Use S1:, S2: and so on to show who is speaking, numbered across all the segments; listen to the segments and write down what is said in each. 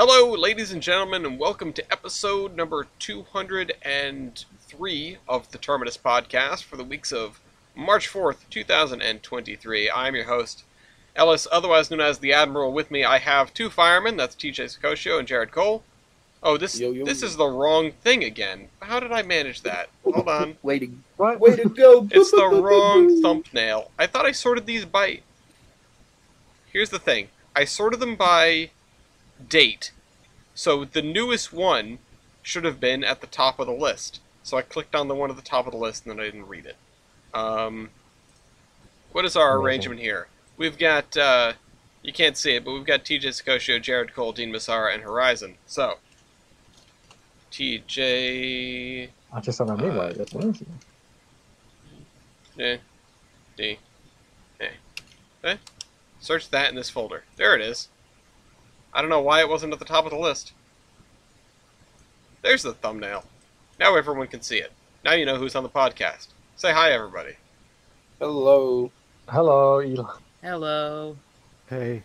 S1: Hello, ladies and gentlemen, and welcome to episode number 203 of the Terminus podcast for the weeks of March 4th, 2023. I'm your host, Ellis, otherwise known as the Admiral. With me, I have two firemen. That's TJ Sakosio and Jared Cole. Oh, this is the wrong thing again. How did I manage that? Hold on.
S2: Way to go!
S1: It's the wrong thumbnail. I thought I sorted these by... Here's the thing. I sorted them by date. So the newest one should have been at the top of the list. So I clicked on the one at the top of the list and then I didn't read it. What is our arrangement here? We've got, you can't see it, but we've got TJ Sakosio, Jared Cole, Dean Massara, and Horizon. So, TJ...
S3: I just saw my name right, that's amazing.
S1: Search that in this folder. There it is. I don't know why it wasn't at the top of the list. There's the thumbnail. Now everyone can see it. Now you know who's on the podcast. Say hi, everybody.
S2: Hello.
S3: Hello, Eli.
S4: Hello.
S3: Hey.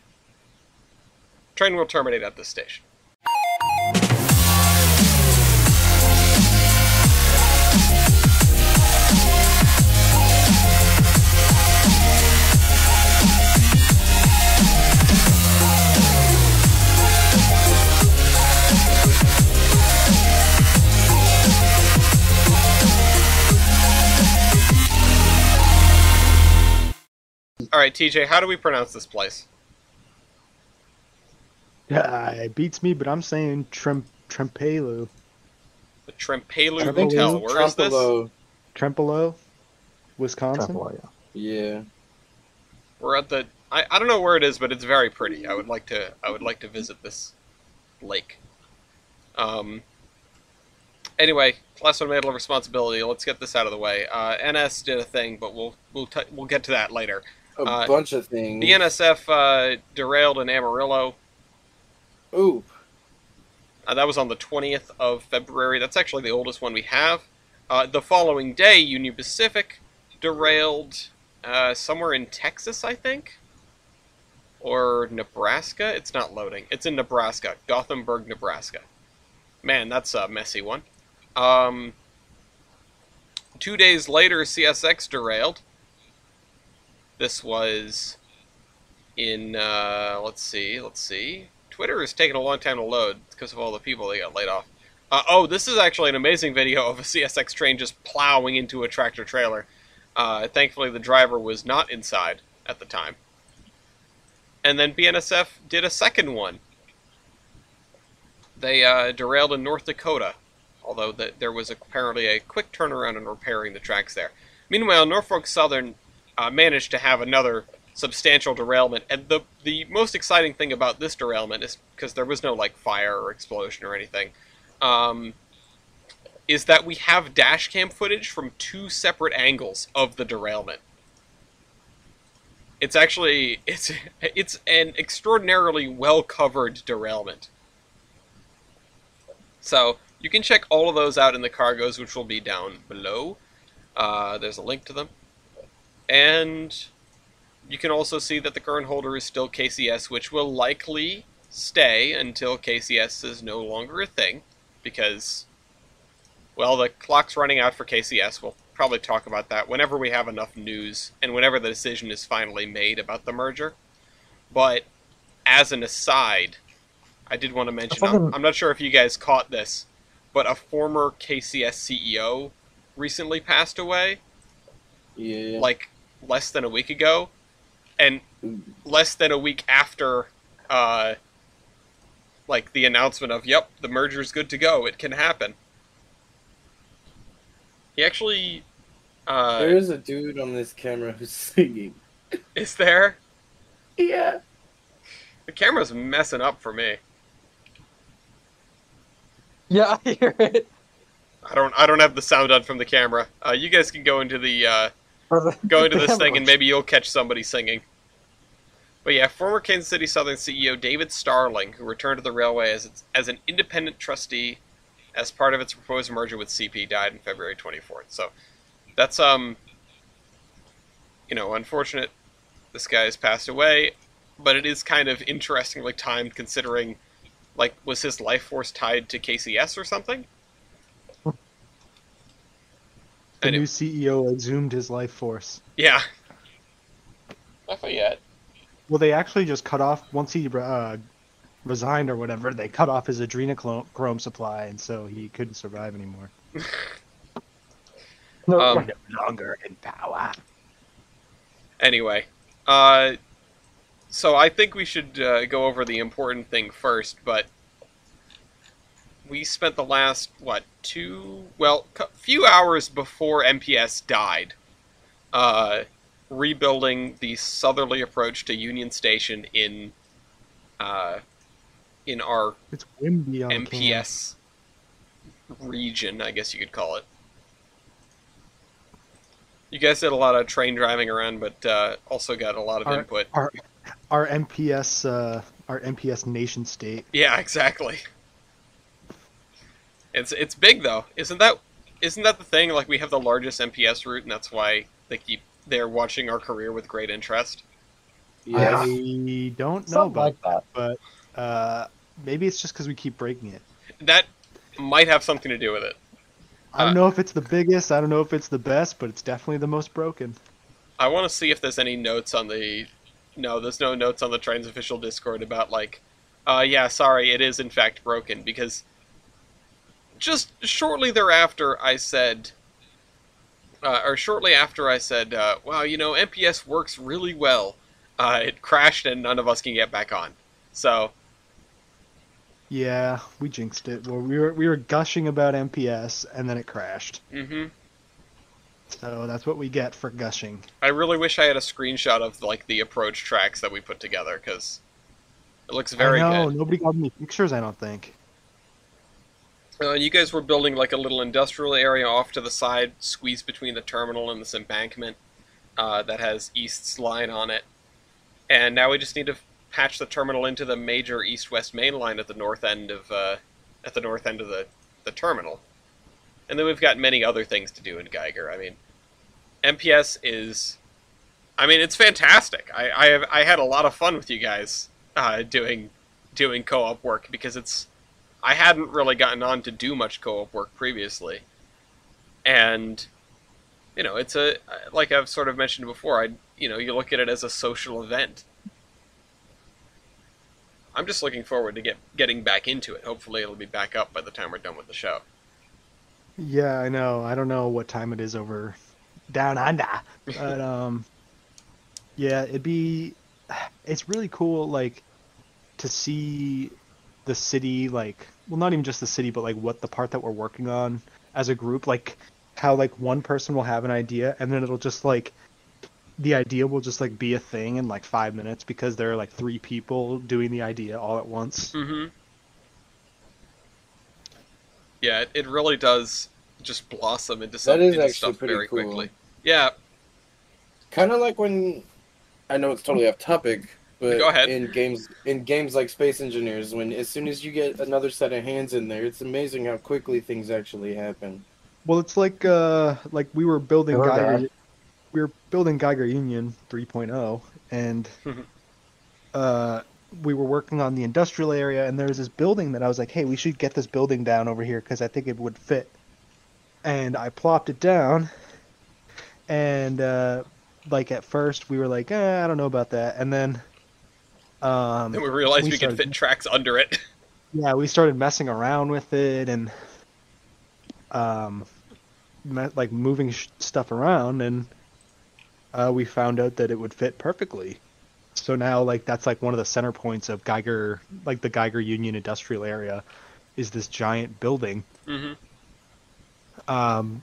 S1: Train will terminate at this station. Alright, TJ, how do we pronounce this place?
S3: Yeah, it beats me, but I'm saying Trempalo.
S1: The Trempalo Hotel. Where is this?
S3: Trempalo, Wisconsin.
S2: Trempalo, yeah.
S1: We're at the... I don't know where it is, but it's very pretty. I would like to visit this lake. Anyway, class 1 medal of responsibility. Let's get this out of the way. NS did a thing, but we'll get to that later.
S2: A bunch of things.
S1: The NSF derailed in Amarillo.
S2: Ooh.
S1: That was on the 20th of February. That's actually the oldest one we have. The following day, Union Pacific derailed somewhere in Texas, I think? Or Nebraska? It's not loading. It's in Nebraska. Gothenburg, Nebraska. Man, that's a messy one. 2 days later, CSX derailed. This was in, let's see. Twitter is taking a long time to load because of all the people that got laid off. Oh, this is actually an amazing video of a CSX train just plowing into a tractor trailer. Thankfully, the driver was not inside at the time. And then BNSF did a second one. They derailed in North Dakota, although there was apparently a quick turnaround in repairing the tracks there. Meanwhile, Norfolk Southern managed to have another substantial derailment, and the most exciting thing about this derailment is, because there was no fire or explosion or anything, is that we have dash cam footage from 2 separate angles of the derailment. It's actually it's an extraordinarily well covered derailment. So you can check all of those out in the cargoes, which will be down below. There's a link to them. And you can also see that the current holder is still KCS, which will likely stay until KCS is no longer a thing, because, well, the clock's running out for KCS. We'll probably talk about that whenever we have enough news, and whenever the decision is finally made about the merger. But, as an aside, I did want to mention, I'm not sure if you guys caught this, but a former KCS CEO recently passed away.
S2: Yeah.
S1: Less than a week ago, and less than a week after, the announcement of, yep, the merger's good to go, it can happen. He actually,
S2: there is a dude on this camera who's singing.
S1: Is there?
S2: Yeah.
S1: The camera's messing up for me.
S3: Yeah, I hear it.
S1: I don't have the sound on from the camera. You guys can go into the, this thing and maybe you'll catch somebody singing. But yeah, former Kansas City Southern CEO David Starling, who returned to the railway as an independent trustee as part of its proposed merger with CP, died on February 24th. So that's, unfortunate this guy has passed away, but it is kind of interestingly timed considering Like, was his life force tied to KCS or something?
S3: The
S1: Anyway,
S3: new CEO exhumed his life force.
S1: yeah. Lafayette.
S3: Well, they actually just cut off once he resigned or whatever. They cut off his adrenochrome supply, and so he couldn't survive anymore. No,
S1: Um,
S3: no longer in power.
S1: Anyway, so I think we should go over the important thing first, but we spent the last, few hours before MPS died, uh, rebuilding the southerly approach to Union Station uh, in our
S3: It's windy on
S1: MPS region, I guess you could call it. You guys did a lot of train driving around, but also got a lot of
S3: Our,
S1: input.
S3: our MPS nation state.
S1: Yeah, exactly. It's big though, isn't that the thing? Like, we have the largest MPS route, and that's why they're watching our career with great interest.
S2: Yeah.
S3: I don't know
S4: Something
S3: about
S4: like that.
S3: but maybe it's just because we keep breaking it.
S1: That might have something to do with it.
S3: I don't know if it's the biggest. I don't know if it's the best, but it's definitely the most broken.
S1: I want to see if there's any notes on the. No, there's no notes on the Train's official Discord about yeah, sorry, it is in fact broken, because just shortly thereafter I said, wow, MPS works really well. It crashed and none of us can get back on. So
S3: Yeah, we jinxed it. Well, we were gushing about MPS, and then it crashed.
S1: mm-hmm.
S3: So that's what we get for gushing.
S1: I really wish I had a screenshot of the approach tracks that we put together, because it looks very
S3: I know,
S1: good.
S3: nobody got any pictures, I don't think.
S1: You guys were building a little industrial area off to the side, squeezed between the terminal and this embankment that has East's line on it. And now we just need to patch the terminal into the major east-west main line at the north end of the terminal. And then we've got many other things to do in Geiger. I mean, MPS is, it's fantastic. I had a lot of fun with you guys doing co-op work, because I hadn't really gotten on to do much co-op work previously, and it's like I've sort of mentioned before. You look at it as a social event. I'm just looking forward to getting back into it. Hopefully, it'll be back up by the time we're done with the show.
S3: Yeah, I know. I don't know what time it is over down under, but yeah, it's really cool, to see the city, not even just the city, but what the part that we're working on as a group, how one person will have an idea, and then it'll just the idea will just be a thing in 5 minutes, because there are 3 people doing the idea all at once.
S1: Mm-hmm. Yeah, it really does just blossom into
S2: That is
S1: into
S2: actually
S1: stuff
S2: pretty
S1: very
S2: cool.
S1: quickly. Yeah,
S2: Kind of like when, I know it's totally off topic, but
S1: Go ahead.
S2: in games like Space Engineers, when as soon as you get another set of hands in there, it's amazing how quickly things actually happen.
S3: Well, it's like we were building
S4: Sure,
S3: Geiger.
S4: Dad.
S3: We were building Geiger Union 3.0, and we were working on the industrial area, and there was this building that I was like, hey, we should get this building down over here because I think it would fit. And I plopped it down, and at first we were like, I don't know about that, and then
S1: and we realized we could fit tracks under it.
S3: yeah, we started messing around with it, and moving stuff around, and we found out that it would fit perfectly. So now, that's one of the center points of Geiger, the Geiger Union industrial area, is this giant building.
S1: Mm-hmm.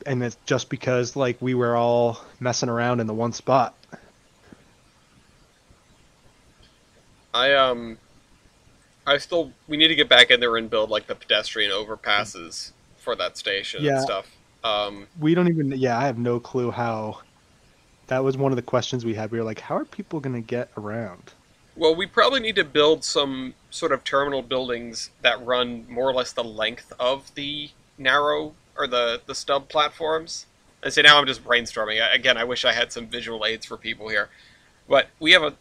S3: And it's just because we were all messing around in the one spot.
S1: We need to get back in there and build the pedestrian overpasses for that station
S3: Yeah.
S1: and stuff.
S3: We don't even, I have no clue how. That was one of the questions we had. We were like, how are people going to get around?
S1: Well, we probably need to build some sort of terminal buildings that run more or less the length of the narrow or the stub platforms. And so now I'm just brainstorming. Again, I wish I had some visual aids for people here. But we have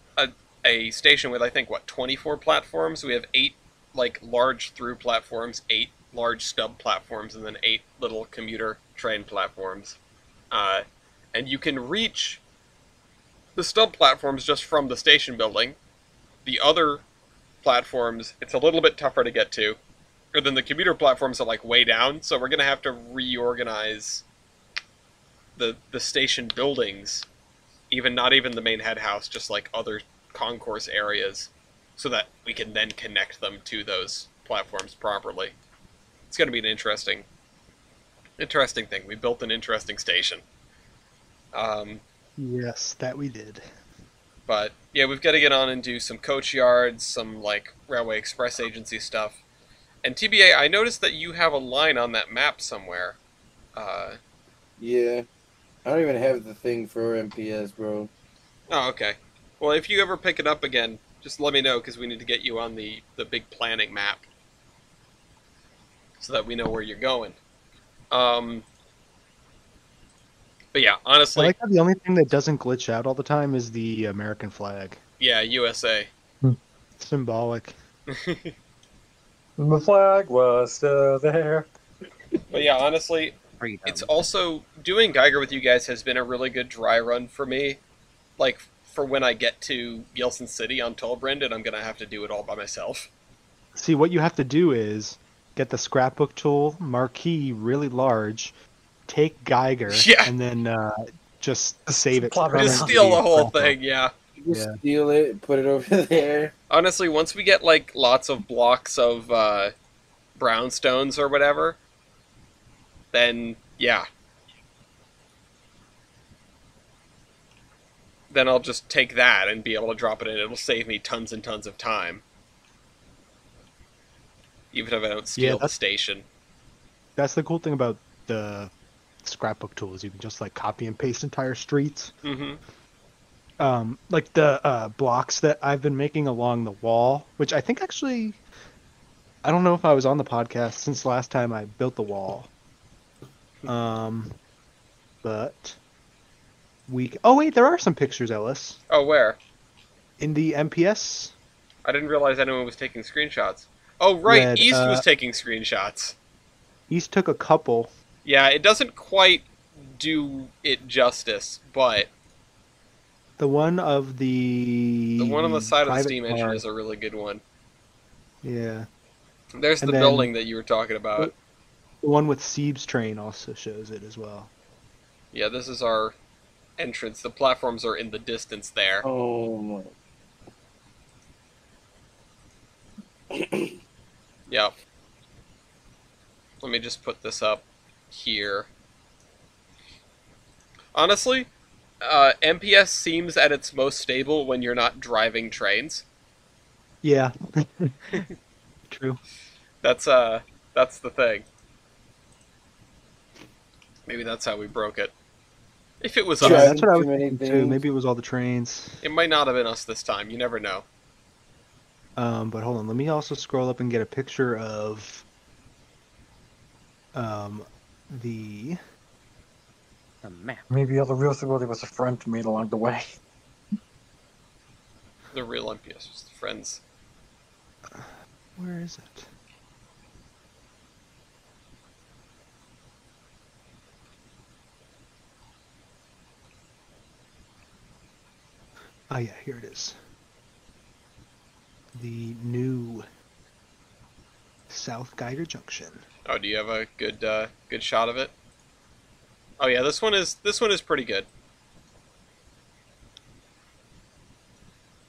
S1: a station with, I think, 24 platforms. We have 8 like large through platforms, 8 large stub platforms, and then 8 little commuter train platforms. And you can reach the stub platforms just from the station building. The other platforms, it's a little bit tougher to get to. And then the commuter platforms are like way down, so we're gonna have to reorganize the station buildings, not even the main head house, just like other concourse areas, so that we can then connect them to those platforms properly. It's gonna be an interesting thing. We built an interesting station.
S3: Yes, that we did.
S1: But yeah, we've got to get on and do some coach yards, some like railway express agency stuff. And TBA, I noticed that you have a line on that map somewhere.
S2: Yeah. I don't even have the thing for MPS, bro.
S1: Oh, okay. Well, if you ever pick it up again, just let me know, because we need to get you on the big planning map, so that we know where you're going. But yeah,
S3: I
S1: honestly,
S3: like how the only thing that doesn't glitch out all the time is the American flag.
S1: yeah, USA.
S3: Symbolic.
S4: The flag was still there.
S1: But yeah, honestly, it's also, doing Geiger with you guys has been a really good dry run for me. Like, for when I get to Yeltsin City on Tolbrand, and I'm going to have to do it all by myself.
S3: See, what you have to do is get the scrapbook tool, marquee really large, take Geiger,
S1: Yeah.
S3: and then just save it.
S4: Plop it
S1: Just
S4: Just
S1: steal the whole
S3: scrapbook.
S1: thing, yeah.
S2: Just
S3: Yeah.
S2: steal it, put it over there.
S1: Honestly, once we get, like, lots of blocks of brownstones or whatever, then, yeah. Then I'll just take that and be able to drop it in. It'll save me tons and tons of time. Even if I don't steal the station.
S3: That's the cool thing about the scrapbook tool is you can just like copy and paste entire streets.
S1: Mm-hmm.
S3: Like the blocks that I've been making along the wall, which I think actually, I don't know if I was on the podcast since last time I built the wall. But oh wait, there are some pictures, Ellis,
S1: Oh, where?
S3: in the MPS.
S1: I didn't realize anyone was taking screenshots. Oh, right,
S3: Red,
S1: East was taking screenshots.
S3: East took a couple.
S1: Yeah, it doesn't quite do it justice, but
S3: The one of the
S1: the one on the side of the
S3: private
S1: steam engine
S3: car.
S1: is a really good one.
S3: Yeah.
S1: There's
S3: And
S1: the
S3: then-
S1: building that you were talking about.
S3: The one with Siebes train also shows it as well.
S1: Yeah, this is our entrance. The platforms are in the distance there.
S2: Oh my.
S1: Yep. Let me just put this up here. Honestly, MPS seems at its most stable when you're not driving trains.
S3: Yeah. True.
S1: That's the thing. Maybe that's how we broke it. If it was
S3: Yeah,
S1: us,
S2: Driving
S3: that's what I was
S2: too many
S3: thinking too.
S2: things.
S3: Maybe it was all the trains.
S1: it might not have been us this time. You never know.
S3: But hold on, let me also scroll up and get a picture of the
S5: map.
S4: Maybe all the real stability was a friend made along the way.
S1: The real MPS was the friends.
S3: where is it? Oh yeah, here it is. The new South Geiger Junction.
S1: Oh, do you have a good shot of it? Oh yeah, this one is pretty good.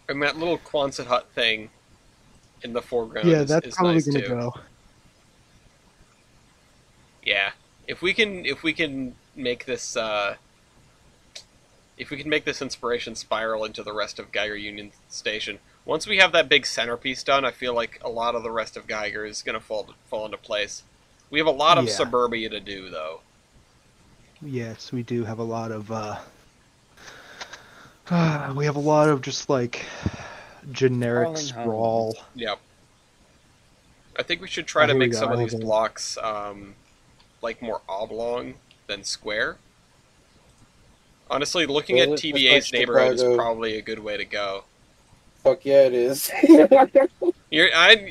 S1: And that little Quonset hut thing in the foreground
S3: Yeah,
S1: is
S3: that's probably
S1: nice
S3: gonna
S1: too.
S3: go.
S1: Yeah, if we can make this inspiration spiral into the rest of Geiger Union Station, once we have that big centerpiece done, I feel like a lot of the rest of Geiger is gonna fall into place. We have a lot of
S3: Yeah.
S1: suburbia to do, though.
S3: Yes, we do have a lot of we have a lot of just like generic
S5: Sprawling
S3: sprawl.
S1: Yep. I think we should try
S3: Oh,
S1: to
S3: here we
S1: make
S3: go,
S1: some of
S3: I
S1: these
S3: have it.
S1: blocks like more oblong than square. Honestly, looking
S2: Well,
S1: at
S2: just
S1: TBA's
S2: like
S1: neighborhood is
S2: Chicago.
S1: probably a good way to go.
S2: Fuck yeah, it is.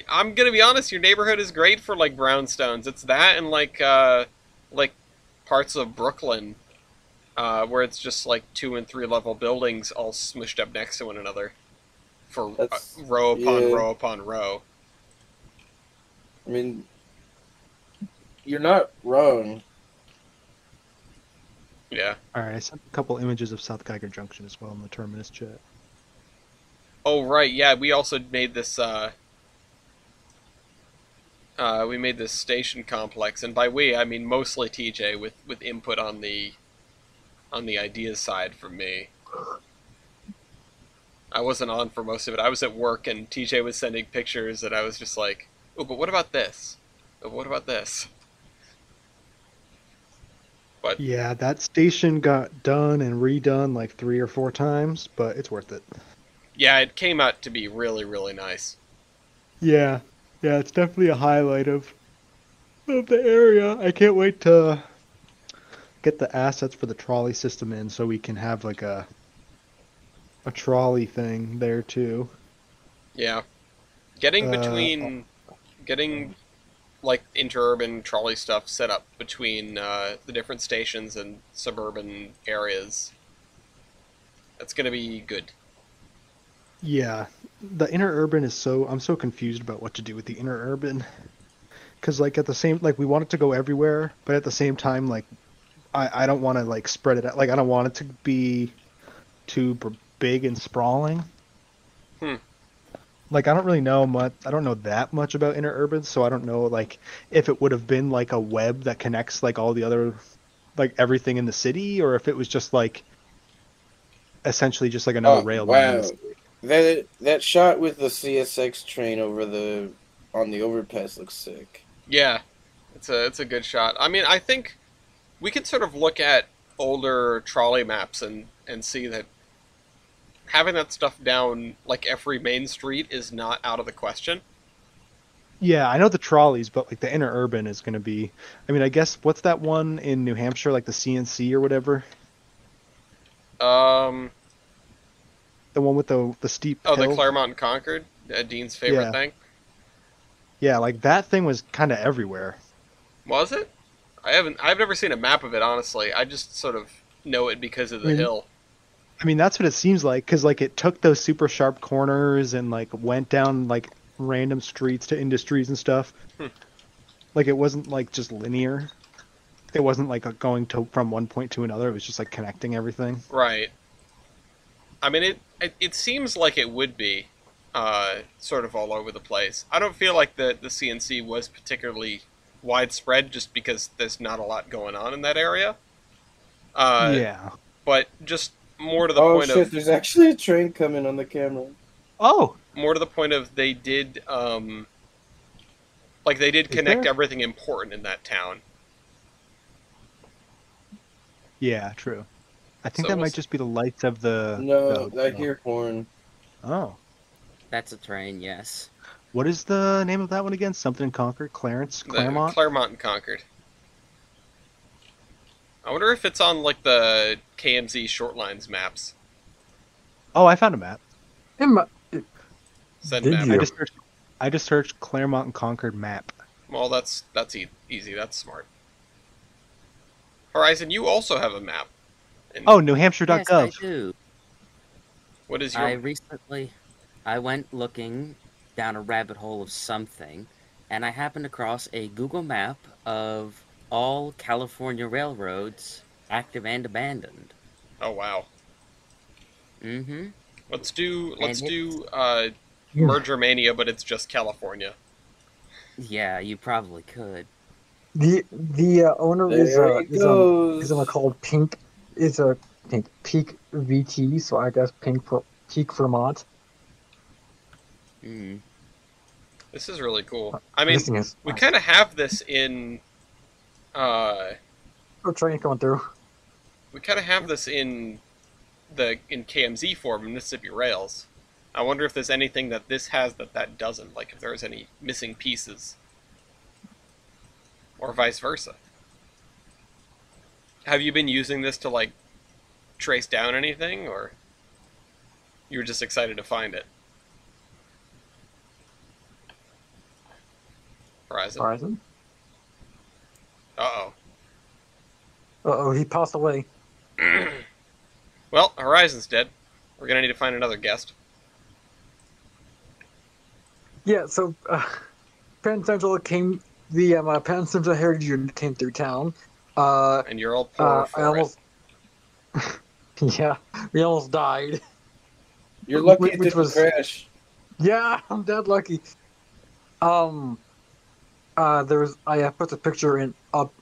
S1: I'm gonna be honest. Your neighborhood is great for like brownstones. It's that and like parts of Brooklyn, where it's just like 2 and 3 level buildings all smushed up next to one another for
S2: That's
S1: row upon
S2: yeah.
S1: row upon row.
S2: I mean, you're not wrong.
S1: Yeah.
S3: All right, I sent a couple images of South Geiger Junction as well in the Terminus chat.
S1: Oh right, yeah. We also made this. We made this station complex, and by we I mean mostly TJ with input on the ideas side from me. I wasn't on for most of it. I was at work, and TJ was sending pictures, and I was just like, "Oh, but what about this? Oh, what about this?" But
S3: Yeah, that station got done and redone like 3 or 4 times, but it's worth it.
S1: yeah, it came out to be really, really nice.
S3: Yeah, yeah, it's definitely a highlight of the area. I can't wait to get the assets for the trolley system in so we can have like a trolley thing there too.
S1: Yeah, getting
S3: Uh,
S1: getting like interurban trolley stuff set up between the different stations and suburban areas. That's gonna be good.
S3: yeah, the interurban is I'm so confused about what to do with the interurban because like at the same like we want it to go everywhere, but at the same time like I don't want to like spread it out. Like I don't want it to be too big and sprawling.
S1: Hmm.
S3: Like I don't really know much. I don't know that much about interurban, so I don't know like if it would have been like a web that connects like all the other like everything in the city, or if it was just like essentially just like another
S2: Oh
S3: rail line in the
S2: wow,
S3: city.
S2: that shot with the CSX train on the overpass looks sick.
S1: Yeah, it's a good shot. I mean, I think we could sort of look at older trolley maps and see that having that stuff down like every main street is not out of the question.
S3: Yeah, I know the trolleys, but like the interurban is going to be. I mean, I guess what's that one in New Hampshire, like the CNC or whatever?
S1: Um,
S3: The one with the steep
S1: oh, the
S3: hill.
S1: Claremont and Concord, Dean's favorite
S3: Yeah,
S1: thing.
S3: yeah, like that thing was kind of everywhere.
S1: Was it? I've never seen a map of it honestly. I just sort of know it because of
S3: I
S1: the
S3: mean,
S1: hill.
S3: I mean, that's what it seems like, because like it took those super sharp corners and like went down like random streets to industries and stuff.
S1: Hmm.
S3: Like it wasn't like just linear. It wasn't like going to from one point to another. It was just like connecting everything.
S1: Right. I mean, it seems like it would be, sort of all over the place. I don't feel like the CNC was particularly widespread, just because there's not a lot going on in that area. Uh,
S3: Yeah.
S1: but just more to the
S2: Oh
S1: point
S2: shit,
S1: of
S2: there's actually a train coming on the camera.
S3: Oh,
S1: they did like they did
S3: is
S1: connect
S3: there?
S1: everything important in that town.
S3: Yeah, true. I think
S1: So
S3: that
S1: we'll
S3: might just be the lights of the
S2: No, I
S3: hotel.
S2: hear horn.
S3: Oh.
S5: That's a train, yes.
S3: What is the name of that one again? Something in Concord?
S1: the
S3: Claremont?
S1: Claremont and Concord. I wonder if it's on like the KMZ short lines maps.
S3: Oh, I found a map.
S4: In my,
S1: Send
S4: Did
S1: map.
S4: you?
S3: I just searched Claremont and Concord map.
S1: Well, that's easy. That's smart. Horizon, you also have a map. And
S3: Oh,
S5: Yes, I
S3: newhampshire.gov.
S5: do.
S1: what is
S5: I
S1: your?
S5: recently, I went looking down a rabbit hole of something, and I happened across a Google map of all California railroads, active and abandoned.
S1: Oh wow.
S5: Mm-hmm.
S1: Let's do
S5: And it's,
S1: Merger Mania, but it's just California.
S5: yeah, you probably could.
S4: the owner
S2: There he
S4: is called Pink Peak VT, so I guess Peak Vermont.
S5: Mm.
S1: This is really cool. I mean,
S4: This thing is
S1: we kind of have this in. Uh,
S4: a train going through.
S1: we kind of have this in KMZ form, Mississippi Rails. I wonder if there's anything that this has that doesn't. Like if there's any missing pieces, or vice versa. Have you been using this to like trace down anything, or you were just excited to find it? Horizon.
S4: Horizon.
S1: Uh
S4: Uh-oh, he passed away.
S1: oh. Well, Horizon's dead. We're gonna need to find another guest.
S4: Yeah, so Penn Central came. The Penn Central Heritage Unit came through town.
S1: And you're all poor
S4: I
S1: for
S4: almost. Yeah, we almost died.
S2: You're lucky
S4: Which
S2: it didn't
S4: was-
S2: crash.
S4: Yeah, I'm dead lucky. There was I put the picture in up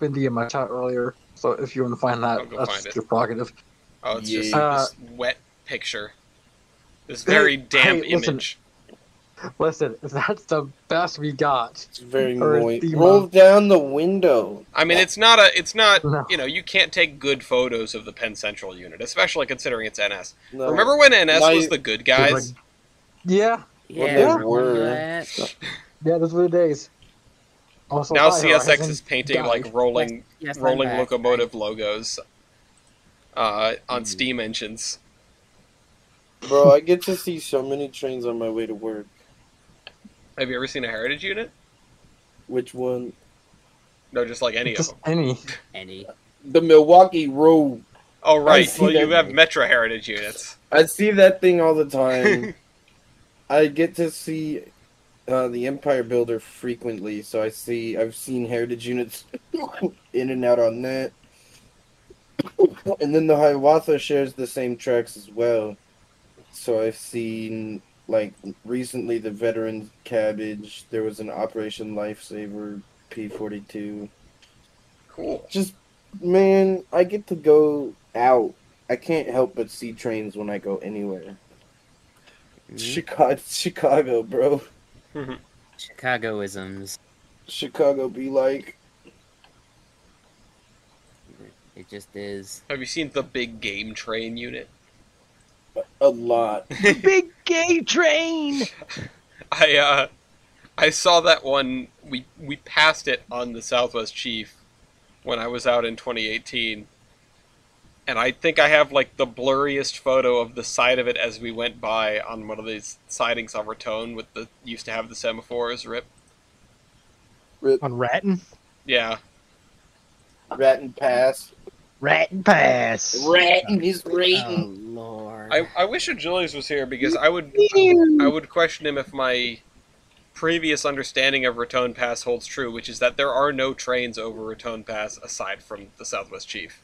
S4: in the my chat earlier. So if you want to find that,
S1: I'll go
S4: that's
S1: find it.
S4: your prerogative.
S1: Oh, it's just
S2: Yeah.
S1: this wet picture. This very damp
S4: hey, listen.
S1: image.
S4: Listen, that's the best we got.
S2: It's very
S4: Or
S2: moist.
S4: the
S2: Roll down the window.
S1: I mean, it's not,
S4: No.
S1: you know, you can't take good photos of the Penn Central unit, especially considering it's NS.
S2: No.
S1: Remember when NS
S2: Now
S1: was
S2: you-
S1: the good guys?
S4: Yeah,
S2: What
S5: Yeah,
S2: they
S5: remember
S2: were.
S5: that?
S4: yeah, those were the days. Also,
S1: Now
S4: Hi
S1: CSX
S4: Horizon
S1: is painting
S4: died.
S1: like rolling
S5: Yes, I'm
S1: rolling
S5: back.
S1: locomotive logos on Steam engines.
S2: Bro, I get to see so many trains on my way to work.
S1: Have you ever seen a heritage unit?
S2: Which one?
S1: No, just like any of
S4: Just
S1: them.
S4: any.
S5: Any.
S2: The Milwaukee Road.
S1: Oh right,
S2: see
S1: well you
S2: that.
S1: have Metro heritage units.
S2: I see that thing all the time. I get to see the Empire Builder frequently, so I've seen heritage units in and out on that. And then the Hiawatha shares the same tracks as well. So I've seen, like, recently the Veterans Cabbage. There was an Operation Lifesaver P-42.
S1: Cool.
S2: Just, man, I get to go out. I can't help but see trains when I go anywhere.
S5: Mhm.
S2: Chicago, bro.
S5: Chicagoisms.
S2: Chicago be like,
S5: It just is.
S1: Have you seen the big game train unit?
S2: a lot.
S3: The big gay train.
S1: I saw that one. We passed it on the Southwest Chief when I was out in 2018, and I think I have like the blurriest photo of the side of it as we went by on one of these sidings on Raton with the used to have the semaphores. Rip.
S3: On Ratton.
S1: Yeah.
S2: Ratton Pass.
S3: Ratton Pass.
S2: Ratton is
S5: Oh
S2: rating.
S5: lord.
S1: I wish Julius was here because I would question him if my previous understanding of Raton Pass holds true, which is that there are no trains over Raton Pass aside from the Southwest Chief.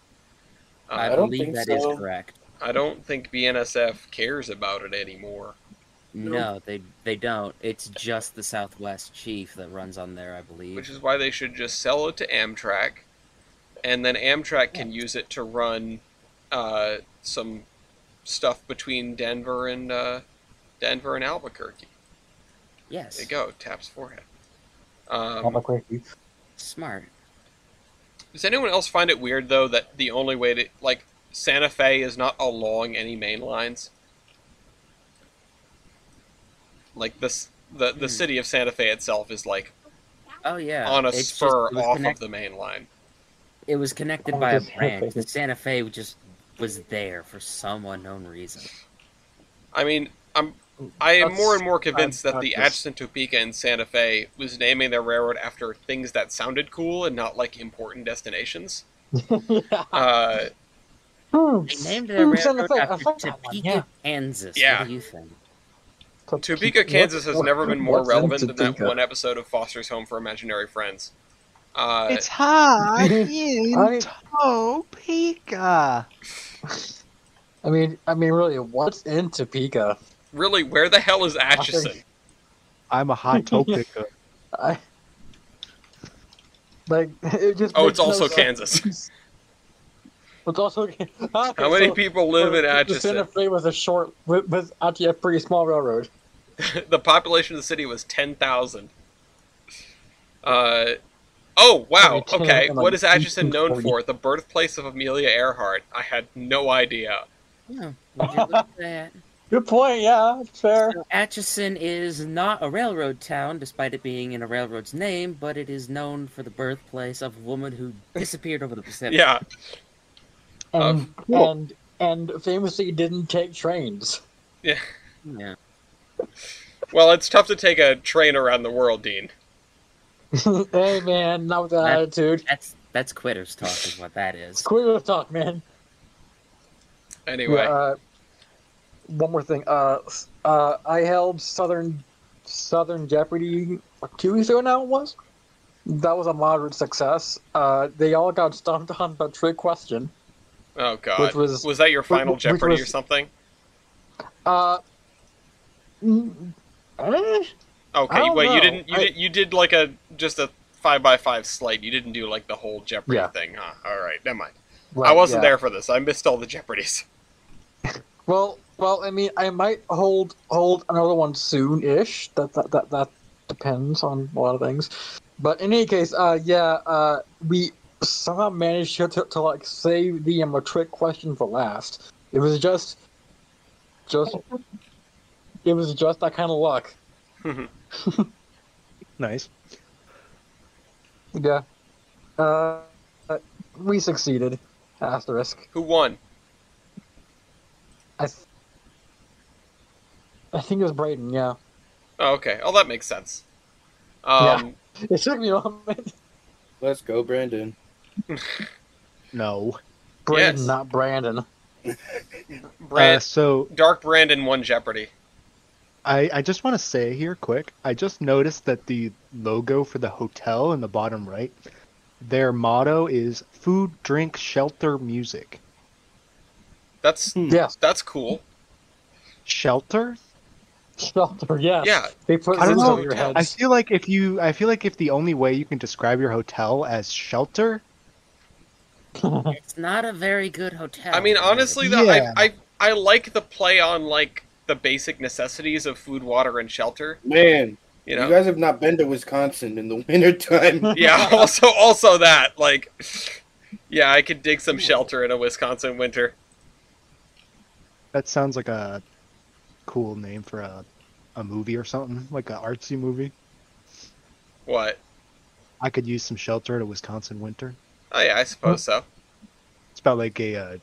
S5: I
S2: don't
S5: believe
S2: think
S5: that is
S2: so.
S5: correct.
S1: I don't think BNSF cares about it anymore.
S5: No, they don't. It's just the Southwest Chief that runs on there, I believe.
S1: Which is why they should just sell it to Amtrak, and then Amtrak can use it to run some stuff between Denver and Albuquerque.
S5: Yes.
S1: There you go, Tap's forehead.
S4: Albuquerque.
S5: Smart.
S1: Does anyone else find it weird though that the only way to like Santa Fe is not along any main lines? Like this, the city of Santa Fe itself is like
S5: Oh yeah.
S1: on a
S5: It's just-
S1: spur
S5: it was
S1: off
S5: connect-
S1: of the main line.
S5: It was connected
S4: Oh,
S5: by a
S4: just-
S5: branch. The Santa Fe just was there for some unknown reason.
S1: I mean, I am
S4: That's-
S1: more and more convinced that the
S4: yes.
S1: Atchison, Topeka, and Santa Fe was naming their railroad after things that sounded cool and not like important destinations.
S4: Yeah.
S5: They named their
S4: Santa
S5: railroad
S4: Fe, I
S5: after
S4: like that one,
S5: Topeka,
S4: yeah.
S5: Kansas.
S1: Yeah.
S5: What do you think?
S1: Topeka, Kansas has never been more
S4: what's in
S1: relevant than that
S4: Topeka?
S1: one episode of Foster's Home for Imaginary Friends.
S3: It's hot in
S4: I-
S3: Topeka.
S4: I mean, really, what's in Topeka?
S1: Really, where the hell is Atchison?
S3: I'm a hot Topeka.
S4: I like it just.
S1: Oh,
S4: makes
S1: it's also
S4: no
S1: Kansas.
S4: sense. It's also okay,
S1: How many
S4: so-
S1: people live in
S4: The Santa
S1: Atchison?
S4: Fe was was actually a pretty small railroad.
S1: The population of the city was 10,000. Oh, wow.
S4: Probably 10
S1: Okay,
S4: in,
S1: what
S4: like,
S1: is Atchison known
S4: 1840.
S1: for? The birthplace of Amelia Earhart. I had no idea.
S5: Yeah, would you look at that?
S4: Good point. Yeah, it's fair.
S5: So Atchison is not a railroad town, despite it being in a railroad's name, but it is known for the birthplace of a woman who disappeared over the Pacific.
S1: Yeah,
S4: And famously didn't take trains.
S1: yeah.
S5: Yeah.
S1: Well, it's tough to take a train around the world, Dean.
S4: Hey man, not with that
S5: That-
S4: attitude.
S5: That's quitters talk, is what that is.
S4: Square talk, man.
S1: Anyway,
S4: Yeah, one more thing. I held Southern Jeopardy 2 weeks ago now. It was. That was a moderate success. They all got stumped on the trick question.
S1: oh god,
S4: Which was-
S1: that your final
S4: which
S1: Jeopardy or
S4: was-
S1: something?
S4: Mm, eh?
S1: Okay,
S4: I don't
S1: wait,
S4: know.
S1: you did like just a 5x5 slate. You didn't do like the whole Jeopardy
S4: Yeah.
S1: thing, huh? All right, never mind. I
S4: Right,
S1: wasn't
S4: yeah.
S1: there for this. I missed all the Jeopardies.
S4: Well, I mean, I might hold another one soon-ish. That depends on a lot of things. But in any case, we somehow managed to like save the trick question for last. It was just that kind of luck.
S3: Nice.
S4: Yeah. We succeeded. Asterisk.
S1: Who won?
S4: I think it was Braden. Yeah.
S1: Oh, okay. Oh, that makes sense.
S4: Yeah. It took me a moment.
S2: Let's go, Brandon.
S3: No.
S4: Braden,
S1: Yes.
S4: not Brandon.
S3: So
S1: Dark Brandon won Jeopardy.
S3: I just want to say here quick, I just noticed that the logo for the hotel in the bottom right, their motto is food, drink, shelter, music.
S1: That's
S4: Yes.
S1: that's cool.
S3: Shelter?
S4: Shelter. Yes.
S1: Yeah.
S4: They put
S3: I don't
S4: roofs
S3: know.
S4: over your heads.
S3: I feel like if the only way you can describe your hotel as shelter,
S5: It's not a very good hotel.
S1: I mean, honestly, though,
S3: Yeah.
S1: I like the play on like the basic necessities of food, water, and shelter.
S2: Man,
S1: You
S2: you
S1: know.
S2: guys have not been to Wisconsin in the wintertime.
S1: Yeah. Also that like, yeah, I could dig some shelter in a Wisconsin winter.
S3: that sounds like a cool name for a movie or something, like an artsy movie.
S1: What?
S3: I could use some shelter in a Wisconsin winter.
S1: Oh yeah, I suppose so.
S3: It's about like a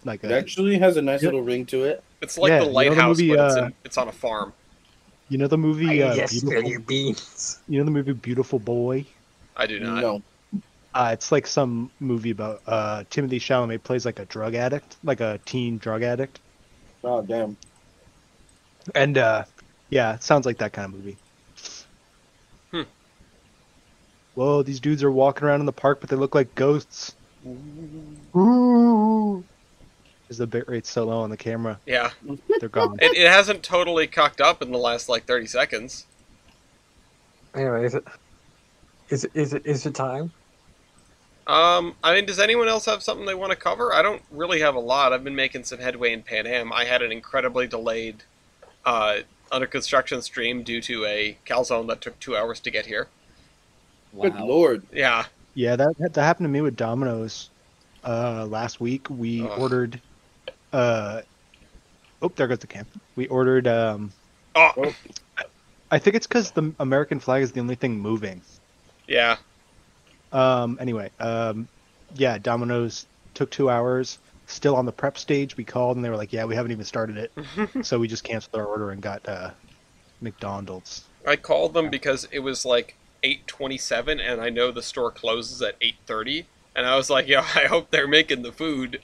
S2: It actually has a nice
S3: Yeah.
S2: little ring to it.
S1: It's like
S3: Yeah,
S1: the
S3: you know the
S1: lighthouse,
S3: movie,
S1: but it's on a farm.
S3: you know the movie
S4: yes,
S3: Beautiful.
S4: you beans.
S3: You know the movie Beautiful Boy.
S1: I do not.
S2: No.
S3: It's like some movie about Timothy Chalamet plays like a drug addict, like a teen drug addict,
S2: Oh, damn.
S3: and yeah, it sounds like that kind of movie. Whoa, these dudes are walking around in the park, but they look like ghosts.
S4: Ooh.
S3: Is the bitrate so low on the camera?
S1: Yeah,
S3: They're gone.
S1: it hasn't totally cocked up in the last like 30 seconds.
S4: Anyway, is it time?
S1: I mean, does anyone else have something they want to cover? I don't really have a lot. I've been making some headway in Pan Am. I had an incredibly delayed under construction stream due to a calzone that took 2 hours to get here.
S2: Good
S5: Wow.
S2: lord.
S1: Yeah.
S3: Yeah, that happened to me with Domino's last week. We
S1: Ugh.
S3: ordered. Oh, there goes the cam. We ordered.
S1: Oh,
S3: I think it's because the American flag is the only thing moving.
S1: yeah.
S3: Anyway, yeah, Domino's took 2 hours. Still on the prep stage. We called and they were like, "Yeah, we haven't even started it." So we just canceled our order and got McDonald's.
S1: I called them because it was like 8:27, and I know the store closes at 8:30, and I was like, "Yo, I hope they're making the food."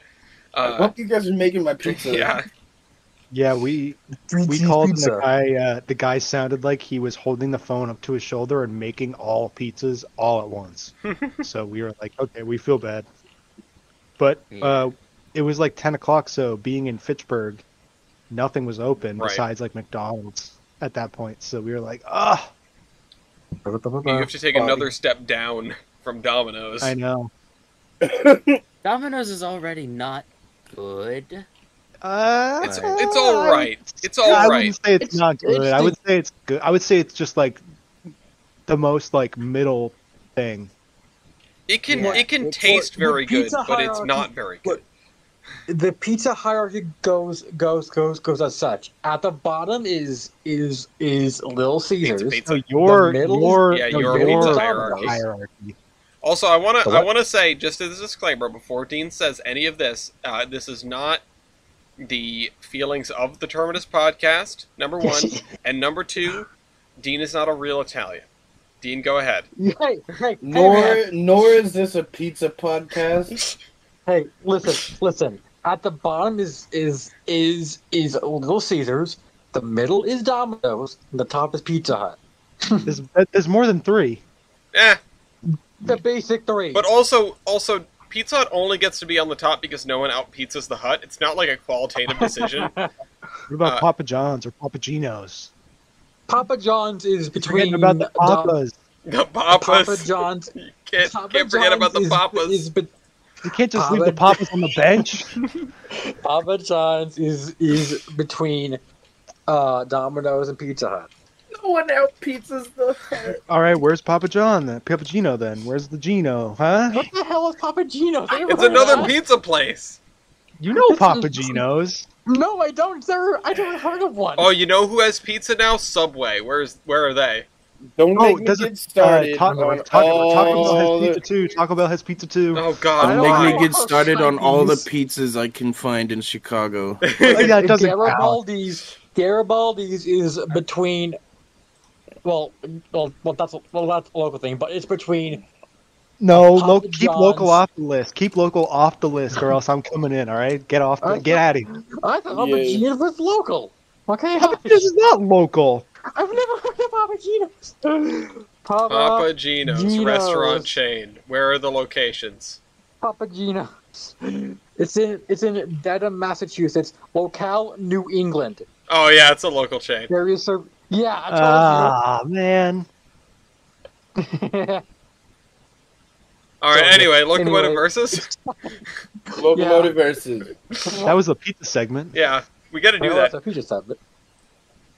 S2: I hope you guys are making my pizza.
S1: Yeah.
S3: Yeah, we called and the guy sounded like he was holding the phone up to his shoulder and making all pizzas all at once. So we were like, okay, we feel bad. But
S5: Yeah.
S3: it was like 10 o'clock, so being in Fitchburg, nothing was open
S1: Right.
S3: besides like McDonald's at that point. So we were like, ah,
S1: You have to take another step down from Domino's.
S3: I know.
S5: Domino's is already not good.
S1: It's all right. It's all
S3: I
S1: right.
S3: wouldn't say it's not good. I would
S4: interesting.
S3: say it's good. I would say it's just like the most like middle thing.
S1: It can
S4: Yeah.
S1: it taste
S4: The
S1: very good,
S4: pizza
S1: but it's
S4: hierarchy-
S1: not very good.
S4: The pizza hierarchy goes as such. At the bottom is Little Caesars.
S1: Pizza.
S3: So your
S4: middle-
S1: Yeah,
S3: no,
S1: your
S4: middle
S1: pizza
S4: Domino's.
S1: hierarchy. Also, I
S4: The
S1: I
S4: what?
S1: wanna say just as a disclaimer before Dean says any of this, this is not the feelings of the Terminus podcast, number one. And number two, Dean is not a real Italian. Dean, go ahead.
S4: Hey,
S2: Nor is this a pizza podcast.
S4: hey, listen. At the bottom is Little Caesars. The middle is Domino's. And the top is Pizza Hut.
S3: There's more than 3.
S1: Eh.
S4: The basic 3.
S1: But also, Pizza Hut only gets to be on the top because no one out-pizzas the Hut. It's not like a qualitative decision.
S3: What about Papa John's or Papa Gino's?
S4: Papa John's is
S3: Forgetting
S4: between
S3: about the Papas.
S1: The Papas.
S4: Papa John's.
S1: You can't
S4: Papa
S1: forget about the
S4: John's
S1: Papas.
S3: You can't just leave
S4: Papa-
S3: the Papas on the bench.
S4: Papa John's is between Domino's and Pizza Hut.
S2: No one out pizzas the Hut.
S3: All right, where's Papa John then? Papa Gino then? Where's the Gino? Huh?
S4: What the hell is Papa Gino's?
S1: It's another pizza place.
S3: You know Papa Gino's.
S4: No, I don't. I never heard of one.
S1: Oh, you know who has pizza now? Subway. Where are they?
S2: Don't
S3: Oh,
S2: make me
S3: doesn't
S2: get started
S3: Taco
S2: on
S3: Bell has
S2: all
S3: pizza
S2: the...
S3: too. Taco Bell has pizza too.
S1: Oh God,
S2: Don't
S4: I
S2: make
S4: don't
S2: me
S1: why?
S2: get started on all the
S4: Chinese.
S2: pizzas I can find in Chicago.
S3: Oh, yeah, it doesn't count.
S4: Garibaldi's is between. Well, that's a local thing, but it's between.
S3: No,
S4: Papa
S3: keep local
S4: John's.
S3: off the list. Keep local off the list, or else I'm coming in. All right, get out of here.
S4: I thought Papa
S2: Yeah.
S4: Gino's was local. Okay,
S3: Papa Gino's is not local.
S4: I've never heard of Papa Gino's.
S1: Papa Gino's
S4: Gino's.
S1: restaurant chain. Where are the locations?
S4: Papa Gino's. It's in Dedham, Massachusetts. Locale, New England.
S1: Oh yeah, it's a local chain.
S4: There is a yeah. I
S3: Ah, man.
S4: told you.
S1: All right.
S4: So,
S1: Anyway, locomotive
S4: anyway.
S1: versus.
S2: Locomotive versus.
S3: That was the pizza segment.
S1: Yeah, we got to do
S4: Well,
S1: that.
S4: that's a pizza segment.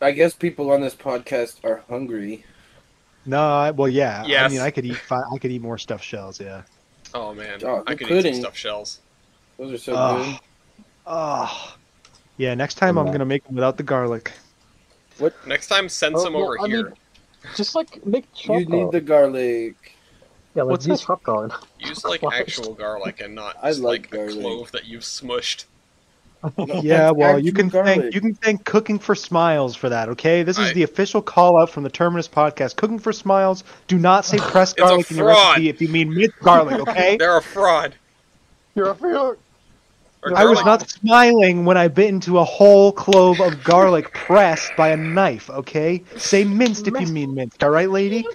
S2: I guess people on this podcast are hungry.
S3: No, well, yeah.
S1: Yes.
S3: I mean, I could eat more stuffed shells. Yeah.
S1: Oh man,
S2: Oh,
S1: I
S2: you
S1: could eat some
S2: couldn't.
S1: stuffed shells.
S2: Those are so
S3: Oh.
S2: good.
S3: Oh. Yeah. Next time I'm gonna make them without the garlic.
S1: Next time, send some
S4: well,
S1: over
S4: I
S1: here.
S4: mean, just like make chop
S2: You need the garlic.
S4: Yeah, like
S3: What's
S4: use
S3: this?
S4: chop garlic.
S1: Use like
S4: Christ.
S1: actual garlic and not
S2: I
S1: just
S2: like
S1: like a
S2: garlic.
S1: clove that you've smushed.
S2: No,
S3: Yeah,
S2: that's
S3: well, you
S2: actual
S3: can
S2: garlic.
S3: thank Cooking for Smiles for that. Okay, this is
S1: I-
S3: the official call out from the Terminus podcast. Cooking for Smiles. Do not say pressed
S1: It's a
S3: garlic in your
S1: fraud.
S3: recipe if you mean minced garlic. Okay.
S1: They're a fraud.
S4: You're a fruit.
S1: Or
S3: I was
S1: garlic-
S3: not smiling when I bit into a whole clove of garlic pressed by a knife, okay? Say minced if you mean minced, alright, lady?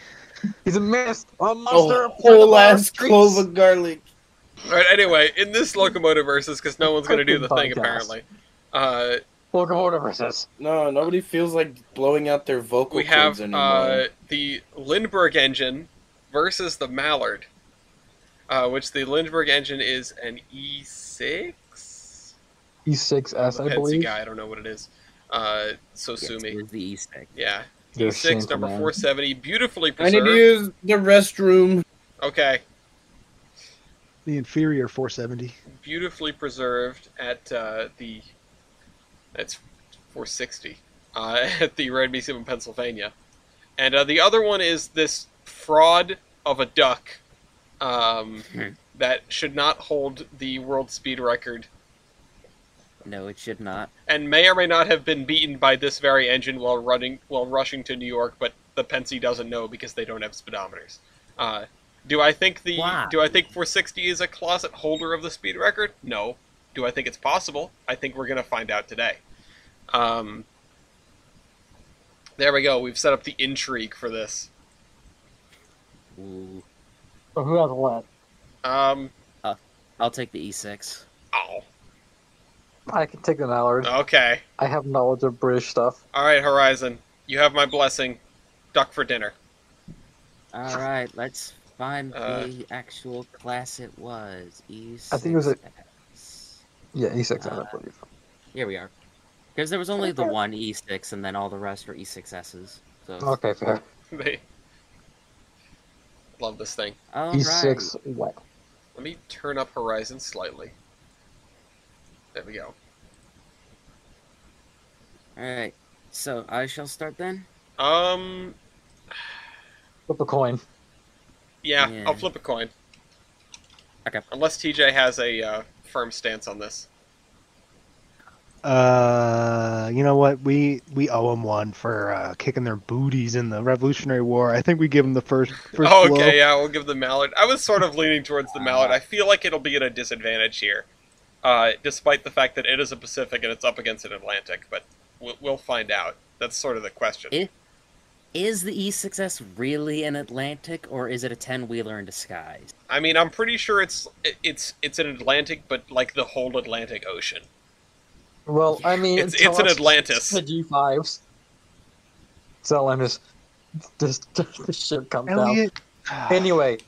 S4: He's a mist. A
S2: A
S4: monster.
S2: whole ass clove of garlic.
S1: All right. Anyway, in this locomotive versus, because no one's gonna do the thing
S4: Cooking podcast.
S1: apparently.
S4: Locomotive versus.
S2: No, nobody feels like blowing out their vocal
S1: We
S2: cords
S1: have
S2: anymore.
S1: the Lindbergh engine versus the Mallard, which the Lindbergh engine is an E6.
S4: E6S,
S1: I'm a
S4: I
S1: fancy
S4: believe.
S1: guy. I don't know what it is. So
S5: Yes,
S1: sue me.
S5: it was the E-stick.
S1: Yeah.
S4: You're
S1: E6
S4: shameful,
S1: number
S4: man.
S1: 470, beautifully
S2: I need
S1: preserved.
S2: to use the restroom.
S1: Okay,
S3: The inferior 470.
S1: beautifully preserved at that's 460 at the Red Museum in Pennsylvania, and the other one is this fraud of a duck that should not hold the world speed record,
S5: No, it should not.
S1: and may or may not have been beaten by this very engine while rushing to New York, but the Pennsy doesn't know because they don't have speedometers. Do I think
S5: Wow.
S1: 460 is a closet holder of the speed record? No. Do I think it's possible? I think we're gonna find out today. There we go. We've set up the intrigue for this.
S5: Ooh.
S4: So who has what?
S5: I'll take the E6.
S1: Oh.
S4: I can take the Mallard.
S1: Okay.
S4: I have knowledge of British stuff.
S1: All right, Horizon. You have my blessing. Duck for dinner.
S5: All right, let's find
S1: Uh,
S5: the actual class it was. E6.
S4: I think it was Yeah, E6S, I believe.
S5: Here we are. Because there was only the one E6, and then all the rest were E6Ss. So,
S4: Okay, fair.
S1: They love this thing.
S5: all
S4: E6
S5: right.
S4: what?
S1: Let me turn up Horizon slightly. There we go.
S5: All right. So I shall start then.
S4: Flip a coin.
S1: Yeah,
S5: Yeah.
S1: I'll flip a coin.
S5: Okay.
S1: Unless TJ has a firm stance on this.
S3: You know what? We owe them one for kicking their booties in the Revolutionary War. I think we give them the first
S1: Oh,
S3: blow.
S1: okay, yeah, we'll give the Mallard. I was sort of leaning towards the Mallard. I feel like it'll be at a disadvantage here, despite the fact that it is a Pacific and it's up against an Atlantic. But we'll find out. That's sort of the question.
S5: Is the E6S really an Atlantic, or is it a 10-wheeler in disguise?
S1: I mean, I'm pretty sure it's an Atlantic, but like the whole Atlantic Ocean.
S4: Well, I mean,
S1: It's an Atlantis.
S4: The G5s. So I'm just the ship comes
S3: Elliot.
S4: down. Anyway,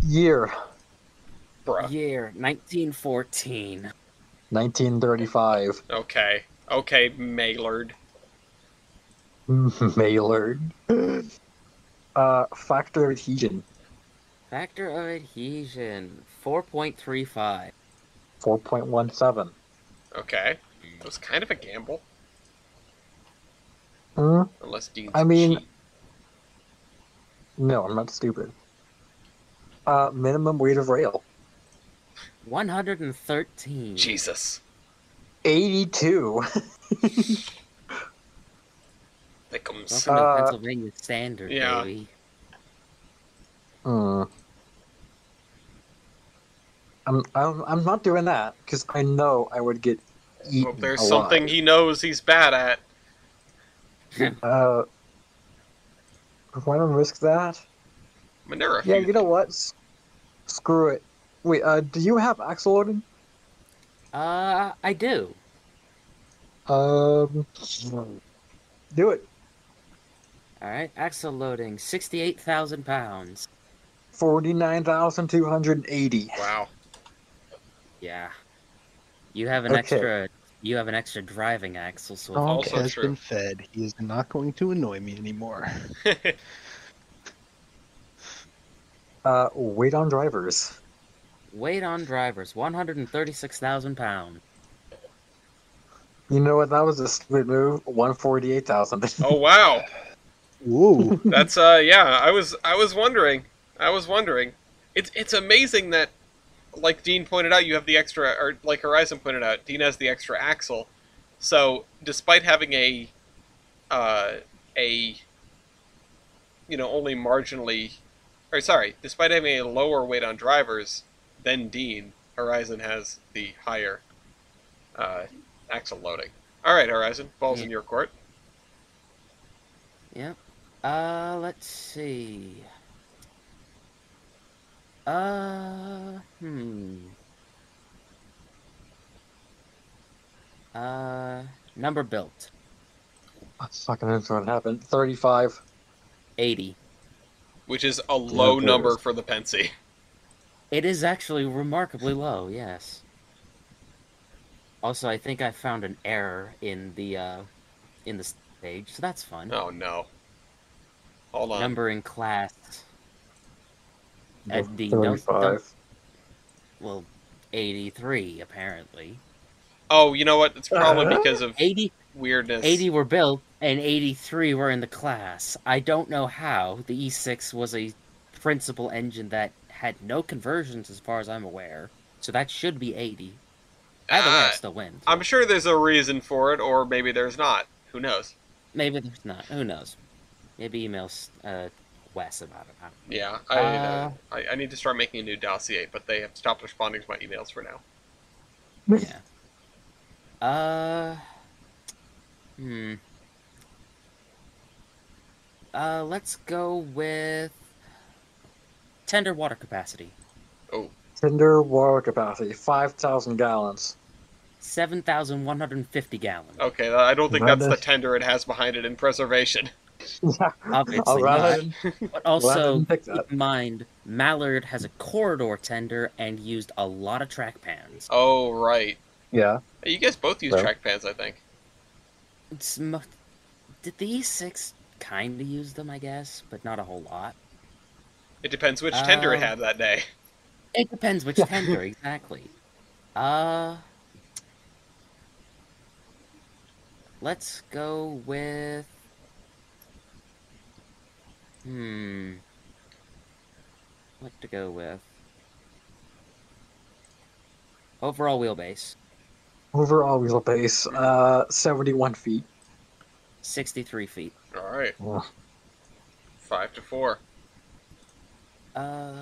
S4: year
S1: Bruh.
S5: Year 1914.
S4: 1935.
S1: Okay, Maylard.
S4: Maillard. Factor of adhesion.
S5: Factor of adhesion 4.35.
S4: 4.17.
S1: Okay. It was kind of a gamble.
S4: Hmm?
S1: Unless Dean's
S4: I mean-
S1: cheap.
S4: No, I'm not stupid. Minimum weight of rail.
S5: 113.
S1: Jesus.
S4: 82.
S1: Thickums.
S5: Welcome to Pennsylvania Standard,
S1: yeah.
S5: baby.
S4: Hmm. I'm not doing that because I know I would get eaten.
S1: Hope there's
S4: alive.
S1: something he knows he's bad at.
S4: Why don't risk that?
S1: I mean, there are a
S4: Yeah,
S1: few.
S4: you know what? Screw it. Wait, do you have axle loading?
S5: I do.
S4: Do it.
S5: Alright, axle loading 68,000 pounds.
S4: 49,280.
S1: Wow.
S5: Yeah. You have an
S4: Okay.
S5: extra driving axle, so
S3: Donk
S1: Also
S3: has
S1: true.
S3: been fed. He is not going to annoy me anymore.
S4: Weight on drivers.
S5: weight on drivers 136,000 pounds.
S4: You know what? That was a stupid move. 148,000.
S1: Oh wow.
S3: Whoa.
S1: That's yeah, I was wondering. It's amazing that, like Dean pointed out, you have the extra, or like Horizon pointed out, Dean has the extra axle. So despite having a only marginally, or sorry, despite having a lower weight on drivers than Dean, Horizon has the higher axle loading. All right, Horizon, ball's in your court.
S5: Yep. Let's see. Number built.
S4: Fucking knows what happened. 35.
S5: 80.
S1: Which is a low
S4: Okay.
S1: number for the Pensy.
S5: It is actually remarkably low, yes. Also, I think I found an error in the stage, so that's fun.
S1: Oh no. Hold on.
S5: Numbering class. At the
S4: 35.
S5: well, 83 apparently.
S1: Oh, you know what? It's probably because of
S5: 80
S1: weirdness.
S5: 80 were built and 83 were in the class. I don't know how. The E6 was a principal engine that had no conversions as far as I'm aware. So that should be 80. Either way, I still win.
S1: I'm sure there's a reason for it, or maybe there's not. Who knows?
S5: Maybe there's not. Who knows? Maybe email Wes about it.
S1: Yeah, I need to start making a new dossier, but they have stopped responding to my emails for now.
S5: Yeah. Let's go with tender water capacity.
S1: Oh,
S4: Tender water capacity. 5,000 gallons.
S5: 7,150 gallons.
S1: okay. I don't think that's the
S4: Rather-
S1: tender it has behind it in preservation.
S5: Obviously
S4: I'll rather
S5: not.
S4: than-
S5: But
S4: rather
S5: also,
S4: than pick
S5: keep
S4: that.
S5: in mind, Mallard has a corridor tender and used a lot of track pans.
S1: Oh, right.
S4: Yeah.
S1: Hey, you guys both use
S4: Well.
S1: track pans, I think.
S5: Did the E6 kind of use them, I guess, but not a whole lot?
S1: It depends which tender it had that day.
S5: It depends which tender, exactly. Let's go with... What to go with? Overall wheelbase.
S4: Overall wheelbase, 71 feet.
S5: 63 feet.
S1: All right,
S4: Ugh.
S1: 5-4.
S5: Uh,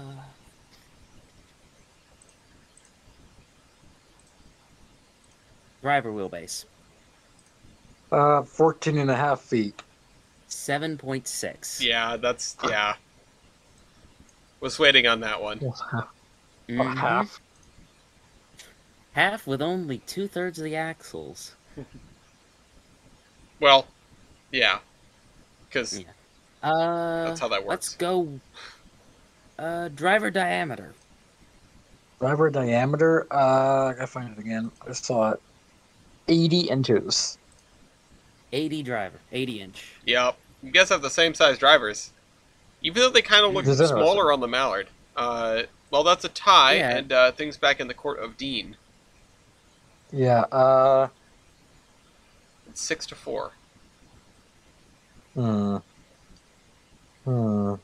S5: driver wheelbase.
S4: 14 and a half feet.
S5: 7.6.
S1: Yeah. Was waiting on that one.
S5: Mhm.
S4: Half.
S5: Half with only 2/3 of the axles.
S1: Well, yeah, because
S5: Yeah.
S1: that's how that
S5: Let's
S1: works.
S5: go. Driver diameter.
S4: Driver diameter, I gotta find it again. I saw it. 80 inches.
S5: 80 inch.
S1: Yep. You guys have the same size drivers, even though they kind of look
S4: This is interesting.
S1: smaller on the Mallard. Well, that's a tie,
S5: Yeah.
S1: and things back in the court of Dean.
S4: Yeah,
S1: It's 6-4.
S4: hmm. Hmm.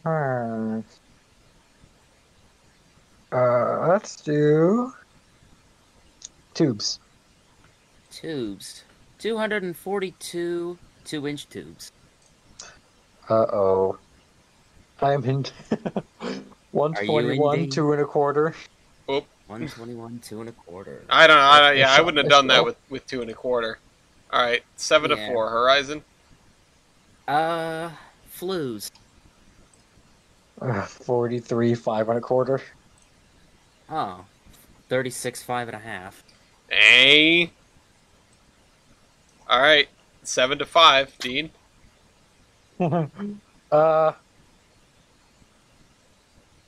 S4: Alright. Let's do tubes.
S5: Tubes. 242 2-inch tubes.
S4: Uh-oh. I'm in
S5: Are you in
S4: 121,
S5: Dean?
S4: 2 1/4.
S5: 121 2 1/4.
S1: I don't know. I
S4: Nice
S1: wouldn't have
S4: shot,
S1: done
S4: nice
S1: that
S4: shot.
S1: with 2 1/4. All right, 7-4.
S5: Yeah.
S1: Horizon.
S5: Flues.
S4: 43, 5 1/4.
S5: Oh. 36 5.5.
S1: Hey. All right, 7-5. Dean.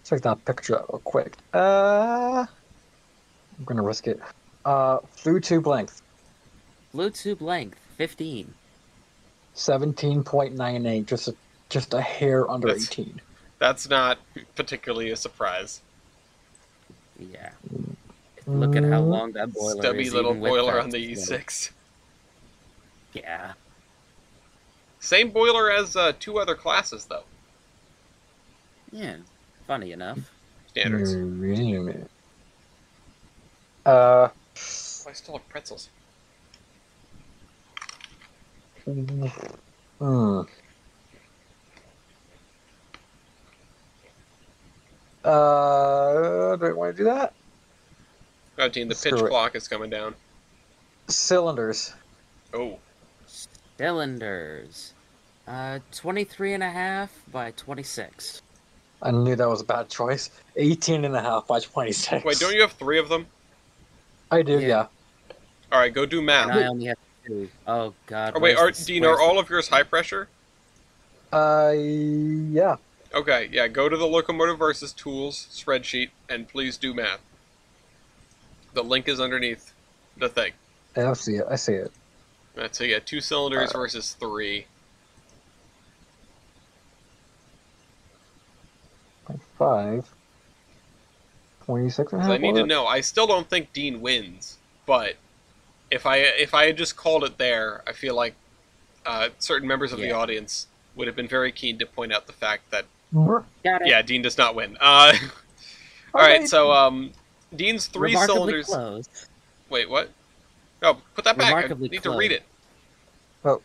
S4: Check that picture out real quick. I'm gonna risk it. Flue tube length,
S5: Flue tube length. 15.
S4: 17.98, just a hair under
S1: That's-
S4: 18.
S1: That's not particularly a surprise.
S5: Yeah. Look at how long that boiler
S1: Stubby
S5: is.
S1: little
S5: even with
S1: boiler
S5: that
S1: on the
S5: float.
S1: E6.
S5: Yeah.
S1: Same boiler as 2 other classes, though.
S5: Yeah. Funny enough.
S1: Standards.
S4: Uh,
S1: Oh, I still have pretzels.
S4: hmm. Do I want to do that?
S1: Oh, Dean, the pitch
S4: Screw it.
S1: clock is coming down.
S4: Cylinders.
S1: Oh,
S5: Cylinders. 23.5 by 26.
S4: I knew that was a bad choice. 18 and a half by 26.
S1: wait, don't you have 3 of them?
S4: I do,
S5: Yeah.
S4: yeah.
S1: All right, go do math.
S5: And I only have 2. Oh, God.
S1: Oh, wait,
S5: where's the-
S1: Dean, are
S5: where's the-
S1: all of yours high pressure?
S4: Yeah.
S1: Okay, yeah, go to the Locomotive versus Tools spreadsheet and please do math. The link is underneath the thing.
S4: Yeah, I see it. I see it.
S1: Right, so yeah, 2 cylinders versus 3.
S4: 5. 26 and a
S1: 'Cause
S4: half.
S1: I need to know. I still don't think Dean wins, but if I had just called it there, I feel like certain members of the
S5: Yeah.
S1: audience would have been very keen to point out the fact that
S5: Got it.
S1: yeah, Dean does not win. All right, so Dean's 3
S5: Remarkably
S1: cylinders.
S5: close.
S1: Wait, what? No, put that back. I
S5: Remarkably
S1: need to
S5: close.
S1: read it.
S4: Oh.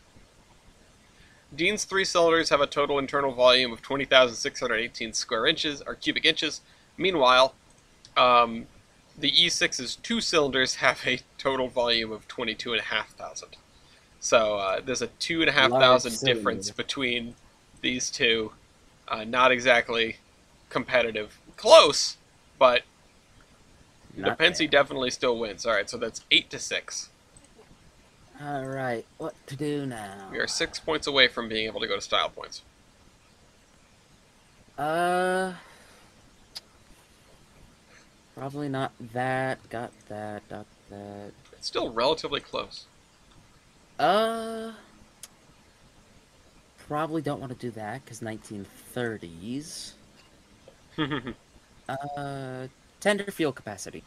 S1: Dean's 3 cylinders have a total internal volume of 20,618 square inches or cubic inches. Meanwhile, the E6's 2 cylinders have a total volume of 22,500. So there's a 2,500
S5: Large
S1: difference
S5: cylinder.
S1: between these two. Not exactly competitive. Close, but
S5: Not
S1: Depency
S5: bad.
S1: definitely still wins. All right, so that's 8-6.
S5: All right, what to do now?
S1: We are 6 points away from being able to go to style points.
S5: Probably not that. Got that. Got that.
S1: It's still relatively close.
S5: Probably don't want to do that because 1930s. Tender fuel capacity.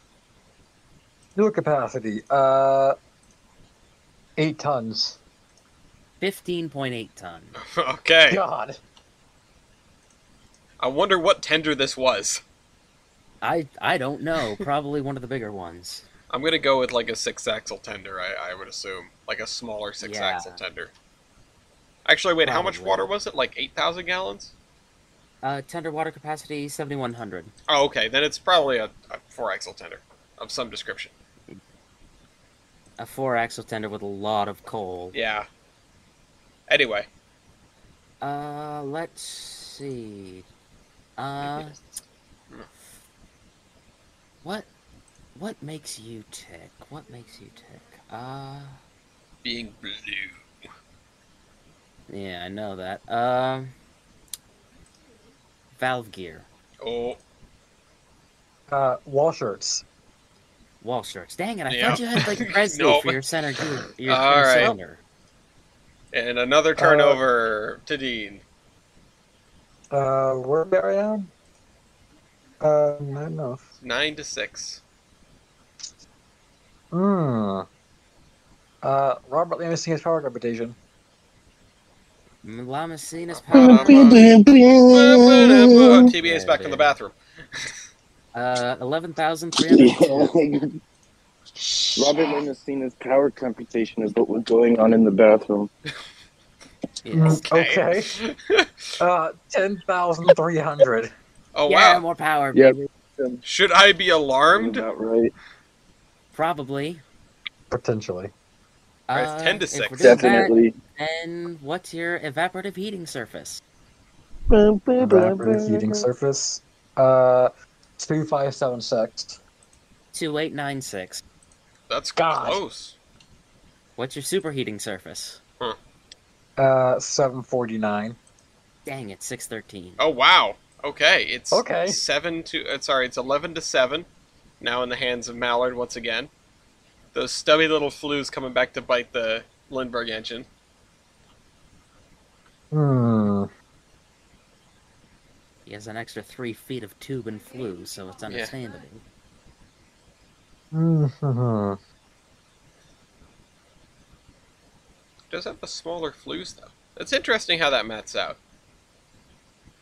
S4: Fuel capacity. 8 tons.
S5: 15.8 ton.
S1: Okay.
S4: God.
S1: I wonder what tender this was.
S5: I don't know. Probably one of the bigger ones.
S1: I'm gonna go with like a 6-axle tender. I would assume like a smaller 6-axle
S5: Yeah.
S1: tender. Actually, wait, how much
S5: Probably.
S1: water was it? Like 8,000 gallons?
S5: Tender water capacity 7,100.
S1: Oh, okay. Then it's probably a 4-axle tender of some description.
S5: A 4-axle tender with a lot of coal.
S1: Yeah. Anyway,
S5: Let's see. What makes you tick? What makes you tick?
S1: being blue.
S5: Yeah, I know that. Valve gear.
S1: Oh,
S4: Wall shirts.
S5: Wall shirts. Dang it, I
S1: Yeah.
S5: thought you had like Presley
S1: Nope.
S5: for your center gear, your
S1: All
S5: center
S1: right.
S5: cylinder.
S1: and another turnover to Dean.
S4: Where are we at? Not enough.
S1: 9-6.
S4: Robert Lamessini's power reputation.
S5: Lamessina's
S1: Ba-dum-bum.
S5: power.
S1: TBA's back in the bathroom.
S5: 11,300.
S2: Robert Lamessina's power computation is what was going on in the bathroom.
S5: Yes.
S1: Okay.
S4: 10,300.
S1: Oh,
S5: Yeah,
S1: wow.
S5: more power,
S2: Yep.
S5: baby.
S1: Should I be alarmed?
S2: About right.
S5: Probably.
S4: Potentially.
S1: Alright, 10 to
S5: if
S1: 6.
S5: we're doing
S2: Definitely.
S5: That, then what's your evaporative heating surface?
S4: Evaporative heating surface. 2576.
S5: 2896.
S1: That's
S4: God.
S1: close.
S5: What's your superheating surface?
S4: 749.
S5: Dang it, 613.
S1: Oh, wow. Okay, it's
S4: Okay.
S1: it's 11 to 7. Now in the hands of Mallard once again. Those stubby little flues coming back to bite the Lindbergh engine.
S5: He has an extra 3 feet of tube and flue, so it's understandable.
S1: Does have the smaller flues though. It's interesting how that mats out.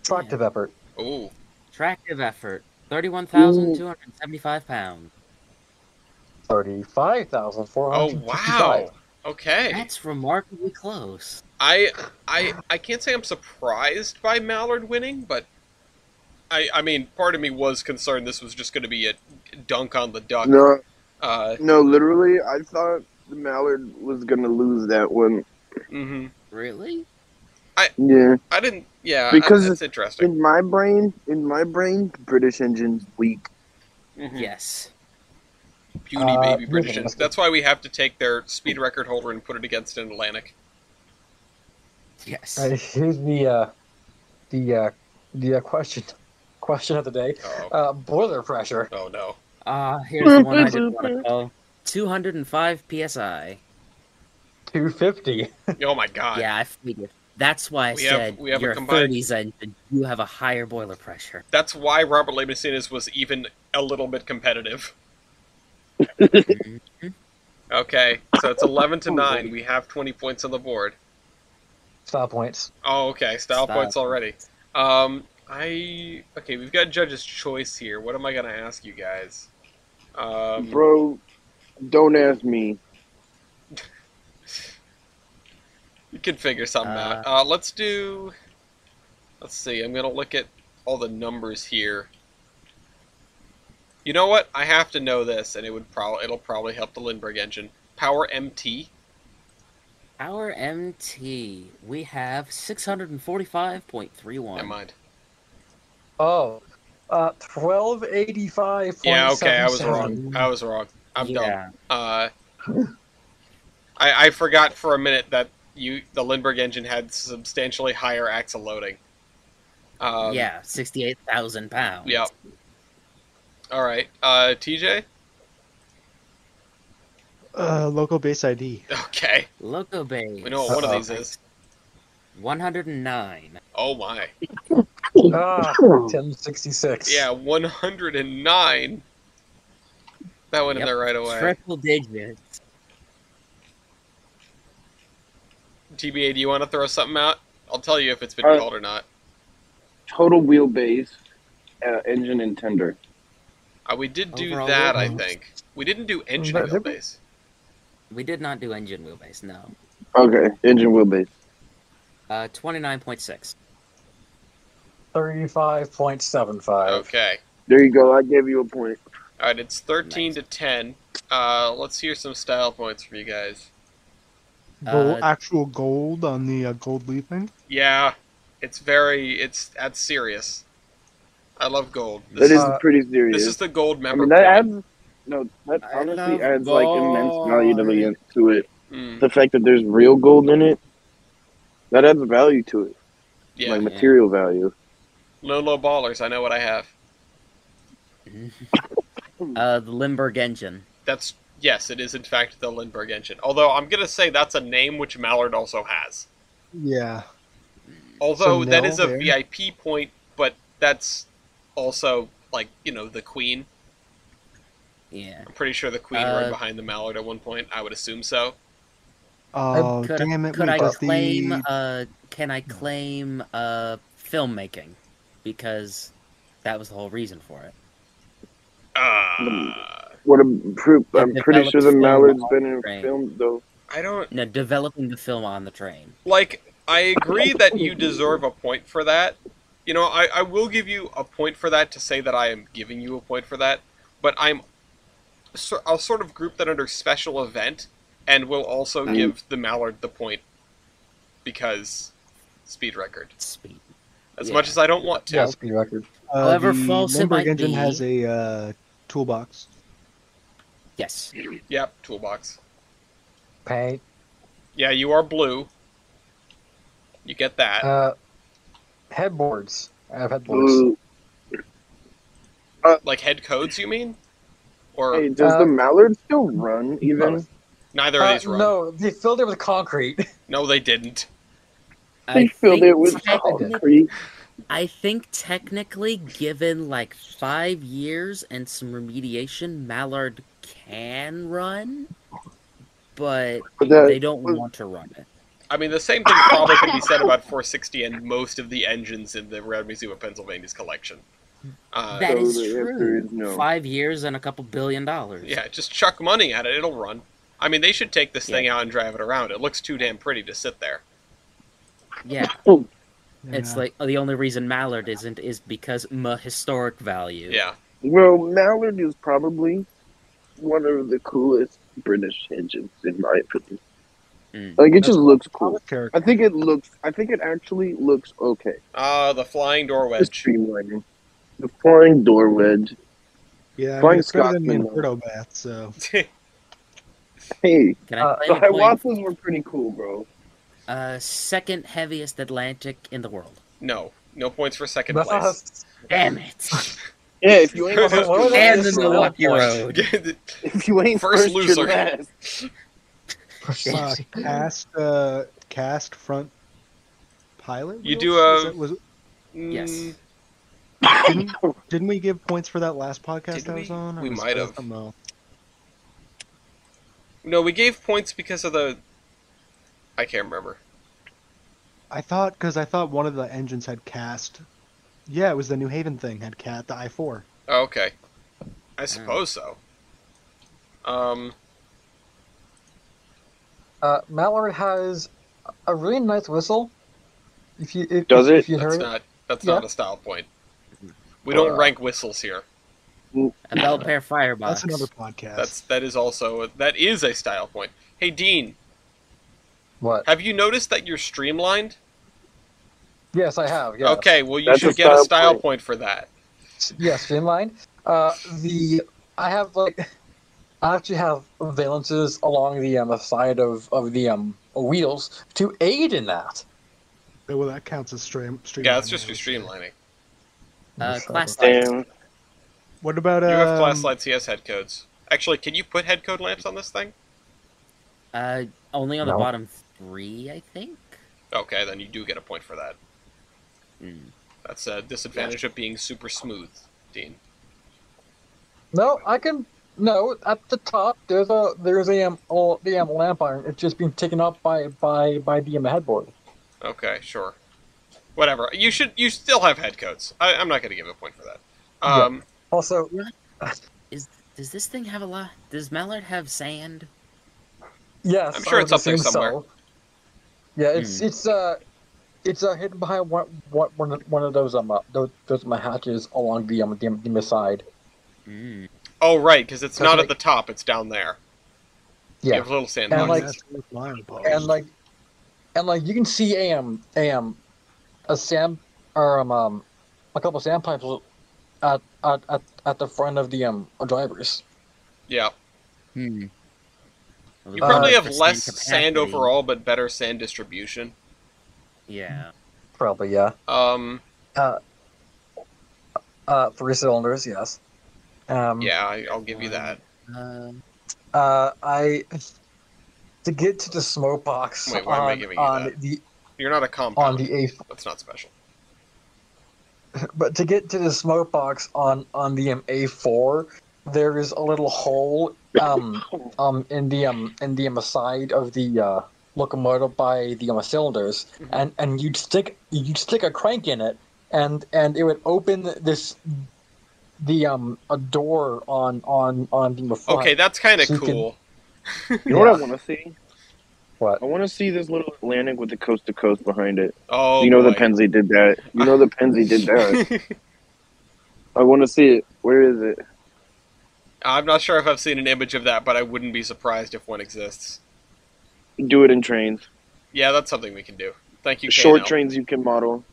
S4: Tractive effort.
S1: Ooh.
S5: Tractive effort, 31,275 pounds.
S4: 35,455.
S1: Oh wow. Okay.
S5: That's remarkably close.
S1: I can't say I'm surprised by Mallard winning, but I mean, part of me was concerned this was just going to be a dunk on the duck.
S2: No,
S1: Uh,
S2: no, literally, I thought the Mallard was gonna lose that one.
S1: hmm
S5: Really?
S2: Yeah,
S1: I didn't. Yeah,
S2: Because
S1: that's interesting.
S2: in my brain, the British engine's weak.
S1: Mhm.
S5: Yes.
S1: Puny baby
S4: here's
S1: British.
S4: an
S1: engine. That's why we have to take their speed record holder and put it against an Atlantic.
S5: Yes.
S4: Here's the question of the day.
S1: Oh,
S4: Boiler pressure.
S1: oh no.
S5: Here's the one I didn't want to call. 205 psi.
S4: 250.
S1: Oh my god.
S5: Yeah, I figured. That's why I
S1: We have-
S5: said
S1: we have a
S5: you're
S1: combined-
S5: 30s engine. You have a higher boiler pressure.
S1: That's why Robert Lamessina's was even a little bit competitive.
S5: Mhm.
S1: Okay, so it's 11 to 9. We have 20 points on the board.
S4: Style points.
S1: Oh, okay, style
S5: Style
S1: points already. Okay, we've got judge's choice here. What am I gonna ask you guys?
S2: Bro, don't ask me.
S1: You can figure something out. Let's see. I'm gonna look at all the numbers here. You know what? I have to know this, and it'll probably help the Lindbergh engine. Power MT.
S5: Our MT, we have 645.31.
S1: Never mind.
S4: Oh. 1285.
S1: Yeah, okay, I was wrong. I'm dumb. I forgot for a minute that the Lindbergh engine had substantially higher axle loading.
S5: Yeah, 68,000 pounds.
S1: Yep. All right, TJ.
S3: Local base ID.
S1: Okay,
S5: Loco Bay.
S1: we know what one of these is.
S5: 109.
S1: Oh my.
S4: 1066.
S1: Yeah, 109. That went in
S5: Yep,
S1: there right away.
S5: Triple digits.
S1: TBA, do you want to throw something out? I'll tell you if it's been called or not.
S2: Total wheelbase, engine and tender.
S1: We did do
S5: Overall
S1: that, I
S5: wheelbase.
S1: think. We didn't do engine
S4: Did we?
S1: wheelbase.
S5: We did not do engine wheelbase, no.
S2: Okay, engine wheelbase.
S5: 29.6.
S4: 35.75.
S1: Okay.
S2: There you go. I gave you a point.
S1: Alright, it's 13
S5: Nice.
S1: to 10. Let's hear some style points from you guys.
S3: Actual gold on the gold leafing.
S1: Yeah, that's serious. I love gold.
S2: That is
S4: Uh,
S2: pretty serious.
S1: This is the gold
S2: I
S1: member
S2: mean, that
S1: point.
S2: adds no. That
S5: I
S2: honestly
S5: love
S2: adds like immense value to it.
S1: Mm,
S2: The fact that there's real gold in it, that adds value to it,
S1: yeah.
S2: like material value.
S1: Low ballers, I know what I have.
S5: The Limburg engine.
S1: Yes, it is in fact the Lindbergh engine. Although I'm gonna say that's a name which Mallard also has.
S3: Yeah.
S1: Although
S3: So
S1: that
S3: no
S1: is a
S3: there.
S1: VIP point, but that's also like, the Queen.
S5: Yeah.
S1: I'm pretty sure the Queen rode behind the Mallard at one point. I would assume so.
S3: Oh,
S5: Could,
S3: damn it.
S5: could
S3: Wait,
S5: I
S3: does
S5: claim,
S3: the...
S5: can I claim filmmaking? Because that was the whole reason for it.
S2: What a proof! I'm pretty sure the
S5: developed film
S2: Mallard's
S5: on
S2: been in
S5: the train.
S2: film though.
S1: I don't
S5: No, developing the film on the train.
S1: like. I agree that you deserve a point for that. I will give you a point for that to say that I am giving you a point for that. But I'll sort of group that under special event, and will also give the Mallard the point because speed record.
S5: Speed.
S1: As much as I don't want to.
S4: Yeah, speed record.
S5: However
S3: the
S5: false it
S3: Limburg
S5: might
S3: engine
S5: be.
S3: has a toolbox.
S5: Yes.
S1: Yep, toolbox.
S4: Paint.
S1: Yeah, you are blue. You get that.
S4: Headboards. I have headboards.
S2: Ooh.
S1: Like head codes, you mean? Or
S2: Hey, does the Mallard still run even?
S1: neither of these run?
S4: No, they filled it with concrete.
S1: No, they didn't.
S2: They filled it with concrete.
S5: I think technically, given like 5 years and some remediation, Mallard can run, but they don't want to run it.
S1: I mean, the same thing probably can be said about 460 and most of the engines in the Rare Museum of Pennsylvania's collection.
S5: That is
S2: the answer
S5: true.
S2: is no.
S5: 5 years and a couple $1 billion.
S1: Yeah, just chuck money at it, it'll run. I mean, they should take this thing out and drive it around. It looks too damn pretty to sit there.
S5: Yeah.
S3: Yeah.
S5: It's like the only reason Mallard isn't is because historic value.
S1: Yeah.
S2: Well, Mallard is probably one of the coolest British engines, in my opinion. Like, it just looks cool.
S3: Character.
S2: I think it actually looks okay.
S1: The flying door
S2: Just
S1: wedge.
S2: streamlining. The flying door wedge.
S3: Yeah, I
S2: Flying
S3: mean, it's better than the
S2: Scotsman, though.
S3: Inferno Bath, so...
S2: Hey,
S5: Can I
S2: the
S5: claim a point?
S2: Hiawatha's were pretty cool, bro.
S5: Second heaviest Atlantic in the world.
S1: No points for second place.
S4: That's
S5: Damn it!
S2: Yeah, if you ain't
S1: What
S2: first,
S4: was
S2: you're
S4: that?
S5: And
S2: last.
S5: the Milwaukee Road.
S2: If you ain't
S1: First
S2: first,
S1: loser.
S2: you're last.
S3: Cast front pilot?
S1: You
S3: wheels?
S1: do
S3: Is
S1: a-
S3: that- was it-
S5: Yes.
S3: didn't we give points for that last podcast
S1: Did
S3: I was
S1: we?
S3: on? or
S1: We
S3: was
S1: might
S3: that
S1: have.
S3: something else?
S1: No, we gave points because of the... I can't remember.
S3: I thought one of the engines had cast. Yeah, it was the New Haven thing had cat the I-4.
S1: Oh, okay. I suppose so.
S4: Mallard has a really nice whistle. If you heard it.
S1: That's not a style point. We don't rank whistles here.
S5: A Belpaire Firebox.
S3: That's another podcast.
S1: That is a style point. Hey Dean,
S4: What?
S1: have you noticed that you're streamlined?
S4: Yes, I have. Yes.
S1: Okay, well you
S2: That's
S1: should
S2: a
S1: get a
S2: style
S1: style
S2: point.
S1: point for that.
S4: Yes, streamlined. I actually have valences along the side of the wheels to aid in that.
S3: Well, that counts as stream.
S1: Yeah, that's just for streamlining.
S5: Class lights.
S2: Damn.
S3: What about
S1: You have class lights, he has head codes. Actually, can you put head code lamps on this thing?
S5: Only on the
S4: No.
S5: bottom 3, I think.
S1: Okay, then you do get a point for that.
S5: Mm.
S1: That's a disadvantage of being super smooth, Dean.
S4: No, I can. No, at the top there's a lamp iron. It's just being taken up by the headboard.
S1: Okay, sure. Whatever. You still have head codes. I'm not going to give a point for that.
S4: Also,
S5: Does this thing have a lot? Does Mallard have sand?
S4: Yes,
S1: I'm sure
S4: I
S1: it's
S4: would
S1: up there
S4: assume
S1: somewhere.
S4: so. Yeah, it's hidden behind one of those hatches along the side.
S5: Mm.
S1: Oh, right, because it's
S4: That's
S1: not at
S4: like-
S1: the top; it's down there. You
S4: Yeah,
S1: have little
S4: And,
S1: sandboxes.
S4: like-
S3: That's with my post.
S4: and like you can see a sand or a couple sandpipes at the front of the drivers.
S1: Yeah,
S5: Hmm.
S1: you probably have
S5: For
S1: less
S5: sand
S1: sand
S5: capacity.
S1: overall, but better sand distribution.
S5: Yeah.
S4: Probably, yeah.
S1: Um,
S4: 3 cylinders, yes.
S1: yeah, I'll give you that.
S4: I to get to the smoke box
S1: Wait, why am I giving you
S4: on
S1: that?
S4: the
S1: You're not a
S4: on
S1: compound.
S4: the A,
S1: That's not special.
S4: but to get to the smoke box on the A4, there is a little hole in the side of the locomotive by the cylinders,
S1: Mhm.
S4: and you'd stick a crank in it, and it would open a door on the front.
S1: Okay, that's kind of
S4: So you can-
S1: cool.
S2: You know what I
S4: Yeah.
S2: want to see?
S4: What?
S2: I want to see this little Atlantic with the coast to coast behind it.
S1: Oh,
S2: You know
S1: boy.
S2: the Penzi did that. You know the Penzi did that. I want to see it. Where is it?
S1: I'm not sure if I've seen an image of that, but I wouldn't be surprised if one exists.
S2: Do it in trains.
S1: Yeah, that's something we can do. Thank you,
S2: Short
S1: KNL.
S2: trains you can model.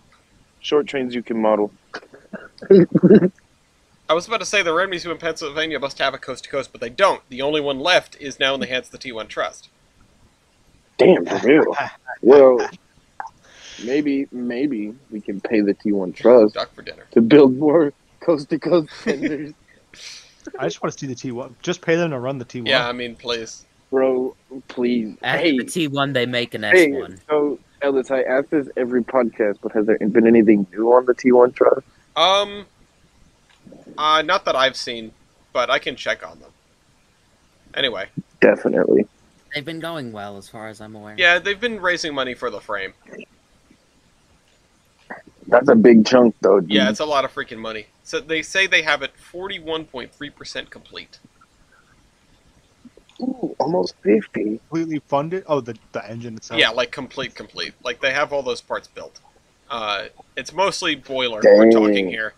S2: Short trains you can model.
S1: I was about to say the Red Museum in Pennsylvania must have a coast to coast, but they don't. The only one left is now in the hands of the T1 Trust.
S2: Damn, for real. Well, maybe we can pay the T1 Trust
S1: Duck for dinner.
S2: to build more coast to coast tenders.
S3: I just want to see the T1. Just pay them to run the T1.
S1: Yeah, I mean, please.
S2: Bro, please.
S5: After
S2: Hey,
S5: the T1, they make an
S2: hey,
S5: S1.
S2: so Ellis, I ask this every podcast, but has there been anything new on the T1 Trust?
S1: Not that I've seen, but I can check on them. Anyway,
S2: Definitely.
S5: They've been going well, as far as I'm aware.
S1: yeah, they've been raising money for the frame.
S2: That's a big chunk, though, dude.
S1: Yeah, it's a lot of freaking money. So they say they have it 41.3% complete.
S2: Ooh, almost 50.
S3: Completely funded. Oh, the engine itself.
S1: Yeah, like complete. Like they have all those parts built. It's mostly boiler
S2: Dang.
S1: we're talking here,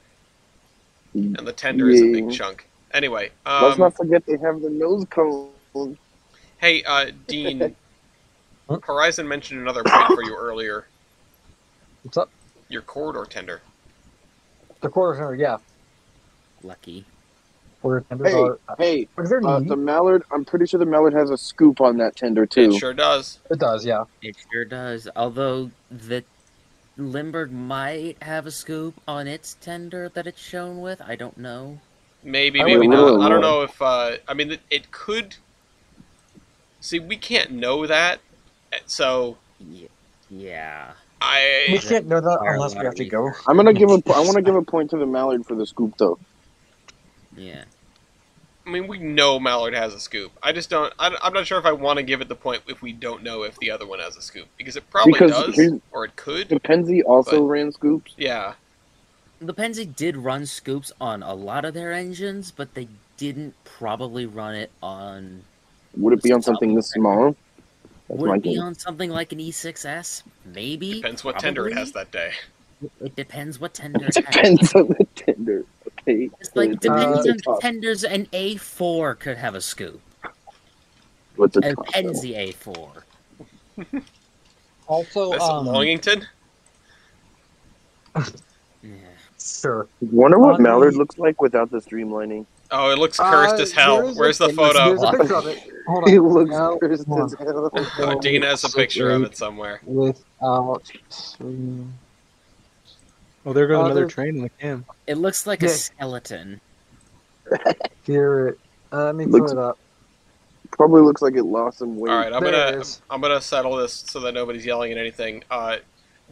S1: and the tender is a big
S2: Yeah.
S1: chunk. Anyway,
S2: Let's not forget they have the nose cone.
S1: hey, Dean,
S4: Huh?
S1: Horizon mentioned another point for you earlier.
S4: What's up?
S1: Your corridor tender.
S4: The quarter center, yeah.
S5: Lucky.
S4: Quarter tenders
S2: Hey,
S4: are.
S2: hey,
S4: Is there
S2: the Mallard, I'm pretty sure the Mallard has a scoop on that tender,
S1: It
S2: too.
S1: sure does.
S4: It does, yeah.
S5: It sure does. Although the Limburg might have a scoop on its tender that it's shown with. I don't know.
S1: Maybe,
S4: I
S1: maybe
S2: would
S1: not.
S2: really
S1: I don't
S2: want-
S1: know if. I mean, it could. See, we can't know that, so
S5: Yeah.
S4: We
S1: I.
S4: can't know that
S5: Fire
S4: unless we have to go.
S2: I want to give a point to the Mallard for the scoop, though.
S5: Yeah.
S1: I mean, we know Mallard has a scoop. I just don't. I'm not sure if I want to give it the point if we don't know if the other one has a scoop, because it probably
S2: Because
S1: does,
S2: here's-
S1: or it could.
S2: The Penzi also
S1: But-
S2: ran scoops.
S1: Yeah.
S5: The Penzi did run scoops on a lot of their engines, but they didn't probably run it on.
S2: Would it be on something this small? That's
S5: Would
S2: my
S5: it be
S2: thing.
S5: on something like an E6S? Maybe.
S1: Depends what tender it
S5: probably.
S1: has that day.
S5: It depends what tender
S2: It
S5: it has.
S2: depends on the tender. Okay.
S5: It's like
S2: It's
S5: depending
S2: a
S5: on the
S2: top.
S5: tenders, an A4 could have a scoop.
S2: What's a
S5: A
S2: top, though?
S5: Penzi A4.
S4: Also,
S1: This Longington.
S5: Yeah.
S4: sure.
S2: Wonder what
S4: on
S2: Mallard
S4: the-
S2: looks like without the streamlining.
S1: Oh, it looks cursed as hell.
S4: There's
S1: Where's the
S5: it looks
S1: photo?
S4: There's a picture of it. Hold on.
S2: He looks
S4: No,
S2: cursed
S4: hold
S2: as
S4: on.
S2: hell.
S1: Oh, Dean has a picture of it somewhere.
S4: Without stream.
S3: Oh, there goes another
S4: there's-
S3: train in the cam.
S5: It looks like a
S4: Yeah.
S5: skeleton.
S4: Here, let me
S2: Looks-
S4: put it up.
S2: Probably looks like it lost some weight.
S1: All right,
S4: There it is.
S1: I'm gonna settle this so that nobody's yelling at anything.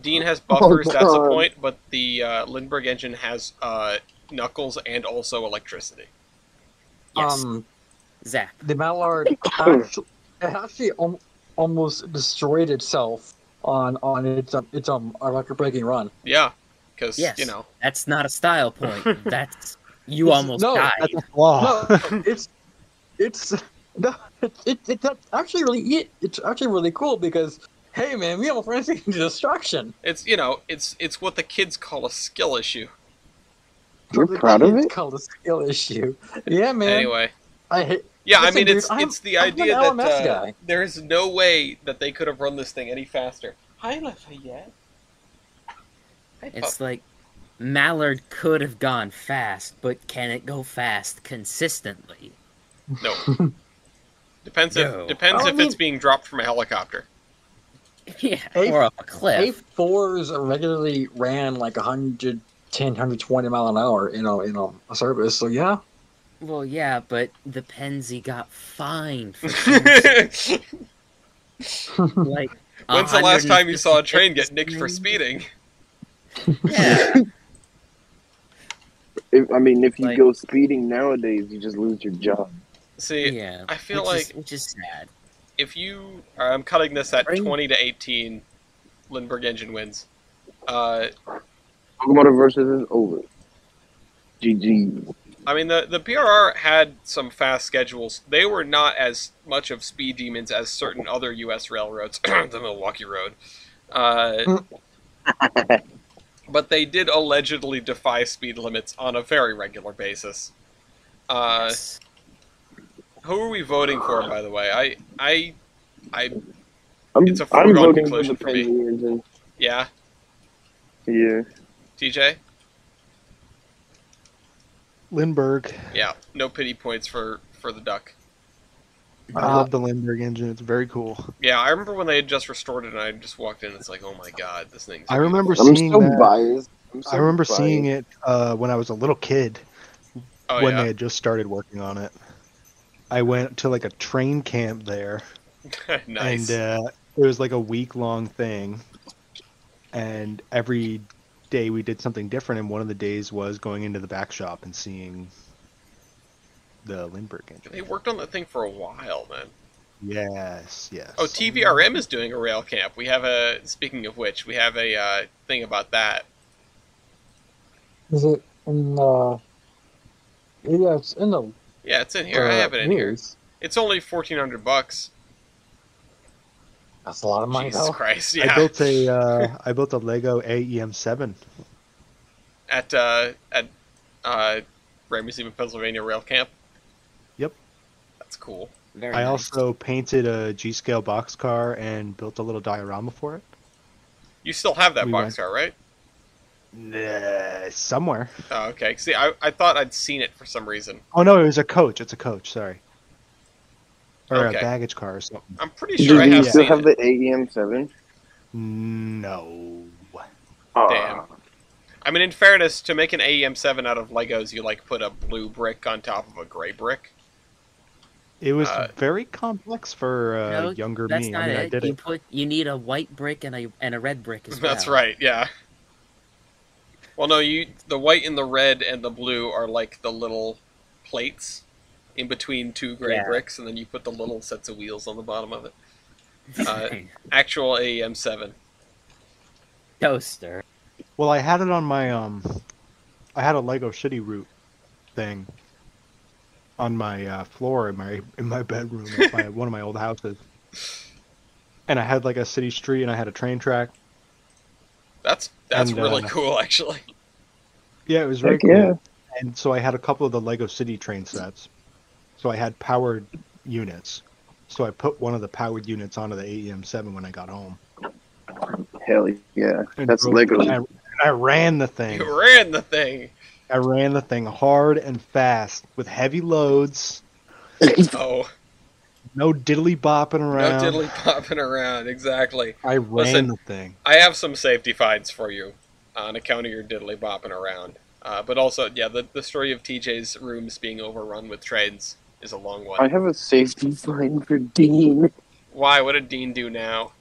S1: Dean has buffers, that's a
S2: God.
S1: point, but the Lindbergh engine has knuckles and also electricity.
S5: Yes. Zap.
S4: The Mallard actually almost destroyed itself on its electric braking run.
S1: Yeah, because
S5: Yes.
S1: you know.
S5: That's not a style point. That's You almost
S4: no,
S5: died.
S3: That's a flaw.
S4: No, it's no, it's actually it's actually really cool because hey man, we almost ran into destruction.
S1: It's it's what the kids call a skill issue.
S2: You're
S4: The
S2: proud of
S4: kids
S2: it?
S4: call a skill issue. Yeah, man.
S1: Anyway,
S4: I hate.
S1: yeah, I
S4: Listen,
S1: mean
S4: dude,
S1: it's the
S4: I'm an
S1: idea
S4: LMS
S1: that
S4: guy.
S1: there is no way that they could have run this thing any faster. Hi, Lafayette. Hi,
S5: It's
S1: pup.
S5: like Mallard could have gone fast, but can it go fast consistently?
S1: No. Depends
S5: No.
S1: if depends
S4: Well, I
S1: if it's
S4: mean-
S1: being dropped from a helicopter.
S5: Yeah,
S4: A-
S5: or off a cliff.
S4: A4s regularly ran like 110, 120 mile an hour, a service. So yeah,
S5: Well, yeah, but the Penzi got fined for
S1: When's
S5: like.
S1: the last time you saw a train
S5: 150
S1: get nicked for speeding?
S5: Yeah,
S2: If you
S5: Like-
S2: go speeding nowadays, you just lose your job.
S1: See,
S5: yeah.
S1: I feel like
S5: which is sad.
S1: if you, I'm cutting this at
S5: Bring-
S1: 20 to 18. Lindbergh engine wins.
S2: Locomotive versus is over. GG.
S1: I mean, the PRR had some fast schedules. They were not as much of speed demons as certain other U.S. railroads, the Milwaukee Road. But they did allegedly defy speed limits on a very regular basis.
S5: Yes.
S1: Who are we voting for, by the way?
S2: I'm,
S1: It's a
S2: I'm
S1: foregone
S2: voting for
S1: conclusion
S2: the
S1: for me.
S2: Penny engine.
S1: Yeah,
S2: Yeah.
S1: TJ?
S3: Lindbergh.
S1: Yeah, no pity points for the duck.
S3: I love the Lindbergh engine. It's very cool.
S1: Yeah, I remember when they had just restored it, and I just walked in. It's like, oh my god, this thing's.
S3: I remember
S2: I'm
S3: seeing
S2: so
S3: that.
S2: biased.
S3: I remember seeing it when I was a little kid
S1: Oh
S3: when
S1: yeah,
S3: they had just started working on it. I went to like a train camp there,
S1: nice.
S3: and it was like a week-long thing. And every day we did something different, and one of the days was going into the back shop and seeing the Lindbergh engine.
S1: They worked on that thing for a while, man.
S3: Yes, yes.
S1: Oh, TVRM is doing a rail camp. We have a. Speaking of which, we have a thing about that.
S4: is it in yeah, it's in the.
S1: Yeah, it's in here. I have it in here.
S4: news.
S1: It's only $1,400.
S4: That's a lot of money,
S1: Jesus
S4: though.
S1: Christ!
S3: I
S1: Yeah,
S3: built a Lego AEM7.
S1: at Rare Museum of Pennsylvania Rail Camp.
S3: Yep.
S1: That's cool.
S5: Very
S3: I
S5: nice.
S3: also painted a G-scale boxcar and built a little diorama for it.
S1: You still have that
S3: We
S1: boxcar, right?
S3: Somewhere.
S1: Oh, okay. See, I thought I'd seen it for some reason.
S3: Oh no, it was a coach. It's a coach. Sorry. Or
S1: Okay.
S3: a baggage car or something.
S1: I'm pretty
S2: Do
S1: sure I
S2: you
S1: have
S2: still
S1: seen
S2: have
S1: it.
S2: the AEM7?
S3: No.
S1: Damn. I mean, in fairness, to make an AEM7 out of Legos, you like put a blue brick on top of a gray brick.
S3: It was
S1: Uh,
S3: very complex for
S5: No,
S3: younger
S5: that's
S3: me.
S5: not
S3: I mean, I
S5: it.
S3: did it.
S5: You need a white brick and a red brick as well.
S1: That's right. Yeah. Well, no, the white and the red and the blue are like the little plates in between two gray
S5: Yeah.
S1: bricks, and then you put the little sets of wheels on the bottom of it. Actual AEM7.
S5: Toaster.
S3: Well, I had it on my I had a Lego City Route thing on my floor in my bedroom at one of my old houses, and I had like a city street and I had a train track.
S1: That's
S3: And,
S1: really cool, actually.
S3: Yeah, it was very
S2: Heck
S3: cool.
S2: yeah.
S3: And so I had a couple of the Lego City train sets. So I had powered units. So I put one of the powered units onto the AEM7 when I got home.
S2: Hell yeah.
S3: And
S2: That's
S3: drove-
S2: Lego.
S3: and I ran the thing.
S1: You ran the thing.
S3: I ran the thing hard and fast with heavy loads.
S1: Oh,
S3: No diddly bopping
S1: no
S3: around.
S1: diddly popping around. Exactly.
S3: I ran
S1: Listen.
S3: the thing.
S1: I have some safety fines for you on account of your diddly bopping around. But also, yeah, the story of TJ's rooms being overrun with trains is a long one.
S2: I have a safety fine for Dean.
S1: Why? What did Dean do now?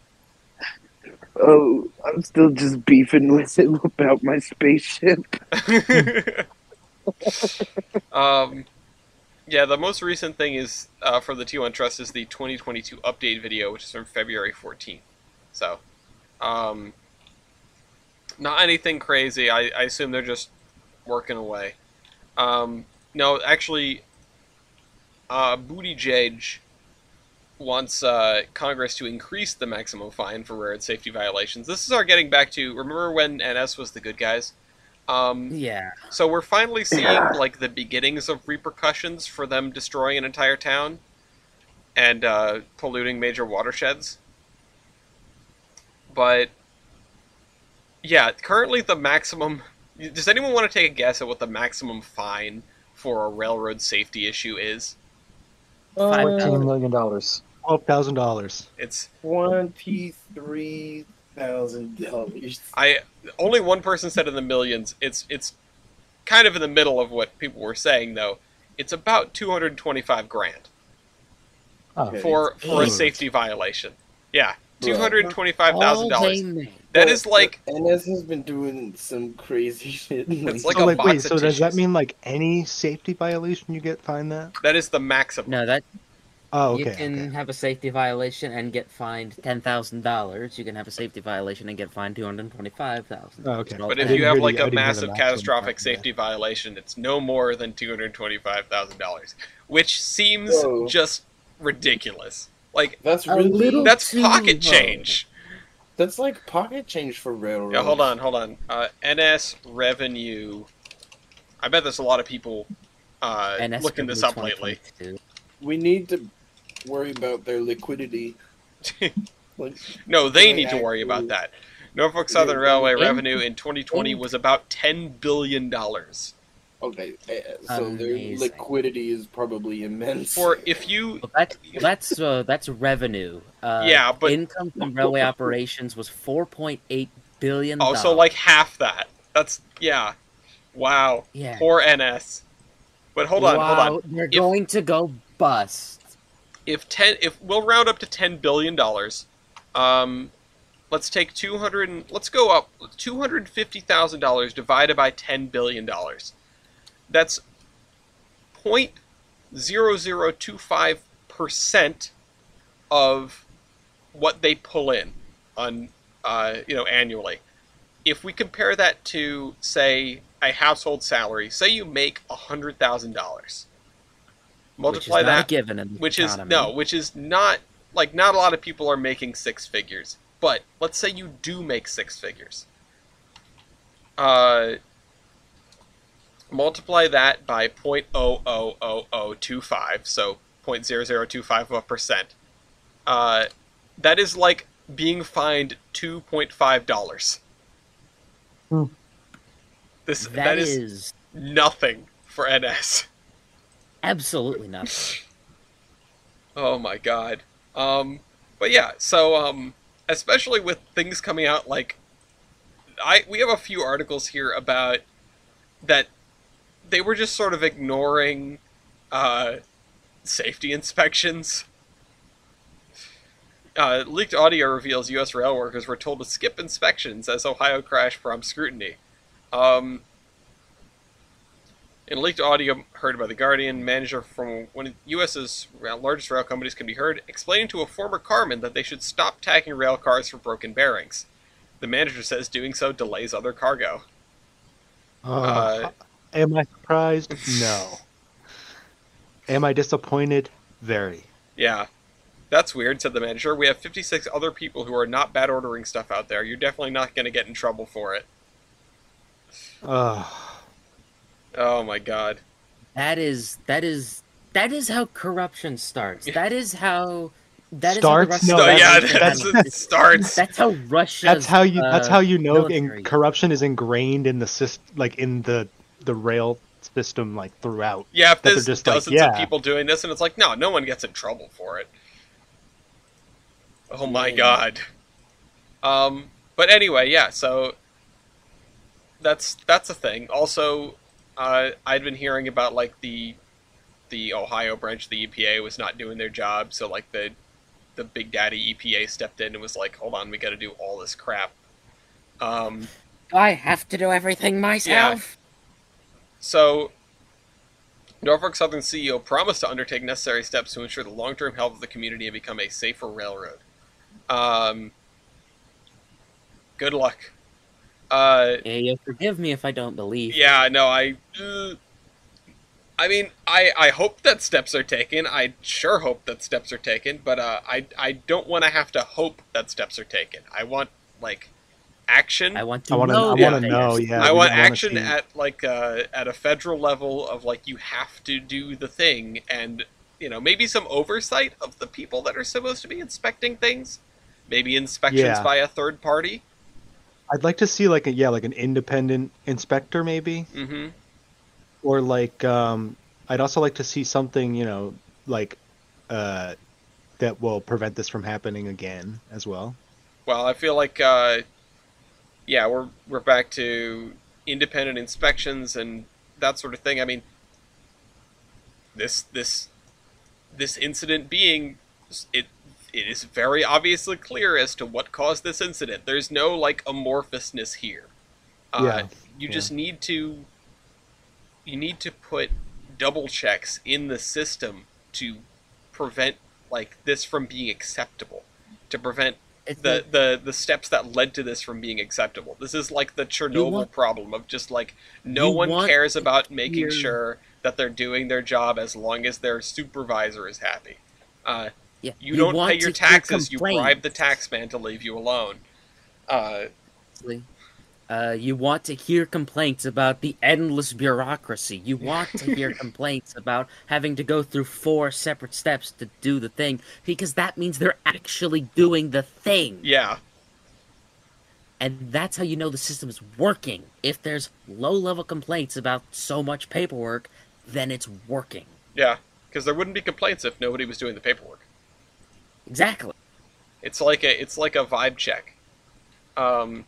S2: Oh, I'm still just beefing with him about my spaceship.
S1: Yeah, the most recent thing is for the T1 Trust is the 2022 update video, which is from February 14th. So, not anything crazy. I assume they're just working away. No, actually, Buttigieg wants Congress to increase the maximum fine for rare and safety violations. This is our getting back to, remember when NS was the good guys?
S5: Yeah.
S1: So we're finally seeing like the beginnings of repercussions for them destroying an entire town and polluting major watersheds. But yeah, currently the maximum. Does anyone want to take a guess at what the maximum fine for a railroad safety issue is?
S4: $15 million.
S3: $12,000.
S1: It's
S2: $23,000.
S1: I only one person said in the millions. It's kind of in the middle of what people were saying though. It's about 225 grand
S4: Oh,
S2: Okay.
S1: for a
S2: It's
S1: safety violation. Yeah,
S2: Bro.
S1: $225,000. That is like
S2: NS has been doing some crazy shit.
S1: It's like
S3: So,
S1: a
S3: like,
S1: box
S3: wait,
S1: of
S3: so does that
S1: tissues.
S3: mean, like, any safety violation you get fined that?
S1: that is the maximum.
S5: No, that
S3: Oh, okay.
S5: you can
S3: okay.
S5: have a safety violation and get fined $10,000. You can have a safety violation and get fined $225,000.
S3: Oh, okay.
S1: But
S3: I
S1: if
S3: didn't
S1: you have
S3: hear
S1: like
S3: the- I
S1: a
S3: didn't hear the
S1: massive
S3: maximum
S1: catastrophic
S3: part,
S1: safety violation, it's no more than $225,000, which seems
S2: Whoa.
S1: just ridiculous. Like
S2: That's
S5: A
S2: really
S5: little-
S1: that's
S5: too
S1: pocket
S5: low.
S1: change.
S2: that's like pocket change for railroads.
S1: Yeah, hold on. NS revenue. I bet there's a lot of people
S5: NS
S1: looking this up lately.
S5: 2022.
S2: We need to worry about their liquidity. Like,
S1: No, they
S2: Right,
S1: need to worry about
S2: actually.
S1: that. Norfolk Southern Railway
S5: In-
S1: revenue in 2020 was about $10 billion.
S2: okay, so their
S5: Amazing.
S2: liquidity is probably immense.
S1: For if you
S5: Well, that's revenue.
S1: Yeah, but-
S5: income from railway operations was $4.8 billion.
S1: oh, so like half that. That's yeah. Wow.
S5: Yeah.
S1: Poor NS. But hold on.
S5: Wow, they're going to go bust.
S1: If we'll round up to $10 billion, let's take 200 and let's go up $250,000 divided by $10 billion. That's 0.0025% of what they pull in on annually. If we compare that to say a household salary, say you make $100,000. Multiply
S5: which is not
S1: that
S5: a given in this
S1: which
S5: economy.
S1: is not like not a lot of people are making six figures. But let's say you do make six figures. Multiply that by 0.00025, so 0.0025%. That is like being fined $2.5.
S2: Hmm.
S1: That is nothing for NS.
S5: Absolutely nothing.
S1: Oh my god. But yeah, so especially with things coming out like we have a few articles here about that they were just sort of ignoring safety inspections. Leaked audio reveals U.S. rail workers were told to skip inspections as Ohio crash prompts scrutiny. In leaked audio heard by The Guardian, manager from one of the U.S.'s largest rail companies can be heard explaining to a former carman that they should stop tagging rail cars for broken bearings. The manager says doing so delays other cargo.
S3: Am I surprised? No. Am I disappointed? Very.
S1: Yeah. That's weird, said the manager. We have 56 other people who are not bad ordering stuff out there. You're definitely not going to get in trouble for it. Oh my god.
S5: That is how corruption starts. That is how
S3: Starts?
S5: How
S3: No,
S5: the Russian
S1: yeah,
S5: revolution
S1: that's
S5: happens.
S1: it starts.
S5: That's how Russia.
S3: That's how you know
S5: military.
S3: corruption is ingrained in the like in the rail system, like throughout.
S1: Yeah, if
S3: That
S1: there's
S3: they're just like,
S1: dozens of
S3: yeah.
S1: people doing this, and it's like, no one gets in trouble for it. Oh my god. But anyway, yeah. So that's a thing. Also, I'd been hearing about like the Ohio branch of the EPA was not doing their job, so like the Big Daddy EPA stepped in and was like, hold on, we got to do all this crap.
S5: I have to do everything myself.
S1: So, Norfolk Southern CEO promised to undertake necessary steps to ensure the long-term health of the community and become a safer railroad. Good luck.
S5: Yeah, you'll forgive me if I don't believe.
S1: Yeah, no, I mean, I hope that steps are taken. I sure hope that steps are taken, but I don't want to have to hope that steps are taken. I want, like, action.
S5: I want
S3: I
S5: to
S3: want to.
S5: know
S3: I
S5: that
S3: want to
S5: they
S3: know.
S5: are
S3: Yeah,
S1: I want
S3: I want to
S1: action
S3: see.
S1: at a federal level of, like, you have to do the thing, and maybe some oversight of the people that are supposed to be inspecting things. Maybe inspections
S3: Yeah,
S1: by a third party.
S3: I'd like to see like like an independent inspector maybe,
S1: Mm-hmm.
S3: or like I'd also like to see something like uh that will prevent this from happening again as well.
S1: Well, I feel like yeah, we're back to independent inspections and that sort of thing. I mean, this incident being it it is very obviously clear as to what caused this incident. There's no, like, amorphousness here. Uh,
S3: Yeah,
S1: you
S3: yeah,
S1: just need to put double checks in the system to prevent, like, this from being acceptable. To prevent
S5: It's
S1: the,
S5: like
S1: the the steps that led to this from being acceptable. This is like the
S5: you
S1: Chernobyl
S5: want
S1: problem of just, like, no
S5: you
S1: one
S5: want
S1: cares
S5: to
S1: about making
S5: hear
S1: sure that they're doing their job as long as their supervisor is happy. Uh,
S5: yeah
S1: you
S5: you
S1: don't pay
S5: want
S1: your
S5: to hear
S1: taxes, you bribe the
S5: complaints.
S1: tax man to leave you alone. Uh,
S5: You want to hear complaints about the endless bureaucracy. You want to hear complaints about having to go through 4 separate steps to do the thing, because that means they're actually doing the thing.
S1: yeah,
S5: And that's how you know the system is working. If there's low-level complaints about so much paperwork, then it's working.
S1: yeah. Because there wouldn't be complaints if nobody was doing the paperwork.
S5: Exactly.
S1: It's like a vibe check. Um,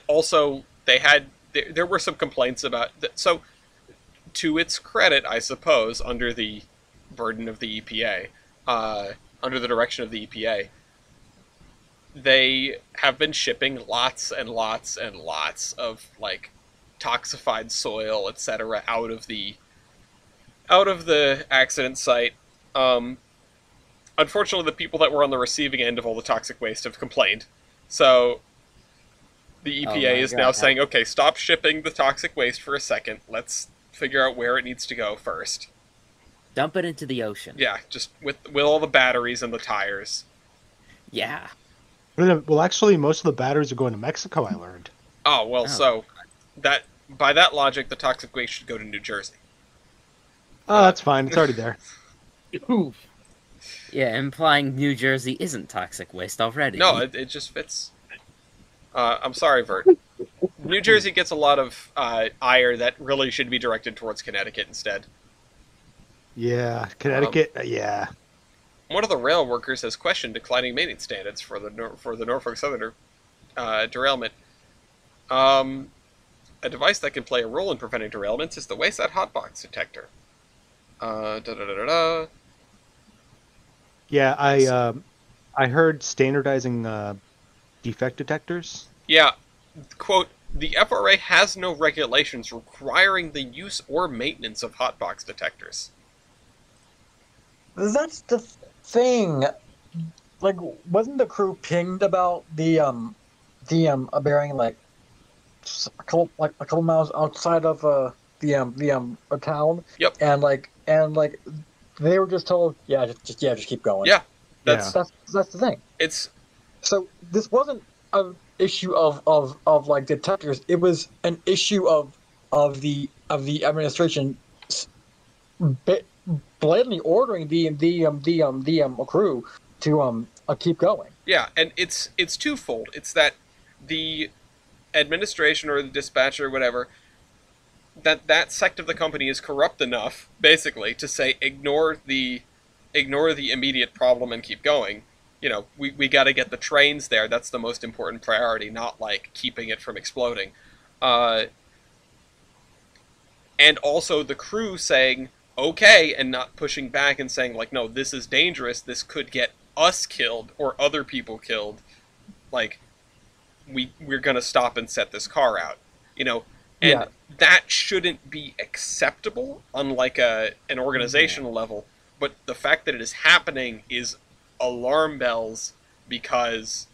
S1: also, there were some complaints about so, to its credit, I suppose, under the burden of the EPA, under the direction of the EPA, they have been shipping lots and lots and lots of, like, toxified soil, etc., out of the accident site. Um, Unfortunately, the people that were on the receiving end of all the toxic waste have complained. So the
S5: Oh
S1: EPA
S5: my
S1: is now
S5: god.
S1: saying, okay, stop shipping the toxic waste for a second. Let's figure out where it needs to go first.
S5: Dump it into the ocean.
S1: Yeah, just with all the batteries and the tires.
S5: Yeah.
S3: well, actually, most of the batteries are going to Mexico. I learned.
S1: Oh, well,
S5: Oh.
S1: so that by that logic, the toxic waste should go to New Jersey.
S3: Oh, that's fine. It's already there.
S5: Yeah, implying New Jersey isn't toxic waste already.
S1: No, it just fits. I'm sorry, Vert. New Jersey gets a lot of ire that really should be directed towards Connecticut instead.
S3: Yeah, Connecticut. Yeah,
S1: One of the rail workers has questioned declining maintenance standards for the Norfolk Southern derailment. A device that can play a role in preventing derailments is the Wayside Hotbox detector. Da da da da da.
S3: yeah. I heard standardizing defect detectors.
S1: Yeah, quote, the FRA has no regulations requiring the use or maintenance of hotbox detectors.
S4: That's the thing. Like, wasn't the crew pinged about the bearing like a couple miles outside of a town?
S1: Yep.
S4: And they were just told, just keep going.
S1: Yeah, that's
S4: That's the thing.
S1: it's
S4: So this wasn't an issue of like detectors. It was an issue of the administration blatantly ordering the crew to keep going.
S1: yeah, and it's twofold. It's that the administration or the dispatcher or whatever, that sect of the company is corrupt enough, basically, to say ignore the immediate problem and keep going. We got to get the trains there. That's the most important priority, not, like, keeping it from exploding. And also the crew saying okay and not pushing back and saying, like, no, this is dangerous. This could get us killed or other people killed. Like, we're gonna stop and set this car out. And
S4: Yeah.
S1: that shouldn't be acceptable on, like, an organizational level. But the fact that it is happening is alarm bells, because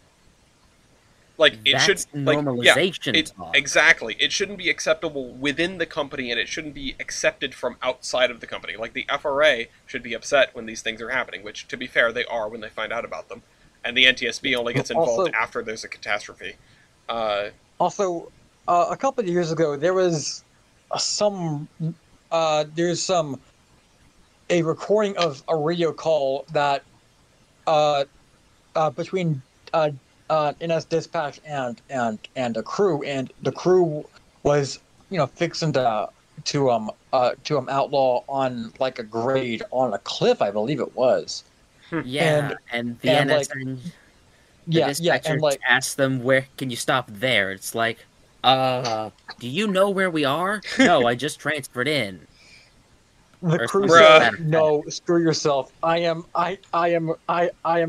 S1: Like it
S5: That's
S1: should like yeah,
S5: normalization
S1: it
S5: talk.
S1: exactly. It shouldn't be acceptable within the company, and it shouldn't be accepted from outside of the company. Like the FRA should be upset when these things are happening, which, to be fair, they are when they find out about them. And the NTSB only gets involved
S4: Also,
S1: after there's a catastrophe.
S4: also, a couple of years ago, there was some there's some a recording of a radio call that uh between NS dispatch and the crew, and the crew was fixing to outlaw on like a grade on a cliff, I believe it was.
S5: Yeah,
S4: and
S5: and the
S4: and like
S5: NSN, the
S4: yeah, and
S5: dispatcher asks them, where can you stop there? It's like, do you know where we are? No, I just transferred in.
S4: the
S5: Or
S4: crew
S5: something to
S1: Bruh.
S4: said,
S5: that effect.
S4: "No, screw yourself. I am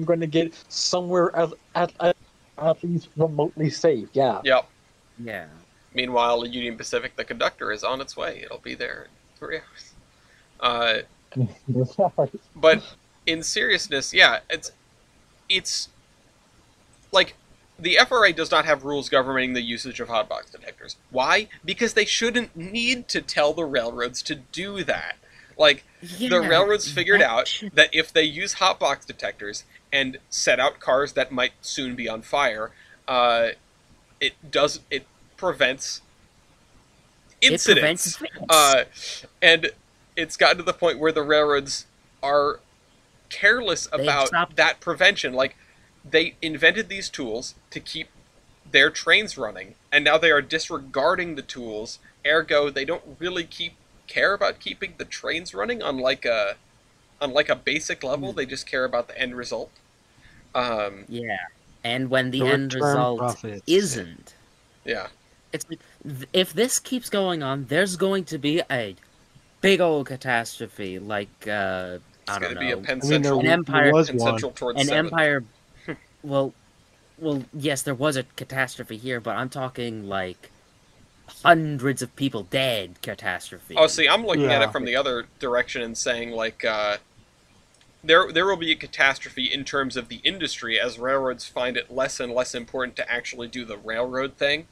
S4: going to get somewhere at least remotely safe." Yeah.
S1: Yep.
S5: Yeah.
S1: Meanwhile, at Union Pacific, the conductor is on its way. It'll be there in 3 hours. But in seriousness, yeah, it's like the FRA does not have rules governing the usage of hotbox detectors. Why? Because they shouldn't need to tell the railroads to do that. Like the
S5: Yeah,
S1: railroads figured
S5: that
S1: out
S5: should-
S1: that if they use hotbox detectors and set out cars that might soon be on fire, it prevents
S5: it prevents
S1: incidents.
S5: events.
S1: And it's gotten to the point where the railroads are careless
S5: They've
S1: about
S5: stopped-
S1: that prevention. Like, they invented these tools to keep their trains running, and now they are disregarding the tools. Ergo, they don't really care about keeping the trains running on like a basic level. They just care about the end result.
S5: Yeah, and when the end
S3: Short-term
S5: result
S3: profits.
S5: isn't,
S1: Yeah,
S5: it's like, if this keeps going on, there's going to be a big old catastrophe, like
S1: it's
S5: I
S1: going
S5: don't
S1: to be a
S5: know,
S1: Penn
S3: I mean,
S1: Central,
S5: an empire,
S3: was
S1: Penn
S3: one.
S1: Central towards
S5: an
S1: 7.
S5: empire. Well, yes, there was a catastrophe here, but I'm talking like hundreds of people dead catastrophe.
S1: Oh, see, I'm looking at it
S3: Yeah.
S1: from the other direction and saying, like, there will be a catastrophe in terms of the industry as railroads find it less and less important to actually do the railroad thing.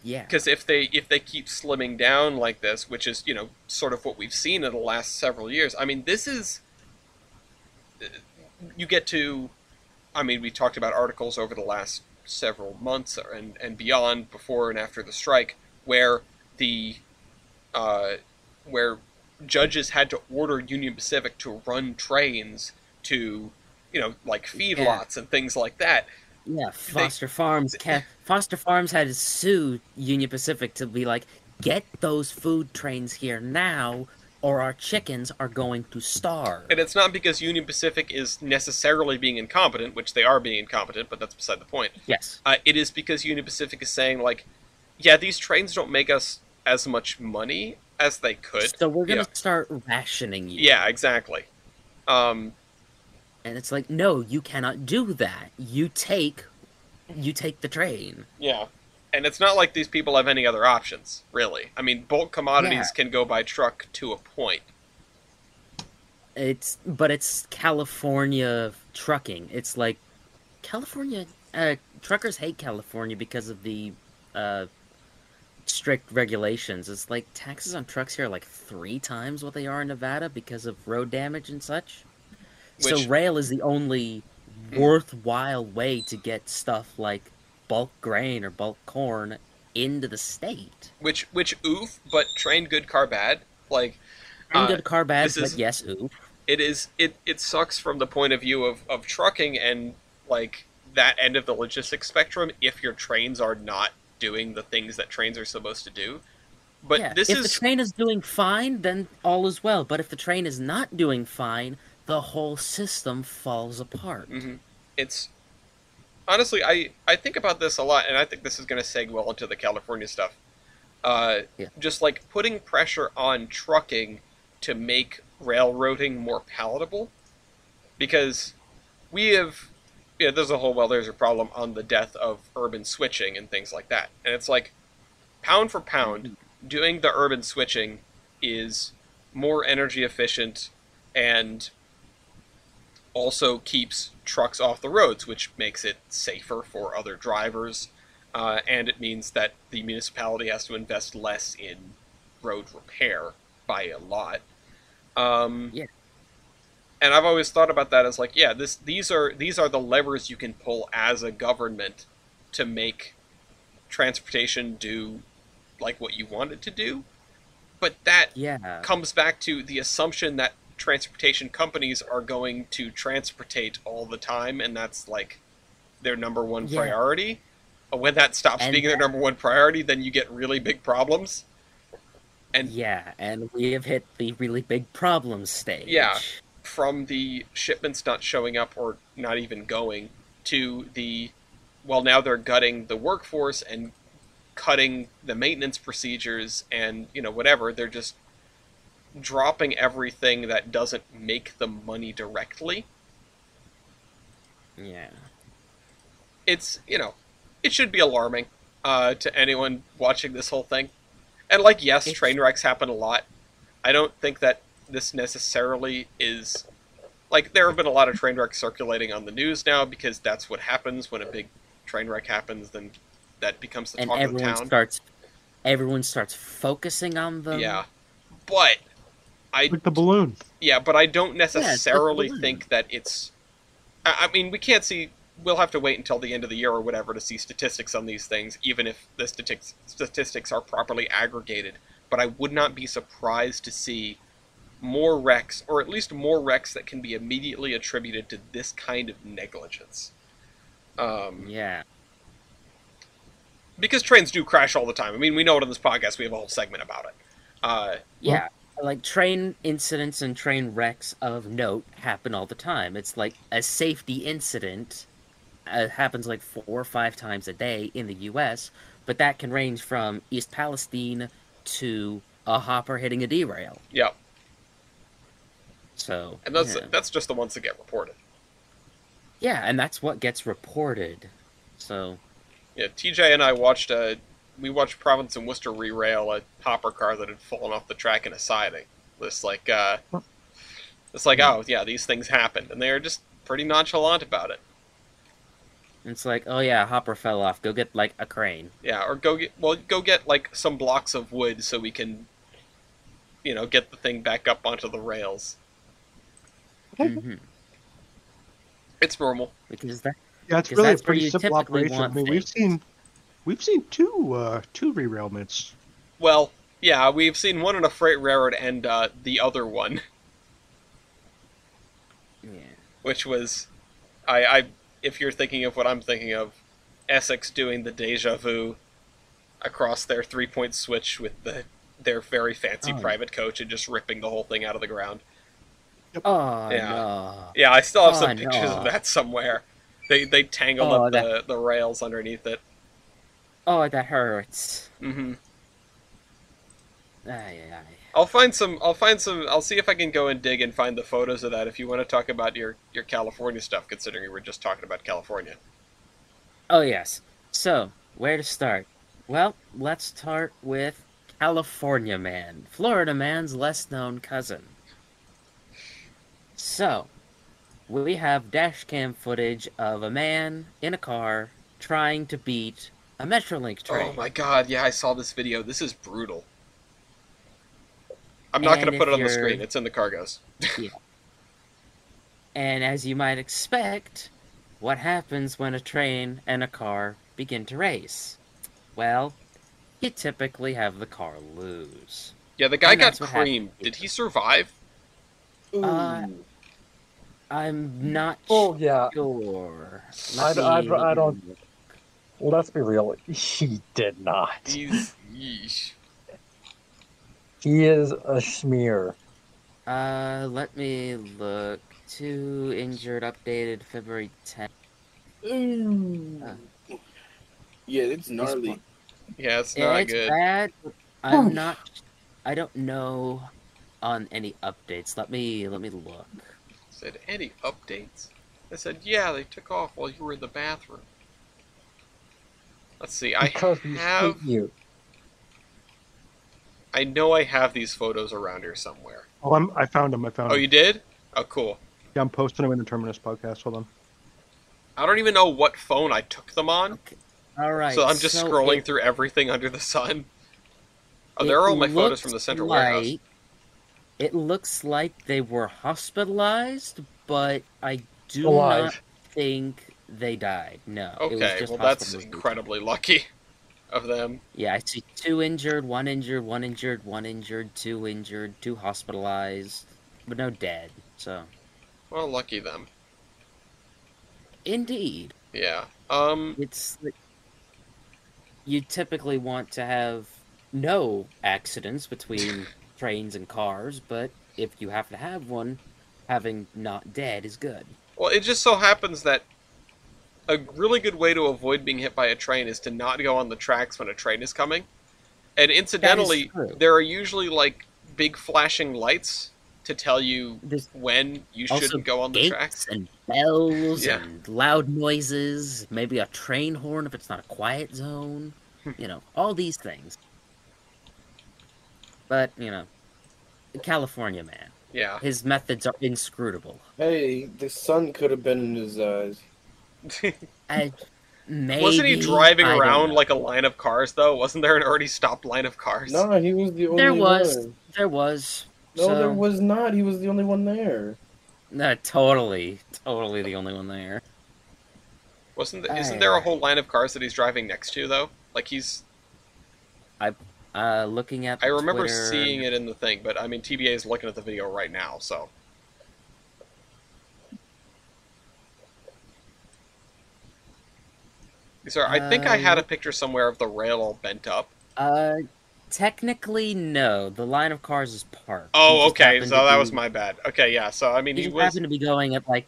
S5: Yeah,
S1: Because if they keep slimming down like this, which is sort of what we've seen in the last several years. I mean, this is you get to. I mean, we talked about articles over the last several months and beyond, before and after the strike, where where judges had to order Union Pacific to run trains to like feedlots and things like that.
S5: yeah. Foster Farms had to sue Union Pacific to be like, get those food trains here now, or our chickens are going to starve.
S1: And it's not because Union Pacific is necessarily being incompetent, which they are being incompetent, but that's beside the point.
S5: Yes.
S1: It is because Union Pacific is saying, like, yeah, these trains don't make us as much money as they could.
S5: So we're gonna start rationing you.
S1: Yeah, exactly.
S5: And it's like, no, you cannot do that. You take the train.
S1: Yeah. And it's not like these people have any other options, really. I mean, bulk commodities can go by truck to a point.
S5: But it's California trucking. It's like California truckers hate California because of the strict regulations. It's like taxes on trucks here are like 3 times what they are in Nevada because of road damage and such. So rail is the only worthwhile way to get stuff like bulk grain or bulk corn into the state.
S1: Which oof, but train good, car bad. Like,
S5: Good car bad,
S1: this
S5: but
S1: is-
S5: yes, oof.
S1: it sucks from the point of view of trucking and, like, that end of the logistics spectrum if your trains are not doing the things that trains are supposed to do. But
S5: Yeah,
S1: this
S5: if
S1: is
S5: the train is doing fine, then all is well. But if the train is not doing fine, the whole system falls apart.
S1: it's honestly, I think about this a lot, and I think this is going to segue well into the California stuff. Just like putting pressure on trucking to make railroading more palatable, because we have, there's a problem on the death of urban switching and things like that, and it's like, pound for pound, doing the urban switching is more energy efficient and also keeps trucks off the roads, which makes it safer for other drivers, and it means that the municipality has to invest less in road repair by a lot. Um,
S5: Yeah.
S1: and I've always thought about that as like, yeah, these are the levers you can pull as a government to make transportation do like what you want it to do. But that
S5: Yeah.
S1: comes back to the assumption that transportation companies are going to transportate all the time, and that's like their number one
S5: Yeah.
S1: priority. When that stops
S5: And
S1: being their number one priority, then you get really big problems. And
S5: yeah, and we have hit the really big problem stage.
S1: yeah, from the shipments not showing up or not even going to the, well, now they're gutting the workforce and cutting the maintenance procedures and, whatever. They're just dropping everything that doesn't make them money directly.
S5: Yeah.
S1: It's, it should be alarming to anyone watching this whole thing. And, like, yes, train wrecks happen a lot. I don't think that this necessarily is... Like, there have been a lot of train wrecks circulating on the news now because that's what happens when a big train wreck happens, then that becomes the
S5: And
S1: talk of the town.
S5: everyone starts focusing on them.
S1: Yeah. But
S3: Like the balloon.
S1: Yeah, but I don't necessarily
S5: balloon.
S1: think that it's... I mean, we can't see... We'll have to wait until the end of the year or whatever to see statistics on these things, even if the statistics are properly aggregated. But I would not be surprised to see more wrecks, or at least more wrecks that can be immediately attributed to this kind of negligence.
S5: Yeah.
S1: Because trains do crash all the time. I mean, we know it on this podcast. We have a whole segment about it.
S5: Yeah. Like, train incidents and train wrecks of note happen all the time. It's like a safety incident happens like 4 or 5 times a day in the U.S., but that can range from East Palestine to a hopper hitting a derail.
S1: Yeah.
S5: So,
S1: And that's just the ones that get reported.
S5: yeah, and that's what gets reported. So,
S1: Yeah, TJ and I watched Providence and Worcester re-rail a hopper car that had fallen off the track in a siding. It's like, oh yeah, these things happen, and they are just pretty nonchalant about it.
S5: it's like, oh yeah, hopper fell off. Go get, like, a crane.
S1: Yeah, or go get like some blocks of wood so we can, get the thing back up onto the rails.
S5: Mm-hmm.
S1: It's normal.
S5: Because that,
S3: Yeah, it's
S5: Because
S3: really a
S5: that's where
S3: pretty
S5: you
S3: simple
S5: typically
S3: operation. I
S5: want
S3: mean, we've seen two derailments.
S1: Well, yeah, we've seen one on a freight railroad and the other one,
S5: yeah.
S1: which was, if you're thinking of what I'm thinking of, Essex doing the deja vu across their 3-point switch with their very fancy private coach and just ripping the whole thing out of the ground.
S5: Oh,
S1: Yeah.
S5: no.
S1: Yeah, I still have
S5: Oh,
S1: some pictures
S5: no.
S1: of that somewhere. They tangled
S5: Oh,
S1: up the rails underneath it.
S5: Oh, that hurts.
S1: Mm-hmm.
S5: Ay, ay, ay.
S1: I'll see if I can go and dig and find the photos of that if you want to talk about your California stuff, considering we were just talking about California.
S5: Oh, yes. So, where to start? Well, let's start with California Man, Florida Man's less-known cousin. So, we have dashcam footage of a man in a car trying to beat a Metrolink train.
S1: Oh my god, yeah, I saw this video. This is brutal. I'm not going to put it on the screen. It's in the cargoes.
S5: Yeah. And as you might expect, what happens when a train and a car begin to race? Well, you typically have the car lose.
S1: Yeah, the guy
S5: And
S1: got
S5: that's what
S1: creamed.
S5: happened.
S1: Did he survive?
S5: I'm not
S4: Oh yeah,
S5: sure.
S4: I don't. Let's be real. He did not.
S1: Yeesh.
S4: He is a smear.
S5: Let me look. 2 injured, updated February 10th.
S2: Yeah, it's gnarly.
S1: Yeah, it's not
S5: It's
S1: good.
S5: bad. But I'm not. I don't know on any updates. Let me look.
S1: Said, any updates? I said, yeah, they took off while you were in the bathroom. Let's see,
S4: Because we hate you.
S1: I know I have these photos around here somewhere.
S3: Oh, I found him.
S1: Oh, you did? Oh, cool.
S3: Yeah, I'm posting them in the Terminus podcast. Hold on.
S1: I don't even know what phone I took them on,
S5: Okay. All right.
S1: so I'm just
S5: so
S1: scrolling through everything under the sun. Oh,
S5: it
S1: there are all my photos
S5: looks
S1: from the central warehouse.
S5: It looks like they were hospitalized, but I do not
S4: Alive.
S5: think they died. No, it was
S1: Okay,
S5: just
S1: well that's
S5: hospitalization.
S1: incredibly lucky of them.
S5: Yeah, I see 2 injured, 1 injured, 1 injured, 1 injured, 2 injured, 2 hospitalized, but no dead. So,
S1: Well, lucky them.
S5: indeed,
S1: Yeah.
S5: it's you typically want to have no accidents between trains and cars, but if you have to have one, having not dead is good.
S1: Well, it just so happens that a really good way to avoid being hit by a train is to not go on the tracks when a train is coming. And incidentally,
S5: true.
S1: there are usually like big flashing lights to tell you
S5: There's
S1: when you
S5: also
S1: shouldn't go on the
S5: gates
S1: tracks.
S5: and bells
S1: Yeah.
S5: and loud noises, maybe a train horn if it's not a quiet zone. All these things. But, California man.
S1: Yeah.
S5: His methods are inscrutable.
S2: Hey, the sun could have been in his eyes.
S5: Maybe,
S1: Wasn't he driving
S5: I don't
S1: around
S5: know.
S1: like a line of cars though? Wasn't there an already stopped line of cars?
S2: No, he was the only
S5: There was.
S2: one.
S5: There was.
S2: No,
S5: so,
S2: there was not. He was the only one there.
S5: No, totally the only one there.
S1: Isn't there a whole line of cars that he's driving next to though? Like he's
S5: Looking at
S1: I remember
S5: Twitter,
S1: seeing it in the thing, but I mean TBA is looking at the video right now, so Sorry, I think I had a picture somewhere of the rail all bent up.
S5: Technically, no. The line of cars is parked.
S1: Oh, okay, so that was my bad. Okay, yeah, so I mean
S5: He
S1: he
S5: just
S1: was
S5: happened to be going at like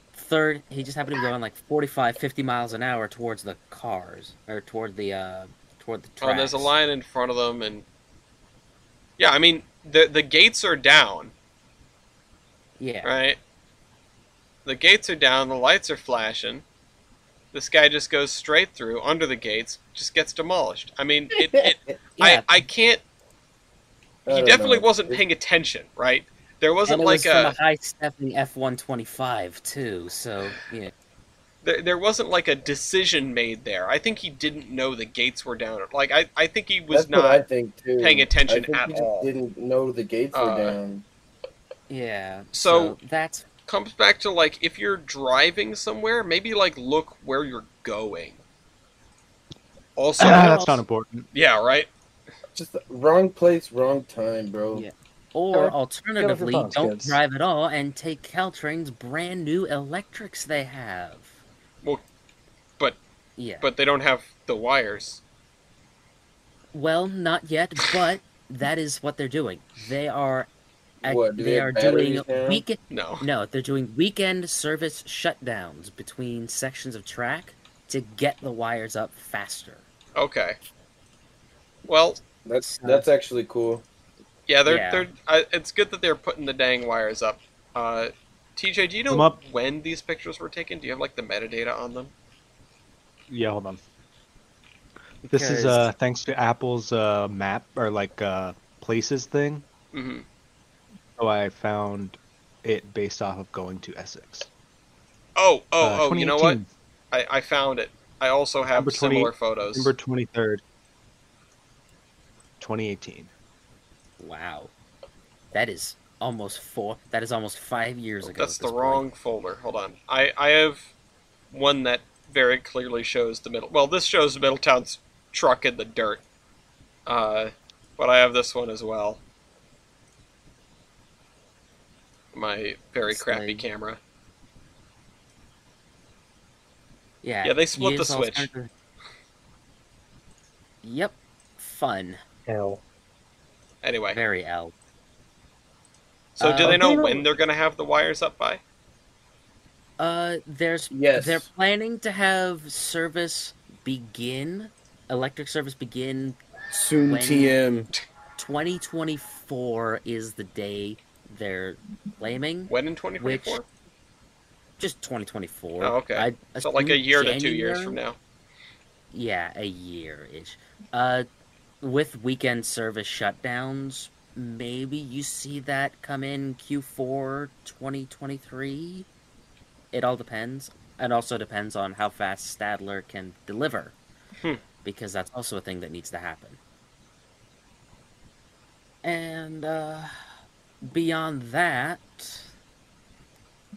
S5: he just happened to be going like 45, 50 miles an hour towards the cars, or toward the tracks.
S1: Oh, there's a line in front of them, and yeah, I mean the gates are down,
S5: Yeah.
S1: right? The gates are down, the lights are flashing. This guy just goes straight through under the gates, just gets demolished. I mean,
S5: Yeah.
S1: I can't.
S2: I
S1: He
S2: don't
S1: definitely
S2: know.
S1: wasn't paying attention, right? There wasn't
S5: And it
S1: like
S5: was from a high-stepping F-125 too, so yeah.
S1: there wasn't like a decision made there. I think he didn't know the gates were down. Like I think he was
S2: That's what I
S1: not
S2: think too.
S1: paying attention
S2: I think
S1: at
S2: he just
S1: all.
S2: didn't know the gates were down.
S5: Yeah.
S1: So-
S5: that's
S1: Comes back to like if you're driving somewhere, maybe like look where you're going. Also,
S3: That's not important.
S1: yeah, right.
S2: Just the wrong place, wrong time, bro.
S5: Yeah. Or
S4: Yeah,
S5: alternatively,
S4: phones,
S5: don't
S4: kids.
S5: drive at all and take Caltrain's brand new electrics they have.
S1: Well, but
S5: Yeah.
S1: but they don't have the wires.
S5: Well, not yet, but that is what they're doing. They are
S2: What, do they
S5: they
S2: have
S5: are doing
S2: batteries now?
S5: weekend
S1: No.
S5: they're doing weekend service shutdowns between sections of track to get the wires up faster.
S1: Okay. Well,
S2: That's actually cool.
S1: yeah,
S5: Yeah.
S1: they're. It's good that they're putting the dang wires up. TJ, do you
S3: I'm
S1: know
S3: up.
S1: when these pictures were taken? Do you have like the metadata on them?
S3: Yeah, hold on. This is
S5: Because-
S3: thanks to Apple's map or like places thing.
S1: Mm-hmm.
S3: So I found it based off of going to Essex.
S1: Oh, you know what?
S3: 2018,
S1: I found it. I also have
S3: Number 20
S1: similar photos.
S3: December 23rd, 2018.
S5: Wow. That is almost 5 years ago.
S1: That's
S5: at
S1: the
S5: this
S1: wrong
S5: point.
S1: folder. Hold on. I have one that very clearly shows the middle. Well, this shows Middletown's truck in the dirt. But I have this one as well. My very
S5: It's
S1: crappy
S5: like-
S1: camera.
S5: Yeah.
S1: Yeah, they split the
S5: use
S1: switch.
S5: alternative- Yep. Fun.
S4: Hell.
S1: Anyway,
S5: Very L.
S1: so do they know
S4: you know-
S1: when they're gonna have the wires up by?
S2: Yes.
S5: They're planning to have electric service begin.
S2: Soon
S5: When-
S2: TM.
S5: 2024 is the day they're claiming.
S1: When in 2024?
S5: Just 2024.
S1: Oh, okay.
S5: I
S1: So like a
S5: assume
S1: year to 2 years
S5: January?
S1: from now.
S5: Yeah, a year-ish. With weekend service shutdowns, maybe you see that come in Q4 2023. it all depends. It also depends on how fast Stadler can deliver, because that's also a thing that needs to happen. And beyond that,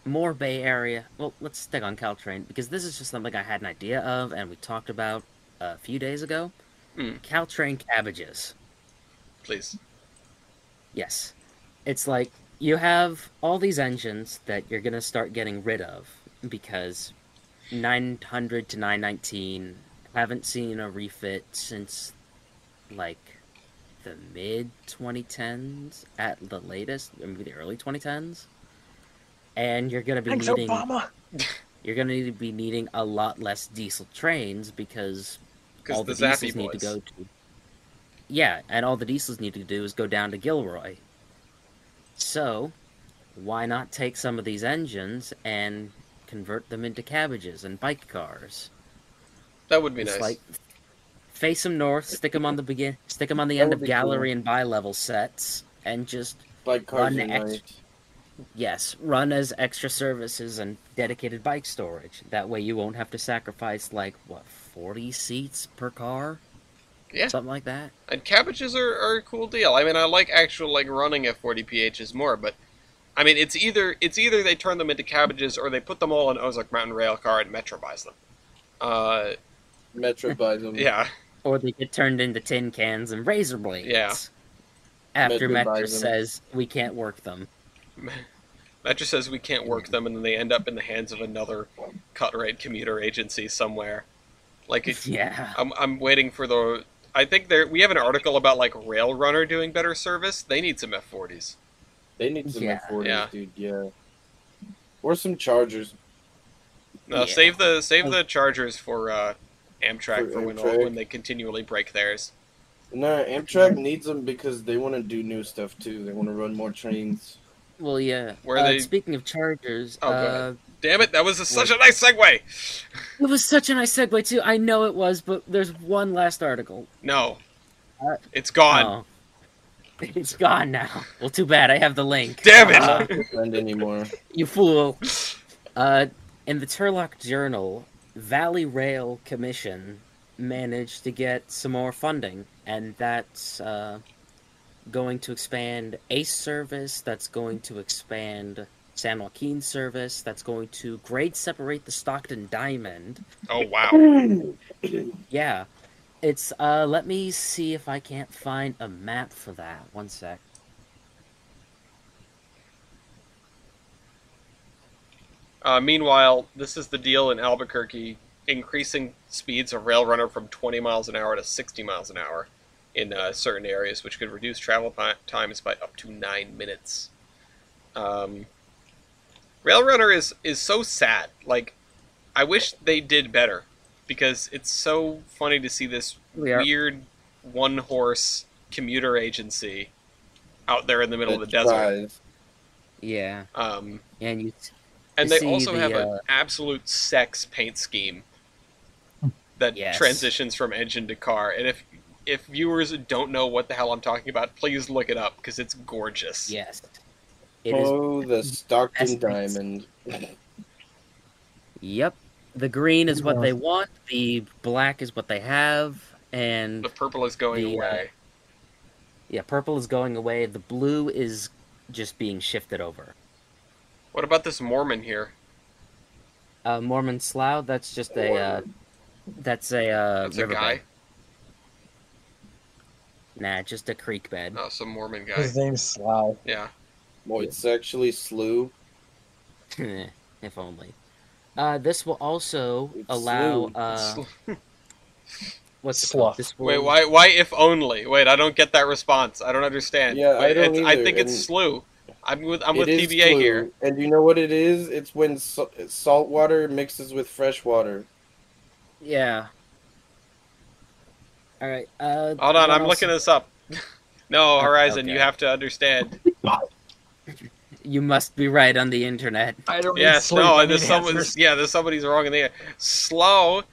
S5: more Bay Area. Well, let's stick on Caltrain, because this is just something I had an idea of, and we talked about a few days ago. Caltrain cabbages.
S1: Please.
S5: Yes. It's like, you have all these engines that you're going to start getting rid of, because 900 to 919 haven't seen a refit since, like, the mid-2010s at the latest, or maybe the early 2010s. And you're going to be
S3: Thanks,
S5: needing...
S3: Obama!
S5: You're going to be needing a lot less diesel trains, because all the diesels need to go to... Yeah, and all the diesels need to do is go down to Gilroy. So, why not take some of these engines and convert them into cabbages and bike cars?
S1: That would be
S5: It's
S1: nice.
S5: like, face them north, stick them on the end of gallery and bi-level sets, and just
S2: Bike cars
S5: run
S2: are nice.
S5: run as extra services and dedicated bike storage. That way you won't have to sacrifice, like, 40 seats per car?
S1: Yeah.
S5: Something like that.
S1: And cabbages are a cool deal. I mean, I like actual, like, running F40PHs more, but I mean, it's either they turn them into cabbages or they put them all in Ozark Mountain Rail Car and Metro buys them.
S2: Metro buys them.
S1: Yeah.
S5: Or they get turned into tin cans and razor blades.
S1: Yeah.
S5: After
S2: Metro
S5: Metro
S2: buys them.
S5: says we can't work them.
S1: Metro says we can't work them, and then they end up in the hands of another cut-rate commuter agency somewhere. Like,
S5: Yeah.
S1: I'm waiting for the... I think we have an article about, like, Rail Runner doing better service. They need some F40s.
S2: They need some
S5: Yeah.
S2: F40s,
S1: Yeah.
S2: dude. Yeah. Or some Chargers.
S1: No,
S5: Yeah.
S1: save the Chargers for Amtrak
S2: For
S1: when
S2: Amtrak.
S1: when they continually break theirs.
S2: No, Amtrak needs them because they want to do new stuff too. They want to run more trains.
S5: Well, yeah.
S1: Where they-
S5: Speaking of Chargers,
S1: Oh, go ahead. Damn it, that was such a nice segue!
S5: it was such a nice segue too. I know it was, but there's one last article.
S1: No.
S5: Uh,
S1: It's gone.
S5: Oh. It's gone now. Well, too bad. I have the link.
S1: Damn it!
S2: Not a friend anymore.
S5: You fool. In the Turlock Journal, Valley Rail Commission managed to get some more funding, and that's going to expand ACE service, that's going to expand San Joaquin service, that's going to grade separate the Stockton Diamond.
S1: Oh, wow.
S5: Yeah. It's, let me see if I can't find a map for that. One sec.
S1: Meanwhile, this is the deal in Albuquerque, increasing speeds of Rail Runner from 20 miles an hour to 60 miles an hour in certain areas, which could reduce travel times by up to 9 minutes. Rail Runner is so sad. Like, I wish they did better, because it's so funny to see this weird one-horse commuter agency out there in the middle of the desert.
S2: Tries.
S5: Yeah. And you...
S1: And
S5: to
S1: they
S5: see
S1: also
S5: the,
S1: have an absolute sex paint scheme that
S5: Yes.
S1: transitions from engine to car. And if viewers don't know what the hell I'm talking about, please look it up, because it's gorgeous.
S5: Yes. It is.
S2: Oh, the Stockton
S5: Best things.
S2: Diamond.
S5: Yep. The green is what they want. The black is what they have. And
S1: The purple is going
S5: The,
S1: away.
S5: yeah, purple is going away. The blue is just being shifted over.
S1: What about this Mormon here?
S5: Mormon Slough, that's just a
S1: That's a
S5: riverbed.
S1: guy?
S5: Nah, just a creek bed.
S1: Oh, some Mormon guy.
S4: His name's Slough.
S1: Yeah.
S2: Well, it's actually Slew.
S5: If only. This will also
S2: It's
S5: allow
S2: Slough.
S5: what's it
S4: Slough.
S5: called? This will...
S1: Wait, why if only? Wait, I don't get that response. I don't understand.
S2: Yeah, I
S1: Wait,
S2: don't
S1: I
S2: either,
S1: think it's
S2: and-
S1: Slew. I'm with
S2: It is
S1: TBA
S2: Slew.
S1: here.
S2: And you know what it is? It's when salt water mixes with fresh water.
S5: Yeah. All right.
S1: Hold on,
S5: what
S1: I'm
S5: else?
S1: looking this up. No, Horizon,
S5: okay.
S1: you have to understand.
S5: You must be right on the internet.
S4: I don't
S1: Yes,
S4: need sleep.
S1: no,
S4: I
S1: there's
S4: need
S1: someone's
S4: answers.
S1: there's somebody's wrong in there. Slough,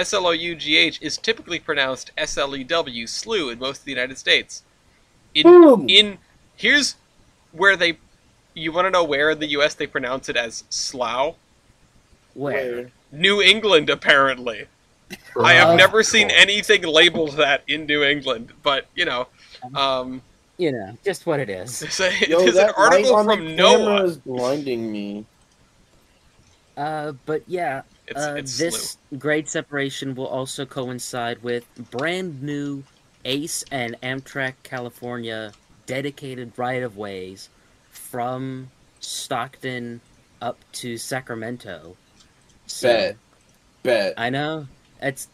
S1: Slough, is typically pronounced SLEW, slew in most of the United States.
S2: Boom!
S1: Here's where you want to know where in the U.S. they pronounce it as slough?
S5: Where?
S1: New England, apparently. I have
S5: Of
S1: never seen
S5: course.
S1: anything labeled that in New England, but,
S5: Just what it is.
S1: it
S2: Yo,
S1: is an
S2: that light
S1: article
S2: on the
S1: from
S2: camera
S1: NOAA.
S2: is blinding me.
S5: But yeah,
S1: It's
S5: this grade separation will also coincide with brand new ACE and Amtrak California dedicated right-of-ways from Stockton up to Sacramento. So
S2: Bet.
S5: I know it's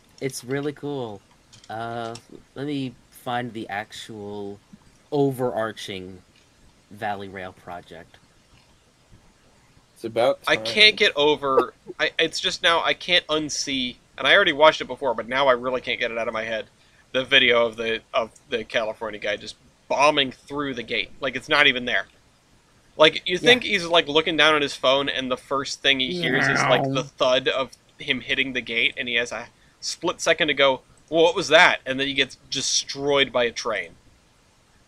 S5: really cool. Let me find the actual overarching Valley Rail project.
S2: It's about
S1: I
S2: time.
S1: can't get over. It's just now I can't unsee, and I already watched it before, but now I really can't get it out of my head. The video of the California guy just bombing through the gate, like it's not even there. Like you think he's like looking down at his phone, and the first thing he hears is like the thud of him hitting the gate, and he has a split second to go. Well, what was that? And then he gets destroyed by a train.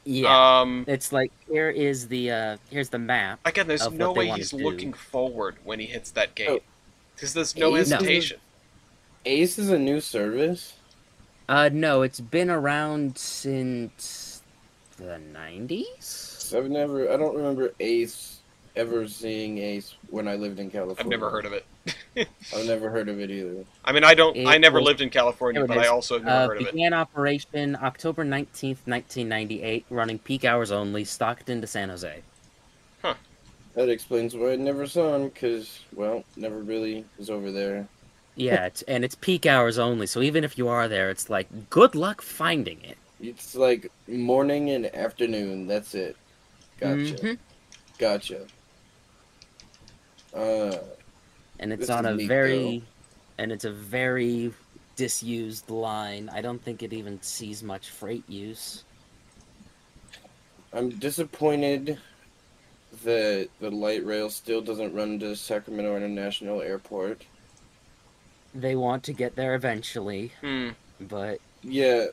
S5: Yeah, it's like here's the map.
S1: Again, there's
S5: of
S1: no
S5: what they
S1: way
S5: wanna
S1: he's
S5: do.
S1: looking forward when he hits that
S2: Oh.
S1: gate, because there's no
S2: Ace
S1: hesitation.
S2: Ace is a new service?
S5: No, it's been around since the 90s.
S2: I don't remember Ace ever seeing Ace when I lived in California.
S1: I've never heard of it.
S2: I've never heard of it either.
S1: I mean, I never
S5: was-
S1: lived in California,
S5: Here it
S1: but I
S5: is.
S1: also have never heard of it.
S5: Began operation October 19th, 1998, running peak hours only, Stockton to San Jose.
S2: That explains why I never saw him, because, well, never really was over there.
S5: Yeah, it's peak hours only, so even if you are there, it's like, good luck finding it.
S2: It's like morning and afternoon, that's it. Gotcha.
S5: Mhm.
S2: Gotcha.
S5: And it's
S2: This
S5: on
S2: is
S5: a
S2: neat,
S5: very disused line. I don't think it even sees much freight use.
S2: I'm disappointed that the light rail still doesn't run to Sacramento International Airport.
S5: They want to get there eventually,
S1: Hmm.
S5: but
S2: Yeah,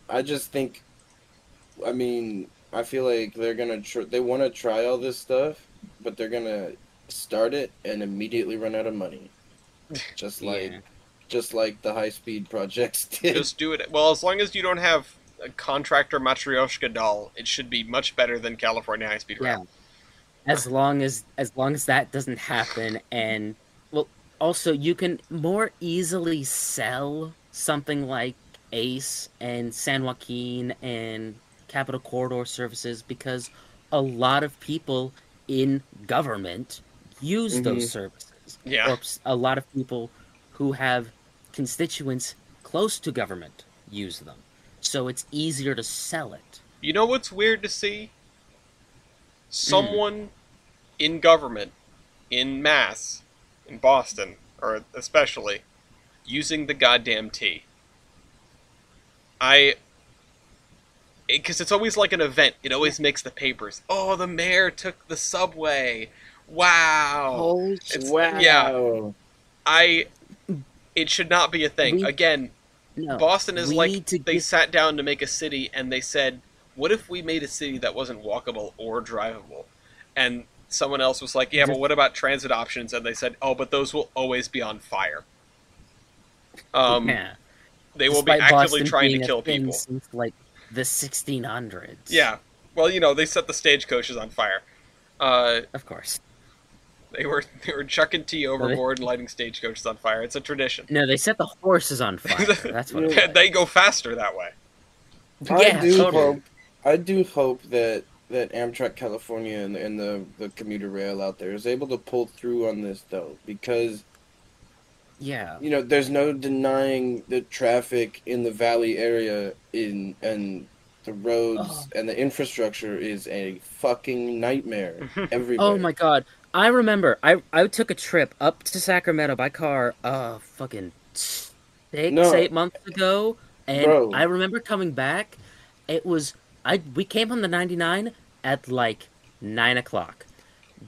S2: I just think, I mean, I feel like they're gonna they want to try all this stuff, but they're gonna start it and immediately run out of money. Just like,
S5: yeah.
S2: just like the high speed projects did.
S1: Just do it. Well, as long as you don't have a contractor Matryoshka doll, it should be much better than California High Speed Rail.
S5: As long as that doesn't happen, and well, also you can more easily sell something like ACE and San Joaquin and Capital Corridor services because a lot of people in government use those services.
S1: Yeah.
S5: Or a lot of people who have constituents close to government use them. So it's easier to sell it.
S1: You know what's weird to see? Someone in government, in Mass, in Boston, or especially, using the goddamn T. Because it's always like an event. It always makes the papers. Oh, the mayor took the subway. Wow. It's-
S2: Wow.
S1: Yeah. It should not be a thing. Again,
S5: No,
S1: Boston is
S5: we
S1: like
S5: need to
S1: they
S5: get-
S1: sat down to make a city and they said, "What if we made a city that wasn't walkable or drivable?" And someone else was like, "Yeah, but what about transit options?" And they said, "Oh, but those will always be on fire.
S5: Yeah.
S1: They will be
S5: Despite
S1: actively
S5: Boston
S1: trying to
S5: being a
S1: kill
S5: thing
S1: people."
S5: since like the 1600s.
S1: Yeah. Well, they set the stagecoaches on fire.
S5: Of course.
S1: They were chucking tea overboard and lighting stagecoaches on fire. It's a tradition.
S5: No, they set the horses on fire. That's what. It was.
S1: They go faster that way.
S5: Yeah, totally.
S2: I do hope that Amtrak California and the commuter rail out there is able to pull through on this though, because
S5: Yeah.
S2: there's no denying the traffic in the valley area and the roads and the infrastructure is a fucking nightmare everywhere.
S5: Oh my god. I remember. I took a trip up to Sacramento by car. Fucking 8 months ago, and
S2: Bro.
S5: I remember coming back. It was we came on the 99 at like 9:00.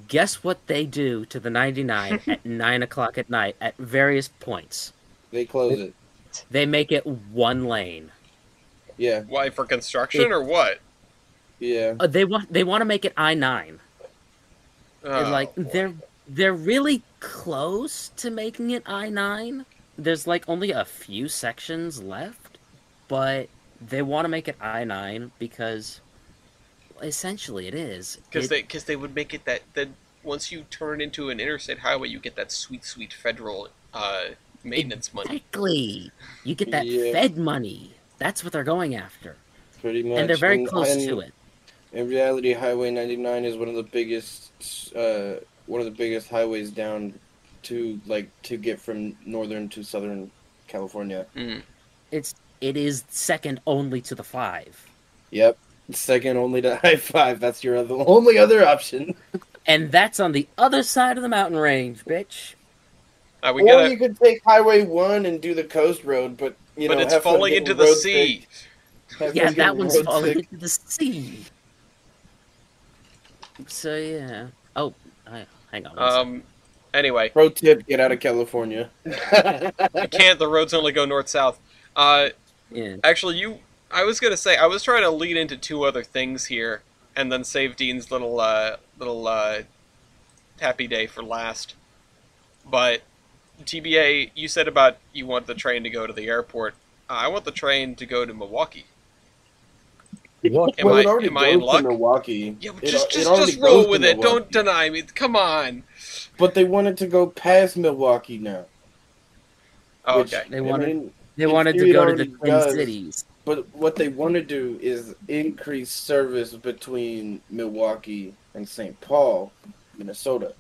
S5: Guess what they do to the 99 at 9:00 at night at various points?
S2: They close it.
S5: They make it one lane.
S2: Yeah,
S1: Why, for construction or what?
S2: yeah.
S5: They want to make it I-9.
S1: Oh,
S5: Like
S1: boy.
S5: They're really close to making it I-9. There's like only a few sections left, but they want to make it I-9 because essentially it is.
S1: Because they would make it that once you turn into an interstate highway, you get that sweet federal maintenance money.
S5: Exactly. You get that
S2: Yeah.
S5: Fed money. That's what they're going after.
S2: Pretty much.
S5: And they're very close to it.
S2: In reality, Highway 99 is one of the biggest highways down to get from northern to southern California.
S1: Mm.
S5: It is second only to the 5.
S2: Yep, second only to I-5. That's the only other option.
S5: And that's on the other side of the mountain range, bitch.
S2: You could take Highway 1 and do the coast road, but
S1: it's falling into the sea.
S5: Yeah, that one's falling into the sea. So yeah. Oh, hang on. One second.
S1: Anyway.
S2: Pro tip: get out of California.
S1: You can't. The roads only go north-south.
S5: Yeah.
S1: Actually, I was gonna say I was trying to lead into 2 other things here, and then save Dean's little happy day for last. But TBA, you said about you want the train to go to the airport. I want the train to go to Milwaukee.
S4: What?
S1: Am I in luck?
S2: Milwaukee.
S1: Yeah, just roll with it. Don't deny me. Come on.
S2: But they wanted to go past Milwaukee now.
S1: Oh, okay.
S5: They wanted to go to the Twin Cities.
S2: But what they want to do is increase service between Milwaukee and St. Paul, Minnesota.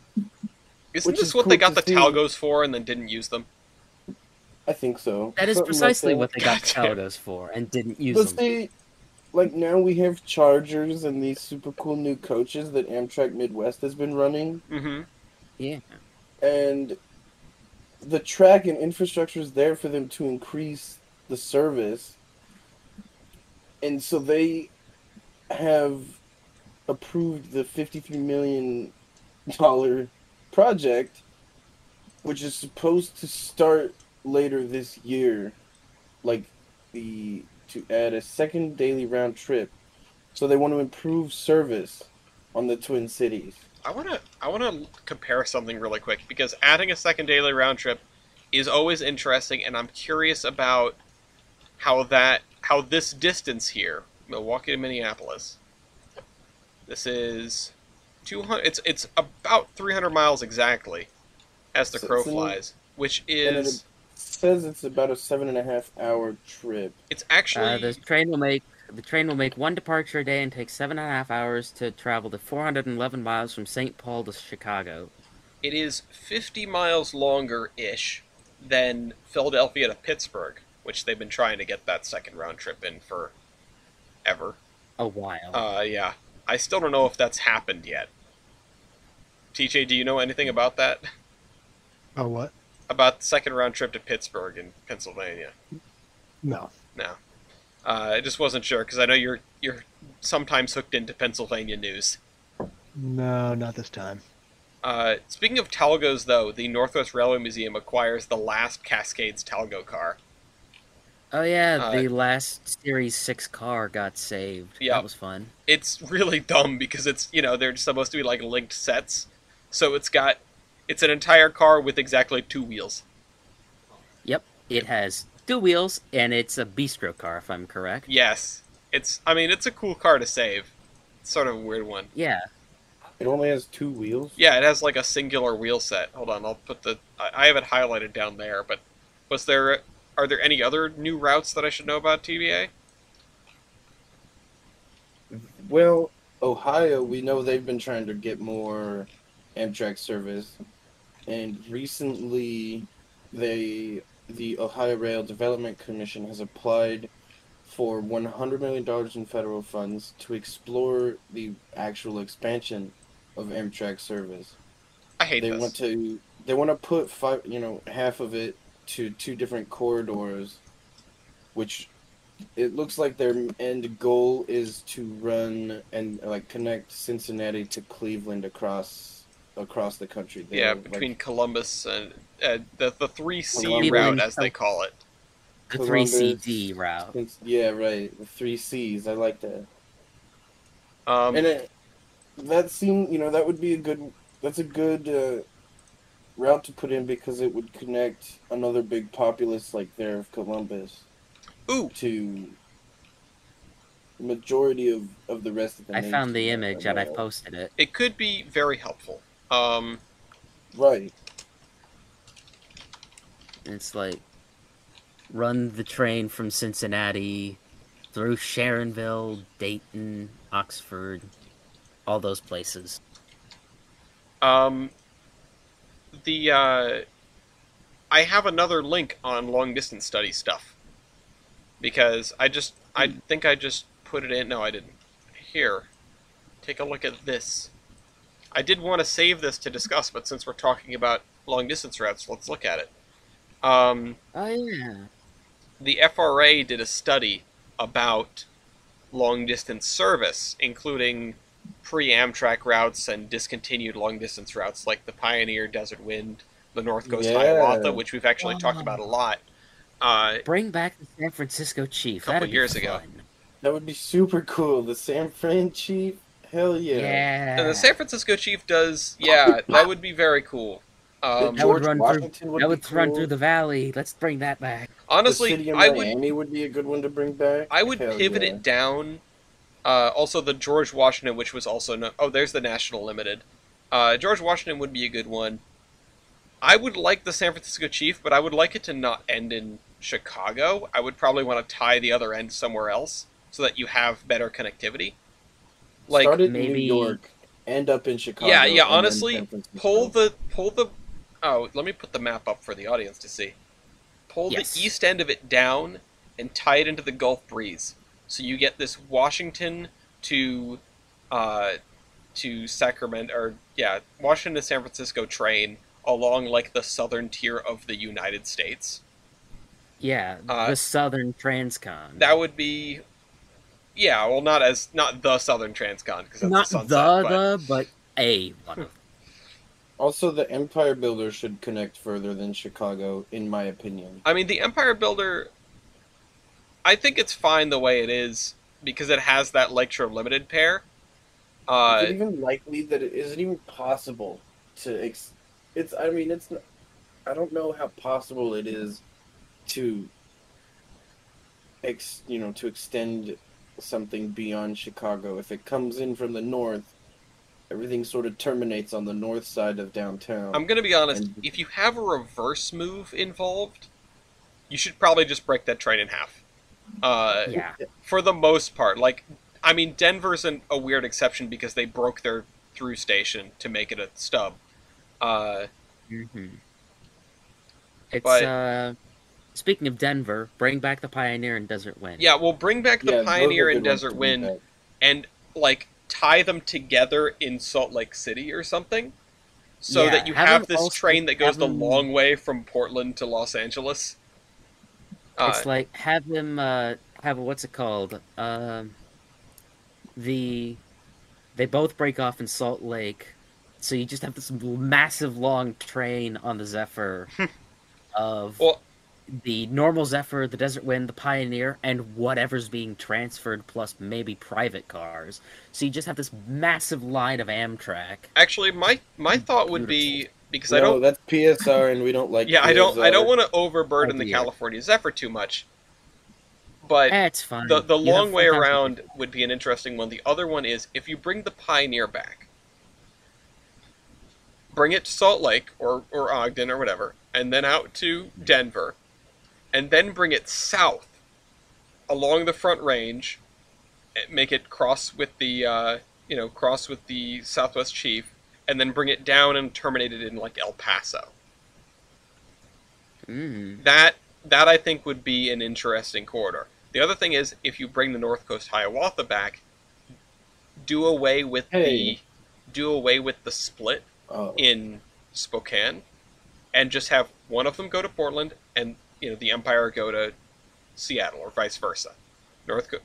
S1: Isn't this what they got the Talgos for and then didn't use them?
S2: I think so.
S5: That is precisely what they got the Talgos for and didn't use them.
S2: See, now we have Chargers and these super cool new coaches that Amtrak Midwest has been running.
S1: Mm-hmm.
S5: Yeah.
S2: And the track and infrastructure is there for them to increase the service. And so they have approved the $53 million project, which is supposed to start later this year, to add a second daily round trip. So they want to improve service on the Twin Cities.
S1: I want to compare something really quick, because adding a second daily round trip is always interesting, and I'm curious about how this distance here, Milwaukee to Minneapolis, this is 200. It's about 300 miles exactly, as the crow flies, which is.
S2: It says it's about a 7.5-hour trip.
S1: It's actually
S5: the train will make 1 departure a day and take 7.5 hours to travel the 411 miles from St. Paul to Chicago.
S1: It is 50 miles longer-ish than Philadelphia to Pittsburgh, which they've been trying to get that second round trip in for ever.
S5: A while.
S1: Yeah. I still don't know if that's happened yet. TJ, do you know anything about that?
S3: Oh, what?
S1: About the second round trip to Pittsburgh in Pennsylvania?
S3: No.
S1: No. I just wasn't sure, because I know you're sometimes hooked into Pennsylvania news.
S3: No, not this time.
S1: Speaking of Talgos, though, the Northwest Railway Museum acquires the last Cascades Talgo car.
S5: Oh yeah, the last Series 6 car got saved.
S1: Yeah.
S5: That was fun.
S1: It's really dumb because it's, they're supposed to be like linked sets. So it's an entire car with exactly 2 wheels.
S5: Yep, it has 2 wheels, and it's a bistro car, if I'm correct.
S1: Yes. It's a cool car to save. It's sort of a weird one.
S5: Yeah.
S2: It only has 2 wheels?
S1: Yeah, it has like a singular wheel set. Hold on, I'll put I have it highlighted down there, but are there any other new routes that I should know about, TBA?
S2: Well, Ohio, we know they've been trying to get more Amtrak service, and recently the Ohio Rail Development Commission has applied for $100 million in federal funds to explore the actual expansion of Amtrak service.
S1: I hate this.
S2: They want to put half of it to 2 different corridors, which it looks like their end goal is to run and connect Cincinnati to Cleveland across the country.
S1: Between Columbus and the 3C
S5: Cleveland,
S1: route, as they call it.
S5: The 3CD route.
S2: Yeah, right. The 3 Cs. I like that.
S1: And
S2: that seemed, that would be a good route to put in because it would connect another big populace like there of Columbus
S1: Ooh,
S2: to the majority of the rest of the
S5: I found
S2: nation.
S5: the
S2: Like
S5: image and I've posted it.
S1: it could be very helpful.
S2: right.
S5: It's like run the train from Cincinnati through Sharonville, Dayton, Oxford, all those places.
S1: Um, I have another link on long distance study stuff because I think I just put it in. No, I didn't. Here, take a look at this. I did want to save this to discuss, but since we're talking about long distance routes, let's look at it. Um,
S5: Oh yeah.
S1: the FRA did a study about long distance service, including pre-Amtrak routes and discontinued long distance routes like the Pioneer, Desert Wind, the North Coast
S2: Yeah.
S1: Hiawatha, which we've actually talked about a lot
S5: Bring back the San Francisco Chief.
S1: Couple
S5: That'd be
S1: years ago.
S5: fun.
S2: That would be super cool. The San Fran Chief? Hell yeah.
S5: Yeah.
S1: and the San Francisco Chief does, yeah, that would be very cool.
S2: The
S5: That
S2: George
S5: would run
S2: Washington
S5: through.
S2: would
S5: That
S2: be
S5: would run
S2: cool.
S5: through the valley. Let's bring that back.
S2: The
S1: Honestly,
S2: city of
S1: I would
S2: Miami would be a good one to bring back. Hell
S1: pivot
S2: yeah.
S1: it down. Also, the George Washington, which was also there's the National Limited. George Washington would be a good one. I would like the San Francisco Chief, but I would like it to not end in Chicago. I would probably want to tie the other end somewhere else so that you have better connectivity. Like,
S2: Start it in
S5: maybe-
S2: New York, end up in Chicago.
S1: yeah.
S2: and then
S1: Honestly,
S2: San Francisco.
S1: pull the. Oh, let me put the map up for the audience to see. Pull
S5: Yes.
S1: the east end of it down and tie it into the Gulf Breeze, so you get this Washington to Sacramento, or yeah, Washington to San Francisco train along like the southern tier of the United States.
S5: Yeah,
S1: Uh,
S5: the Southern Transcon.
S1: That would be, yeah, well, not the Southern Transcon because that's
S5: Not
S1: the sunset,
S5: but a one of them.
S2: Also, the Empire Builder should connect further than Chicago, in my opinion.
S1: I mean, the Empire Builder, I think it's fine the way it is because it has that Lakeshore Limited pair.
S2: Is it even likely that is it even possible to? It's. I mean, it's. I don't know how possible it is to. To extend something beyond Chicago. If it comes in from the north, everything sort of terminates on the north side of downtown.
S1: I'm gonna be honest.
S2: And-
S1: If you have a reverse move involved, you should probably just break that train in half.
S5: Yeah.
S1: For the most part, like, I mean, Denver's a weird exception because they broke their through station to make it a stub.
S5: Mm-hmm. It's
S1: But-
S5: speaking of Denver, bring back the Pioneer and Desert Wind.
S1: Yeah, we'll bring back the
S2: Yeah, those are
S1: Pioneer and
S2: good ones
S1: Desert
S2: to bring
S1: Wind
S2: back.
S1: and like tie them together in Salt Lake City or something, so
S5: Yeah,
S1: that you
S5: have
S1: have
S5: them
S1: this
S5: also-
S1: train that goes
S5: have
S1: the
S5: them-
S1: long way from Portland to Los Angeles.
S5: It's like have them have what's it called? They both break off in Salt Lake, so you just have this massive long train on the Zephyr of
S1: Well,
S5: the normal Zephyr, the Desert Wind, the Pioneer, and whatever's being transferred, plus maybe private cars. So you just have this massive line of Amtrak.
S1: actually, my thought would be because I
S2: No,
S1: don't.
S2: that's PSR, and we don't like.
S1: Yeah, I don't
S2: PSR.
S1: want to overburden
S5: Oh,
S1: the
S5: dear.
S1: California Zephyr too much. But
S5: It's fine.
S1: the
S5: You have
S1: long way
S5: fun times
S1: around
S5: with it.
S1: would be an interesting one. The other one is if you bring the Pioneer back, bring it to Salt Lake or Ogden or whatever, and then out to Denver, and then bring it south along the Front Range, make it cross with the Southwest Chief, and then bring it down and terminate it in like El Paso.
S5: Mm.
S1: That I think would be an interesting corridor. The other thing is if you bring the North Coast Hiawatha back, do away with the split
S2: Oh.
S1: in Spokane, and just have one of them go to Portland, and the Empire go to Seattle, or vice versa.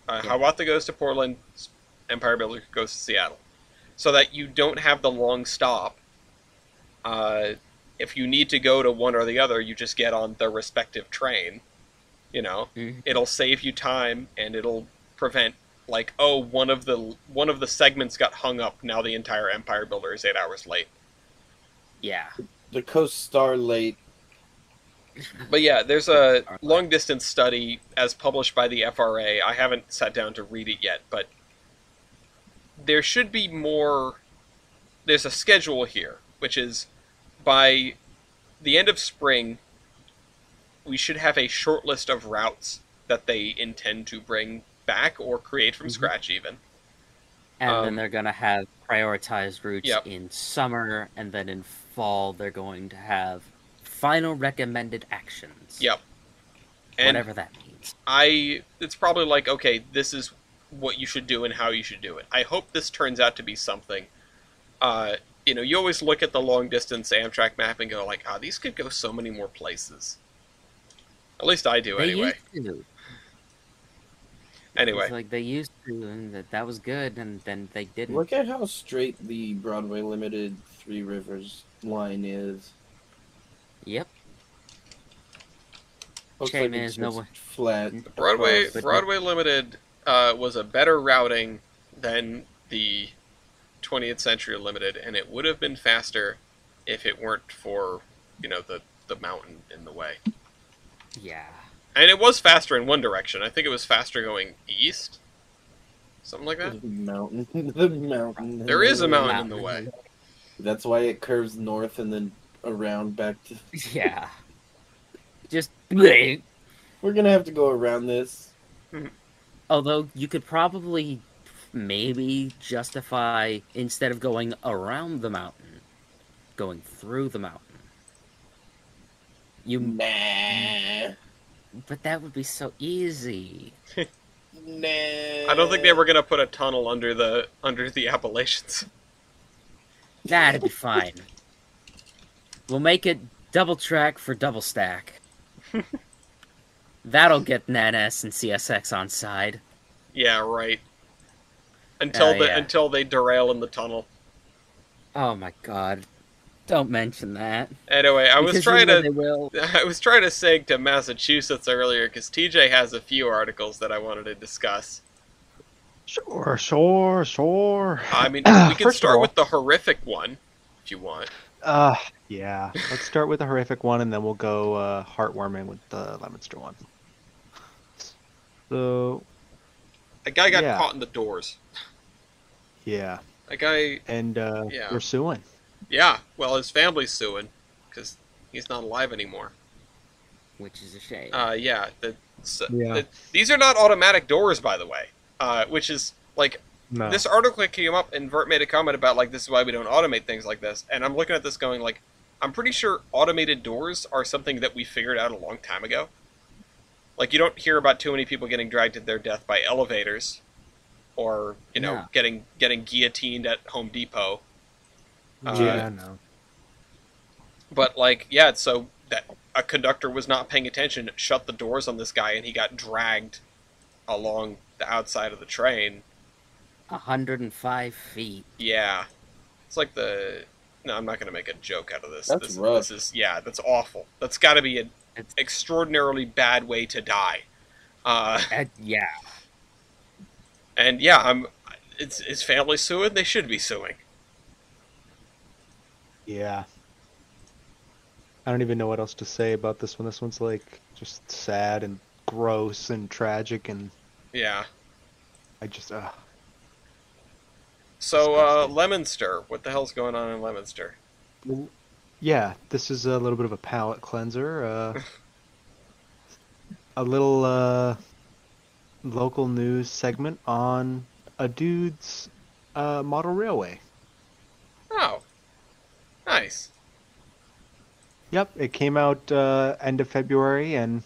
S1: Hiawatha goes to Portland, Empire Builder goes to Seattle, so that you don't have the long stop. If you need to go to one or the other, you just get on the respective train.
S5: Mhm.
S1: It'll save you time, and it'll prevent like, oh, one of the segments got hung up. Now the entire Empire Builder is 8 hours late.
S5: Yeah.
S2: the Coast Starlight.
S1: But yeah, there's a long distance study as published by the FRA. I haven't sat down to read it yet, but there should be more. There's a schedule here, which is by the end of spring, we should have a short list of routes that they intend to bring back or create from scratch, even.
S5: And then they're going to have prioritized routes
S1: Yep.
S5: in summer, and then in fall they're going to have final recommended actions.
S1: Yep. And
S5: Whatever that means.
S1: it's probably like, okay, this is what you should do and how you should do it. I hope this turns out to be something. You always look at the long distance Amtrak map and go like, these could go so many more places. At least I do,
S5: They
S1: anyway.
S5: used to.
S1: Anyway.
S5: It's like they used to, and that was good, and then they didn't.
S2: Look at how straight the Broadway Limited Three Rivers line is.
S5: Yep.
S2: Looks
S5: Shame
S2: like
S5: is
S2: it's
S5: no
S2: just
S5: way.
S2: flat.
S1: Broadway
S2: across.
S1: Broadway Limited was a better routing than the 20th Century Limited, and it would have been faster if it weren't for the mountain in the way.
S5: Yeah.
S1: And it was faster in one direction. I think it was faster going east, something like that.
S2: The mountain. The mountain.
S1: There is a mountain in the way.
S2: That's why it curves north and then around back to.
S5: Yeah. Just bleh.
S2: We're gonna have to go around this.
S5: Although you could probably maybe justify, instead of going around the mountain, going through the mountain.
S2: Nah.
S5: But that would be so easy.
S2: Nah.
S1: I don't think they were gonna put a tunnel under the Appalachians.
S5: That'd be fine. We'll make it double track for double stack. That'll get NANS and CSX on side.
S1: Yeah, right. Until they derail in the tunnel.
S5: Oh my god. Don't mention that.
S1: Anyway, I was
S5: Because
S1: trying
S5: you know
S1: to
S5: they will.
S1: I was trying to seg to Massachusetts earlier because TJ has a few articles that I wanted to discuss.
S3: Sure.
S1: I mean, we can
S3: First of
S1: start
S3: all-
S1: with the horrific one if you want.
S3: Yeah. Let's start with the horrific one, and then we'll go heartwarming with the Lemonster one. So,
S1: A guy got
S3: Yeah.
S1: caught in the doors.
S3: yeah.
S1: A guy,
S3: And
S1: Yeah.
S3: we're suing.
S1: yeah. Well, his family's suing because he's not alive anymore.
S5: Which is a shame.
S1: Yeah.
S3: Yeah.
S1: These are not automatic doors, by the way. Which is like
S3: No.
S1: this article came up and Vert made a comment about like this is why we don't automate things like this, and I'm looking at this going like, I'm pretty sure automated doors are something that we figured out a long time ago. Like you don't hear about too many people getting dragged to their death by elevators, or
S5: No.
S1: getting guillotined at Home Depot.
S3: Yeah, no.
S1: But like, yeah, so that a conductor was not paying attention, shut the doors on this guy, and he got dragged along the outside of the train.
S5: 105 feet.
S1: Yeah, it's like No, I'm not going to make a joke out of this.
S2: That's rough.
S1: That's awful. That's got to be an
S5: It's-
S1: extraordinarily bad way to die.
S5: Yeah.
S1: And yeah, It's his family suing. They should be suing.
S3: Yeah. I don't even know what else to say about this one. This one's like just sad and gross and tragic, and
S1: Yeah.
S3: I just
S1: So
S3: Disgusting.
S1: Lemonster, what the hell's going on in Lemonster?
S3: yeah, this is a little bit of a palate cleanser. A little local news segment on a dude's model railway.
S1: Oh, nice.
S3: Yep, it came out end of February, and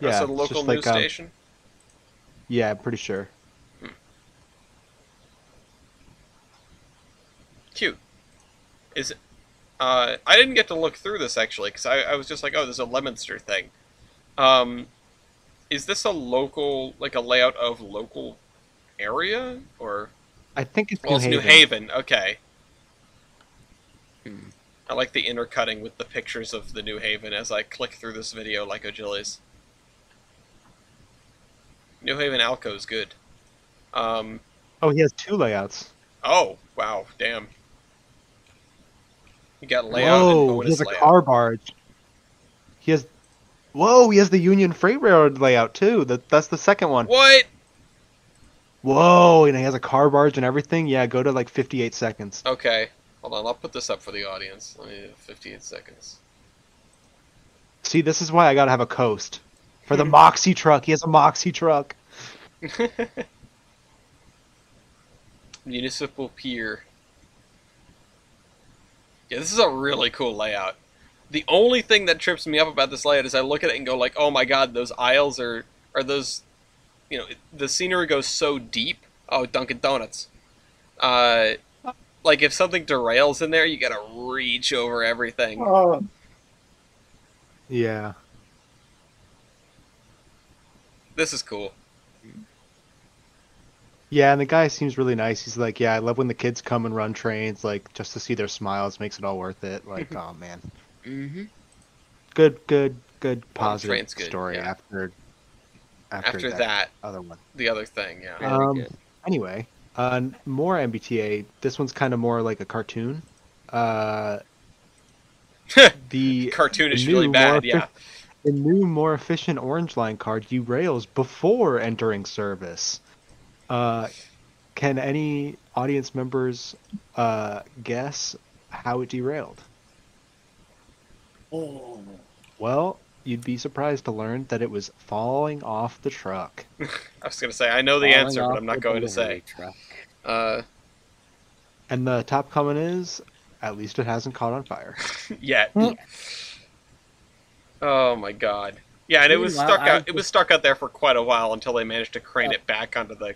S1: Yeah, so the
S3: it's
S1: local
S3: just
S1: news
S3: like,
S1: station.
S3: yeah, I'm pretty sure.
S1: Cute. Is it? I didn't get to look through this actually because I was just like, oh, there's a Lemonster thing. Is this a local, like a layout of local area or?
S3: I think it's
S1: Well, it's New Haven. Okay.
S5: Hmm.
S1: I like the intercutting with the pictures of the New Haven as I click through this video like O'Gillies. New Haven Alco is good.
S3: Oh, he has two layouts.
S1: Oh, wow, damn. You got layout and
S3: Whoa, he
S1: bonus
S3: has a
S1: layout.
S3: car barge. He has. Whoa, he has the Union Freight Railroad layout too. That's the second one.
S1: What?
S3: Whoa, and he has a car barge and everything. Yeah, go to like 58 seconds.
S1: Okay. Hold on, I'll put this up for the audience. Let me 58 seconds.
S3: See, this is why I gotta have a coast. For the Moxie truck. He has a Moxie truck.
S1: Municipal Pier. Yeah, this is a really cool layout. The only thing that trips me up about this layout is I look at it and go like, oh my god, those aisles are those, the scenery goes so deep. Oh, Dunkin' Donuts. Like if something derails in there, you gotta reach over everything.
S2: Oh,
S3: Yeah.
S1: This is cool.
S3: Yeah, and the guy seems really nice. He's like, yeah, I love when the kids come and run trains, like, just to see their smiles makes it all worth it. Like, oh, man.
S5: Mm-hmm.
S3: Good,
S1: train's
S3: positive
S1: good,
S3: story
S1: yeah.
S3: after
S1: that,
S3: other one.
S1: the other thing, yeah.
S5: Very good.
S3: Anyway, more MBTA. This one's kind of more like a cartoon. The
S1: Cartoonish,
S3: new,
S1: really
S3: more
S1: bad,
S3: effi-
S1: yeah.
S3: The new, more efficient Orange Line car derails before entering service. Can any audience members guess how it derailed?
S2: oh.
S3: Well, you'd be surprised to learn that it was falling off the truck.
S1: I was gonna say, I know the
S5: Falling
S1: answer, but
S5: off
S1: I'm not
S5: the
S1: going to
S5: delivery
S1: say.
S5: truck.
S3: And the top comment is, at least it hasn't caught on fire.
S1: Yet.
S5: Yeah.
S1: Oh my god. Yeah, and it was
S5: Meanwhile,
S1: stuck out. It was stuck out there for quite a while until they managed to crane it back onto the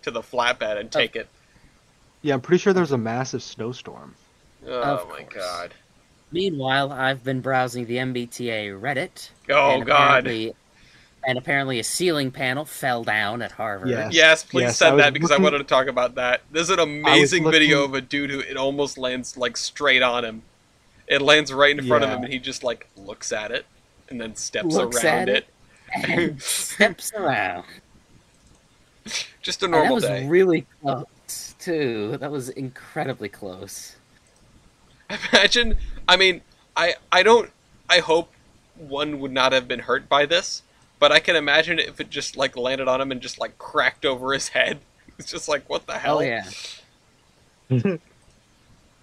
S1: flatbed and take it.
S3: Yeah, I'm pretty sure there was a massive snowstorm.
S1: Oh
S5: Of
S1: my
S5: course.
S1: god.
S5: Meanwhile, I've been browsing the MBTA Reddit.
S1: Oh
S5: and
S1: god.
S5: Apparently a ceiling panel fell down at Harvard.
S3: Yes.
S1: Yes, please
S3: Yes, I
S1: send
S3: was
S1: that because I
S3: looking-
S1: wanted to talk about that. There's an amazing
S3: looking-
S1: video of a dude who it almost lands like straight on him. It lands right in front of
S3: Yeah.
S1: him and he just like looks at it and then steps
S5: Looks
S1: around
S5: at
S1: it.
S5: And steps around.
S1: Just a
S5: And that
S1: normal
S5: was
S1: day.
S5: really close, too. That was incredibly close.
S1: Imagine, I mean, I hope one would not have been hurt by this, but I can imagine if it just like landed on him and just like cracked over his head. It's just like, what the hell?
S5: Oh, yeah.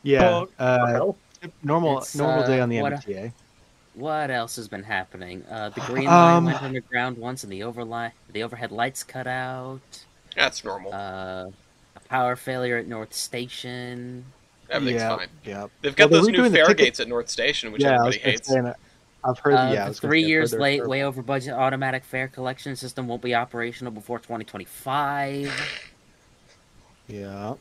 S3: Yeah.
S4: Well,
S3: Normal
S5: It's,
S3: day on the
S5: what-
S3: MBTA.
S5: What else has been happening? The Green Line went underground once, and the overhead lights cut out.
S1: That's normal.
S5: A power failure at North Station.
S1: Everything's
S3: yeah,
S1: fine.
S3: Yeah.
S1: They've got
S3: Well,
S1: those
S3: they're
S1: new
S3: redoing the
S1: fare
S3: ticket-
S1: gates at North Station, which
S3: Yeah, I was
S1: everybody
S3: gonna
S1: hates.
S3: say, and I've heard. Yeah, I was
S5: The
S3: gonna say,
S5: 3
S3: I've
S5: years
S3: heard
S5: late,
S3: they're-
S5: way over budget automatic fare collection system won't be operational before 2025.
S3: Yeah.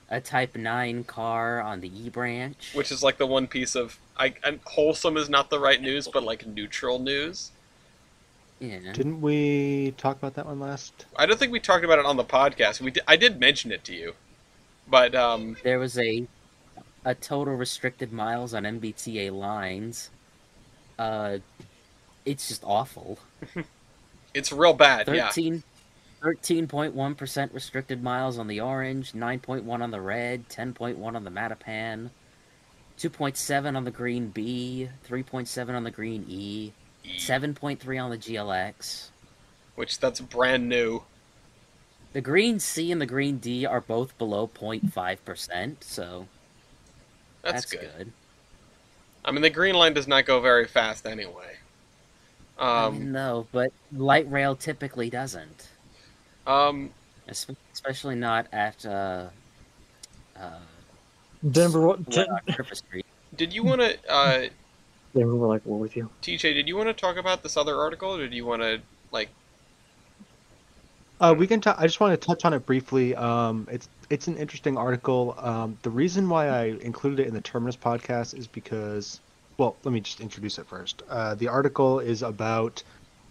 S5: A Type 9 car on the E branch.
S1: Which is like the one piece of and wholesome is not the right news, but like neutral news.
S5: Yeah.
S3: Didn't we talk about that one last?
S1: I don't think we talked about it on the podcast. I did mention it to you, but
S5: There was a total restricted miles on MBTA lines. It's just awful.
S1: it's real bad. Yeah.
S5: 13.1% restricted miles on the orange, 9.1 on the red, 10.1 on the Mattapan, 2.7 on the green B, 3.7 on the green E, 7.3 on the GLX.
S1: Which that's brand new.
S5: The green C and the green D are both below 0.5%, so
S1: That's
S5: good.
S1: good. I mean, the green line does not go very fast anyway.
S5: No, but light rail typically doesn't. Especially not at
S4: Denver,
S5: on Griffith Street.
S1: Did you want to,
S4: Denver, we're like, war with you.
S1: TJ? Did you want to talk about this other article, or did you want to like?
S3: We can. I just want to touch on it briefly. It's an interesting article. The reason why I included it in the Terminus podcast is because, well, let me just introduce it first. The article is about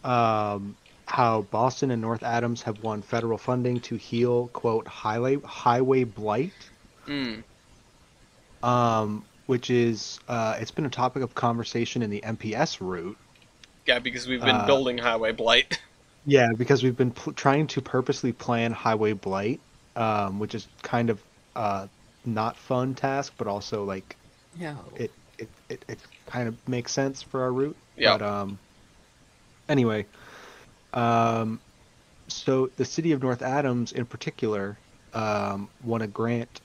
S3: how Boston and North Adams have won federal funding to heal, quote, highway blight. Which is it's been a topic of conversation in the MPS route.
S1: Yeah, because we've been building highway blight.
S3: Yeah, because we've been trying to purposely plan highway blight, which is kind of not fun task, but also like
S5: No.
S3: it kind of makes sense for our route.
S1: Yeah.
S3: But anyway, um, so the city of North Adams in particular won a grant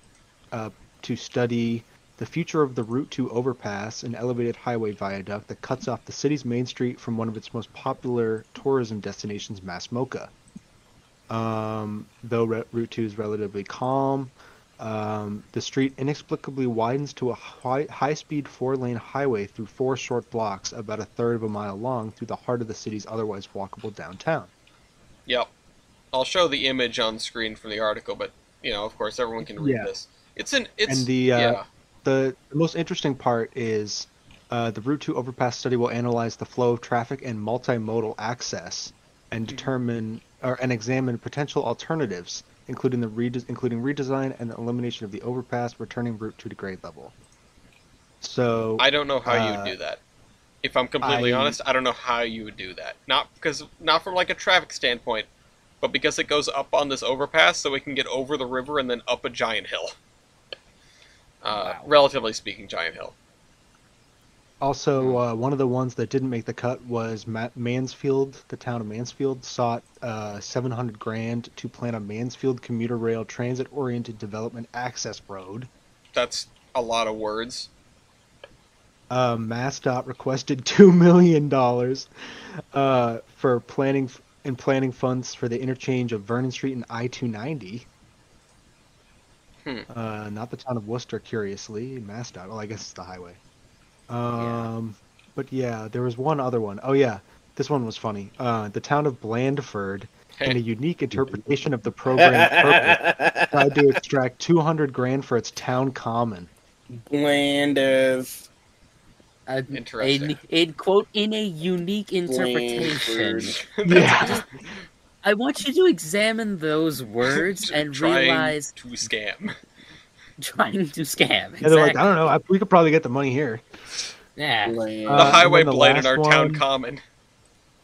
S3: to study the future of the Route 2 overpass, an elevated highway viaduct that cuts off the city's main street from one of its most popular tourism destinations, Masmoka. Though Route 2 is relatively calm, the street inexplicably widens to a high-speed four-lane highway through four short blocks about a third of a mile long through the heart of the city's otherwise walkable downtown.
S1: Yep. I'll show the image on screen from the article, but of course, everyone can read
S3: Yeah.
S1: this.
S3: And the most interesting part is the Route 2 overpass study will analyze the flow of traffic and multimodal access and determine and examine potential alternatives, including redesign and the elimination of the overpass, returning Route 2 to grade level. So
S1: I don't know how you would do that. If I'm completely honest, I don't know how you would do that. Not from like a traffic standpoint, but because it goes up on this overpass, so we can get over the river and then up a giant hill.
S5: Wow.
S1: Relatively speaking, giant hill.
S3: Also, one of the ones that didn't make the cut was Mansfield. The town of Mansfield sought $700,000 to plan a Mansfield commuter rail transit-oriented development access road.
S1: That's a lot of words.
S3: MassDOT requested $2 million for planning funds for the interchange of Vernon Street and I-290. Not the town of Worcester, curiously. MassDOT. Well, I guess it's the highway. But yeah, there was one other one. Oh yeah, this one was funny. The town of Blandford, in a unique interpretation of the program's purpose, tried to extract $200,000 for its town common.
S2: Blanders.
S1: Interesting.
S5: In quote, in a unique interpretation.
S3: Yeah.
S5: I want you to examine those words and realize
S1: to scam.
S5: trying to scam. Exactly.
S3: Yeah, they're like, I don't know, we could probably get the money here.
S5: Yeah.
S1: The highway
S3: the
S1: blade in
S3: last
S1: our town
S3: one-
S1: common.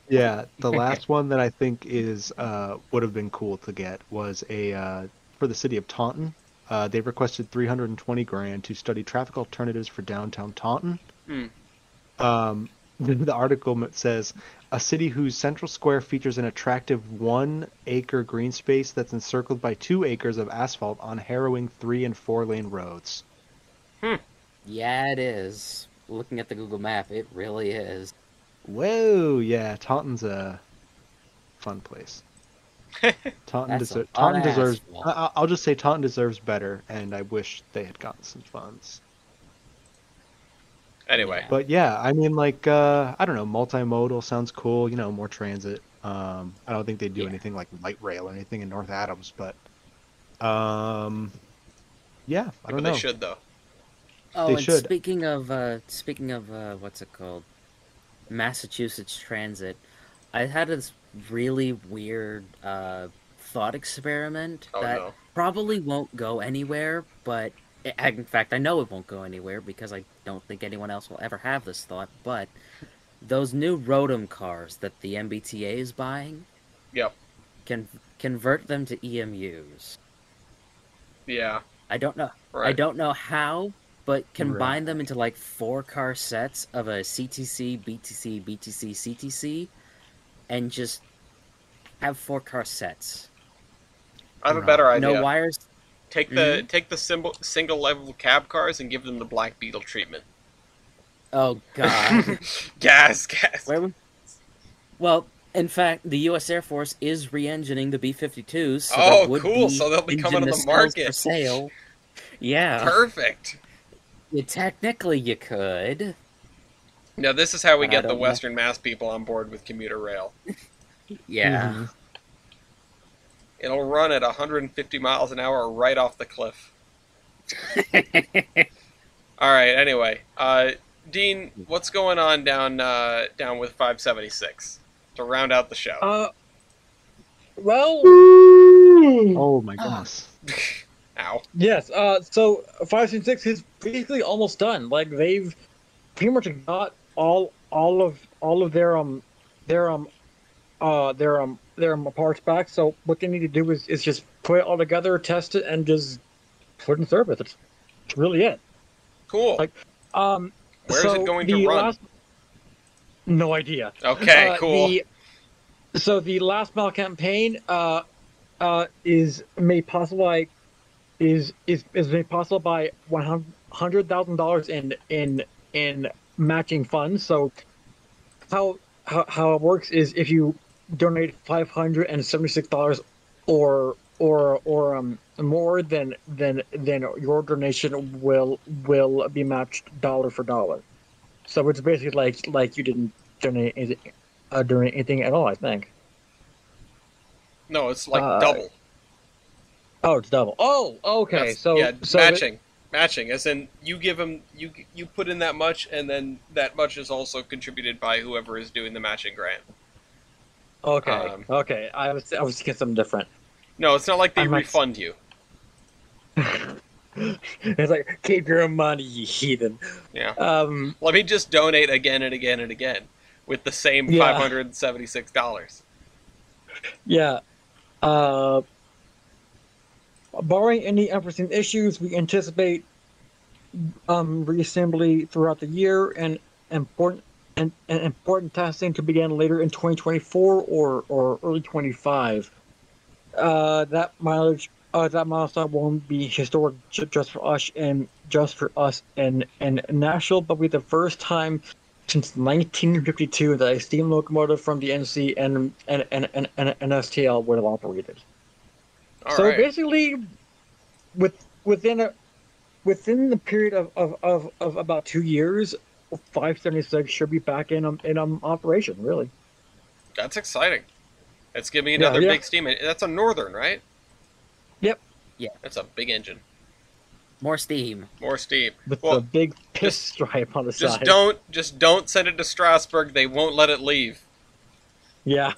S3: Yeah, the last one that I think is would have been cool to get was for the city of Taunton. They requested $320,000 to study traffic alternatives for downtown Taunton. The article says a city whose central square features an attractive 1-acre green space that's encircled by 2 acres of asphalt on harrowing 3- and 4-lane roads.
S5: Yeah, it is. Looking at the Google map, it really is.
S3: Whoa, yeah, Taunton's a fun place. Taunton
S5: That's a lot
S3: Taunton
S5: of
S3: deserves.
S5: asphalt.
S3: I'll just say Taunton deserves better, and I wish they had gotten some funds.
S1: Anyway,
S5: Yeah.
S3: But yeah, I mean, like, I don't know, multimodal sounds cool. More transit. I don't think they do
S5: Yeah.
S3: anything like light rail or anything in North Adams, but yeah, I don't
S1: but
S3: know.
S1: they should though.
S5: Oh,
S3: They
S5: and
S3: should.
S5: speaking of what's it called? Massachusetts Transit. I had this really weird thought experiment
S1: Oh,
S5: that
S1: no.
S5: probably won't go anywhere, but in fact, I know it won't go anywhere because I don't think anyone else will ever have this thought, but those new Rotom cars that the MBTA is buying
S1: Yep.
S5: can convert them to EMUs.
S1: Yeah.
S5: I don't know.
S1: Right.
S5: I don't know how, but combine
S3: Right.
S5: them into like 4-car sets of a CTC, BTC, BTC, CTC, and just have 4-car sets.
S1: I have a better idea.
S5: No wires.
S1: Take the single level cab cars and give them the Black Beetle treatment.
S5: Oh God.
S1: Gas.
S5: Well, in fact, the U.S. Air Force is re-engining the B-52s. So
S1: Oh,
S5: there would
S1: cool,
S5: be
S1: so they'll be coming
S5: engine
S1: to the
S5: nacelles
S1: market.
S5: for sale. Yeah.
S1: Perfect.
S5: Technically, you could.
S1: Now this is how we
S5: But I
S1: get the
S5: don't know.
S1: Western Mass people on board with commuter rail.
S5: Yeah.
S3: Mhm.
S1: It'll run at 150 miles an hour right off the cliff. All right. Anyway, Dean, what's going on down with 576 to round out the show?
S4: Well,
S3: Oh my goodness.
S1: Ow.
S4: yes. So 566 is basically almost done. Like they've pretty much got all of their parts back. So what they need to do is just put it all together, test it, and just put it in service. That's really it.
S1: Cool.
S4: Like,
S1: Where is it going to
S4: the
S1: run?
S4: last, no idea.
S1: Okay, cool.
S4: The last mile campaign is made possible by is made possible by $100,000 in matching funds. So how it works is if you donate $576 or more, then your donation will be matched dollar for dollar. So it's basically like you didn't donate anything at all, I think.
S1: No, it's like
S4: Uh,
S1: double.
S4: oh, it's double. Oh, okay.
S1: That's yeah,
S4: So
S1: matching. Matching, as in you give them you put in that much, and then that much is also contributed by whoever is doing the matching grant.
S4: okay,
S1: Um,
S4: okay. I was thinking something different.
S1: No, it's not like they
S4: I'm not-
S1: refund you.
S4: It's like keep your own money, you heathen.
S1: Yeah.
S4: Um,
S1: Let me just donate again and again and again with the same
S4: Yeah.
S1: $576.
S4: yeah. Barring any unforeseen issues, we anticipate reassembly throughout the year and important important testing to begin later in 2024 or early 25. That milestone won't be historic just for us and Nashville, but will be the first time since 1952 that a steam locomotive from the NC and STL would have operated.
S1: All
S4: So
S1: right.
S4: basically, within the period of about 2 years, 576 should be back in operation. Really.
S1: That's exciting. That's giving me
S4: Yeah,
S1: another
S4: yeah.
S1: big steam. That's a Northern, right?
S4: Yep.
S5: Yeah.
S1: That's a big engine.
S5: More steam.
S1: More steam.
S4: With
S1: Well,
S4: the big piss
S1: just-
S4: stripe on the
S1: Just
S4: side.
S1: don't send it to Strasbourg. They won't let it leave.
S4: Yeah.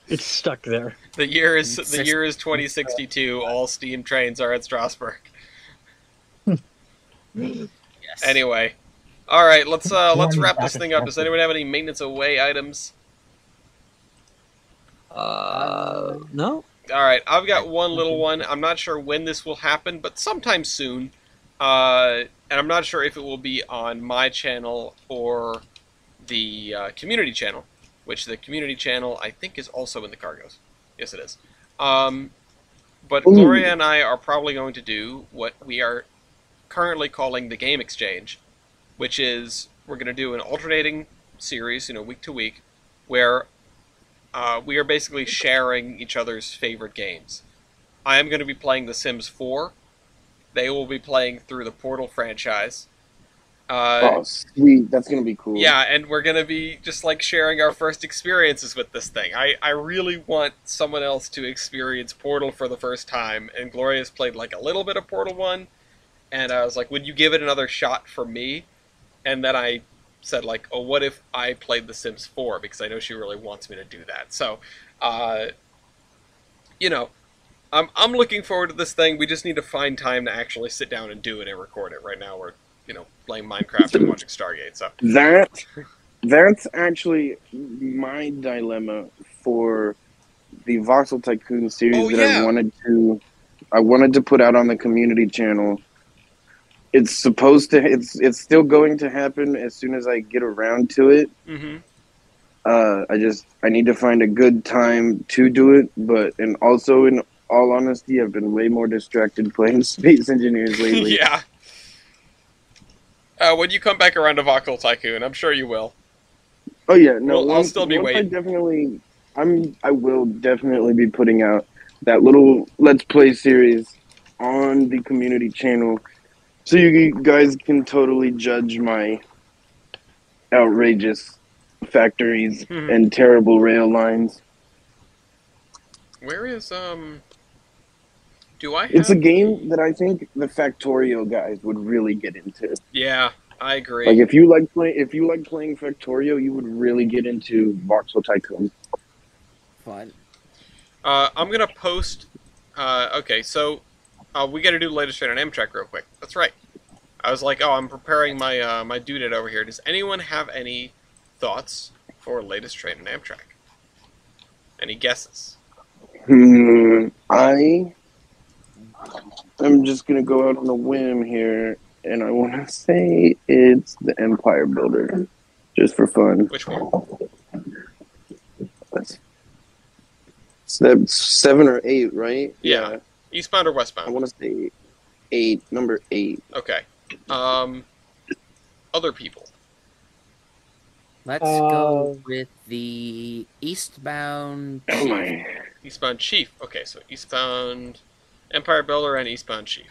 S4: It's stuck there.
S1: The year is
S5: It's
S1: the
S5: just-
S1: year is 2062. All steam trains are at Strasbourg.
S5: Yes.
S1: Anyway, all right. Let's wrap this thing up. Does anyone have any maintenance away items?
S4: No.
S1: All right, I've got one little one. I'm not sure when this will happen, but sometime soon. And I'm not sure if it will be on my channel or the community channel, which the community channel I think is also in the cargoes. Yes, it is. But Gloria and I are probably going to do what we are currently calling the Game Exchange, which is we're going to do an alternating series, week to week, where we are basically sharing each other's favorite games. I am going to be playing The Sims 4. They will be playing through the Portal franchise.
S2: Oh, sweet. That's going to be cool.
S1: Yeah, and we're going to be just like sharing our first experiences with this thing. I really want someone else to experience Portal for the first time, and Gloria's played like a little bit of Portal 1, and I was like, would you give it another shot for me? And then I said like, oh, what if I played The Sims 4? Because I know she really wants me to do that. So, I'm looking forward to this thing. We just need to find time to actually sit down and do it and record it. Right now we're, playing Minecraft and watching Stargate. So
S2: That's actually my dilemma for the Voxel Tycoon series
S1: Oh,
S2: that
S1: yeah.
S2: I wanted to put out on the community channel. It's supposed to. It's still going to happen as soon as I get around to it.
S1: mm-hmm.
S2: I need to find a good time to do it. And also, in all honesty, I've been way more distracted playing Space Engineers lately.
S1: Yeah. When you come back around to Voxel Tycoon, I'm sure you will.
S2: Oh yeah, no.
S1: Well, I'll still be waiting.
S2: I will definitely be putting out that little Let's Play series on the community channel, so you guys can totally judge my outrageous factories
S1: Hmm.
S2: and terrible rail lines.
S1: Where is Do I?
S2: It's a
S1: have
S2: game that I think the Factorio guys would really get into.
S1: Yeah, I agree.
S2: Like if you like playing Factorio, you would really get into Voxel Tycoon.
S5: Fun.
S1: I'm gonna post. Okay, so we got to do the latest train on Amtrak real quick. That's right. I was like, oh, I'm preparing my my doodad over here. Does anyone have any thoughts for latest train on Amtrak? Any guesses?
S2: I'm just gonna go out on a whim here, and I want to say it's the Empire Builder, just for fun.
S1: Which one?
S2: That's 7 or 8, right?
S1: Yeah. Eastbound or
S2: I
S1: westbound?
S2: want to say 8, number 8.
S1: Okay. Other people.
S5: Let's go with the eastbound
S2: Oh
S5: chief.
S2: my.
S1: Eastbound Chief. Okay, so eastbound Empire Builder and eastbound Chief.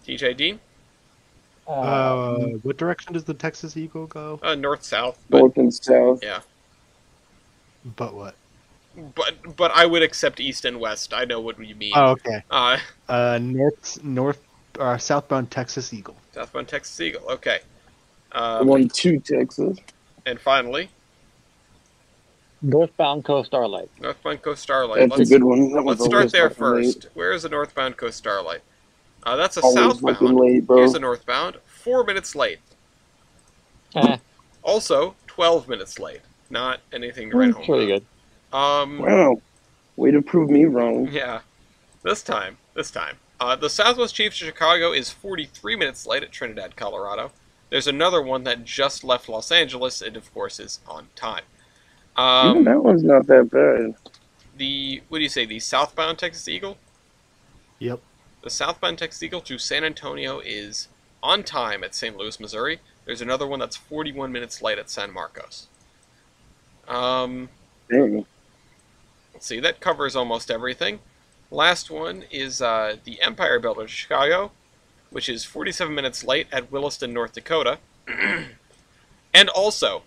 S1: TJ Dean?
S3: What direction does the Texas Eagle go?
S1: North south, but
S2: North and south.
S1: yeah.
S3: But what?
S1: But I would accept east and west. I know what you mean.
S3: Oh, okay. North, southbound Texas Eagle.
S1: Southbound Texas Eagle. Okay.
S2: 1-2 Texas.
S1: And finally,
S4: Northbound Coast Starlight.
S1: Northbound Coast Starlight.
S2: That's a good one. That
S1: Let's
S2: one's
S1: start
S2: always
S1: there
S2: fucking late.
S1: first. Where is the Northbound Coast Starlight? That's a
S2: Always fucking
S1: southbound.
S2: late, bro.
S1: Here's a northbound. 4 minutes late. Also, 12 minutes late. Not anything to write home
S4: Pretty
S1: about.
S4: good.
S2: Wow. Way to prove me wrong.
S1: Yeah. This time. The Southwest Chief to Chicago is 43 minutes late at Trinidad, Colorado. There's another one that just left Los Angeles and, of course, is on time.
S2: Even that one's not that bad.
S1: What do you say, the southbound Texas Eagle?
S3: Yep.
S1: The southbound Texas Eagle to San Antonio is on time at St. Louis, Missouri. There's another one that's 41 minutes late at San Marcos.
S2: Dang.
S1: Let's see, that covers almost everything. Last one is the Empire Builder to Chicago, which is 47 minutes late at Williston, North Dakota. And also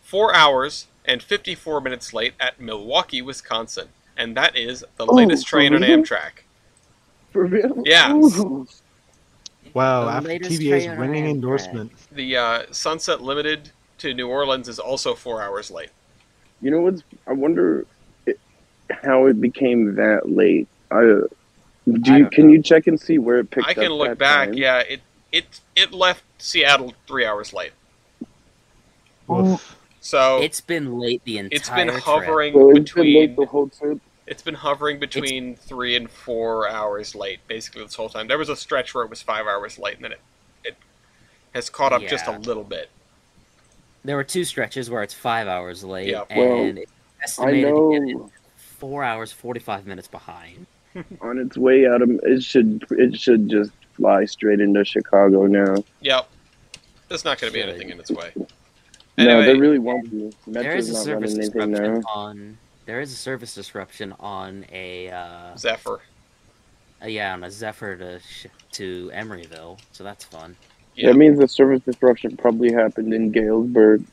S1: 4 hours and 54 minutes late at Milwaukee, Wisconsin. And that is the latest train on
S2: really?
S1: Amtrak.
S2: For real?
S1: Yeah.
S2: Ooh.
S3: Wow,
S5: The
S3: after
S5: latest
S3: TBA's
S5: train on
S3: ringing
S5: Amtrak.
S3: endorsement.
S1: The Sunset Limited to New Orleans is also 4 hours late.
S2: You know what's? I wonder how it became that late. Can you check and see where it picked up?
S1: I can look
S2: that
S1: back.
S2: time?
S1: Yeah, it left Seattle 3 hours late.
S3: Oof.
S1: So
S5: It's been late the entire
S1: it's been
S5: trip.
S1: hovering
S2: So it's been late
S1: between
S2: the whole trip.
S1: it's been hovering between 3 and 4 hours late basically this whole time. There was a stretch where it was 5 hours late, and then it has caught up just a
S5: Yeah.
S1: little bit.
S5: There were 2 stretches where it's 5 hours late,
S1: Yeah.
S5: and it's
S2: I
S5: estimated to get
S2: know
S5: 4 hours 45 minutes behind.
S2: on its way out of it should just fly straight into Chicago now.
S1: Yep. There's not going to be
S5: Should.
S1: anything in its way.
S2: No,
S1: Anyway,
S2: there really won't be.
S5: There is
S2: Metro's
S5: a
S2: not
S5: service
S2: running anything
S5: disruption
S2: now.
S5: on. There is a service disruption on a
S1: Zephyr.
S5: on a Zephyr to Emeryville, so that's fun.
S1: Yeah.
S2: That means the service disruption probably happened in Galesburg.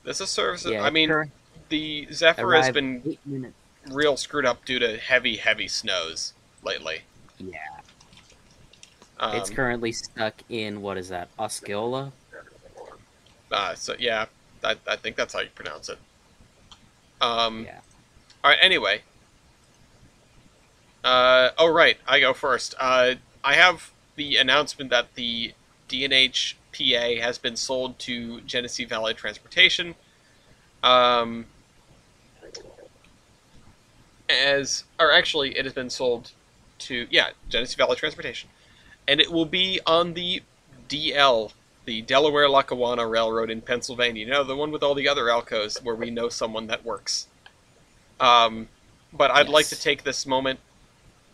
S1: There's a service.
S5: Yeah,
S1: I mean,
S5: sure.
S1: the Zephyr has
S5: Arrived
S1: been
S5: 8 minutes.
S1: real screwed up due to heavy snows lately.
S5: Yeah,
S1: Um,
S5: it's currently stuck in what is that, Osceola?
S1: So yeah, I think that's how you pronounce it.
S5: Yeah.
S1: All right. Anyway. Oh right, I go first. I have the announcement that the D&H PA has been sold to Genesee Valley Transportation. It has been sold to Genesee Valley Transportation, and it will be on the DL, the Delaware-Lackawanna Railroad in Pennsylvania. You know, the one with all the other Alcos where we know someone that works. But I'd like to take this moment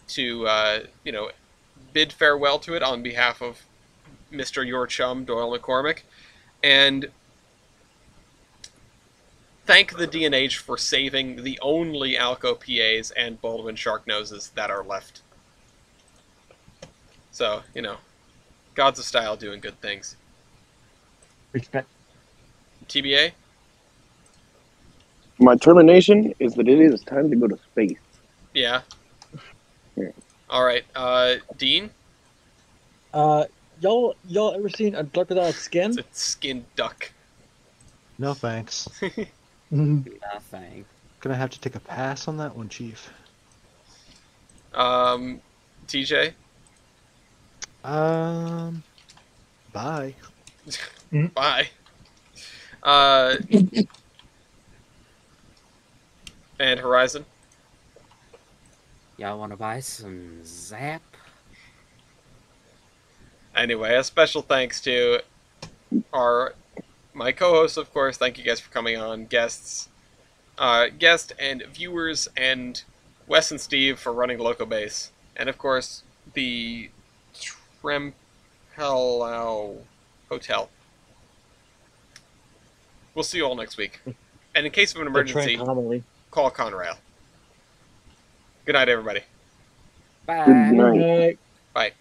S1: to, bid farewell to it on behalf of Mr. Your Chum, Doyle McCormick, and thank the D&H for saving the only Alco PAs and Baldwin Shark Noses that are left. So, gods of style doing good things.
S4: Respect.
S1: TBA?
S2: My termination is that it is time to go to space.
S1: Yeah.
S2: Yeah.
S1: All right. Dean?
S4: Y'all ever seen a duck without skin?
S1: It's a skinned duck.
S3: No thanks.
S5: Nothing.
S3: Gonna have to take a pass on that one, Chief.
S1: TJ?
S3: Bye.
S1: Bye. And Horizon?
S5: Y'all want to buy some Zap?
S1: Anyway, a special thanks to my co-hosts, of course. Thank you guys for coming on, guest and viewers, and Wes and Steve for running Locobase, and of course the Trempelau Hotel. We'll see you all next week. And in case of an
S6: The
S1: emergency,
S6: Trank-Homily.
S1: call Conrail. Good night, everybody.
S5: Bye.
S2: Good night.
S6: Good night.
S1: Bye.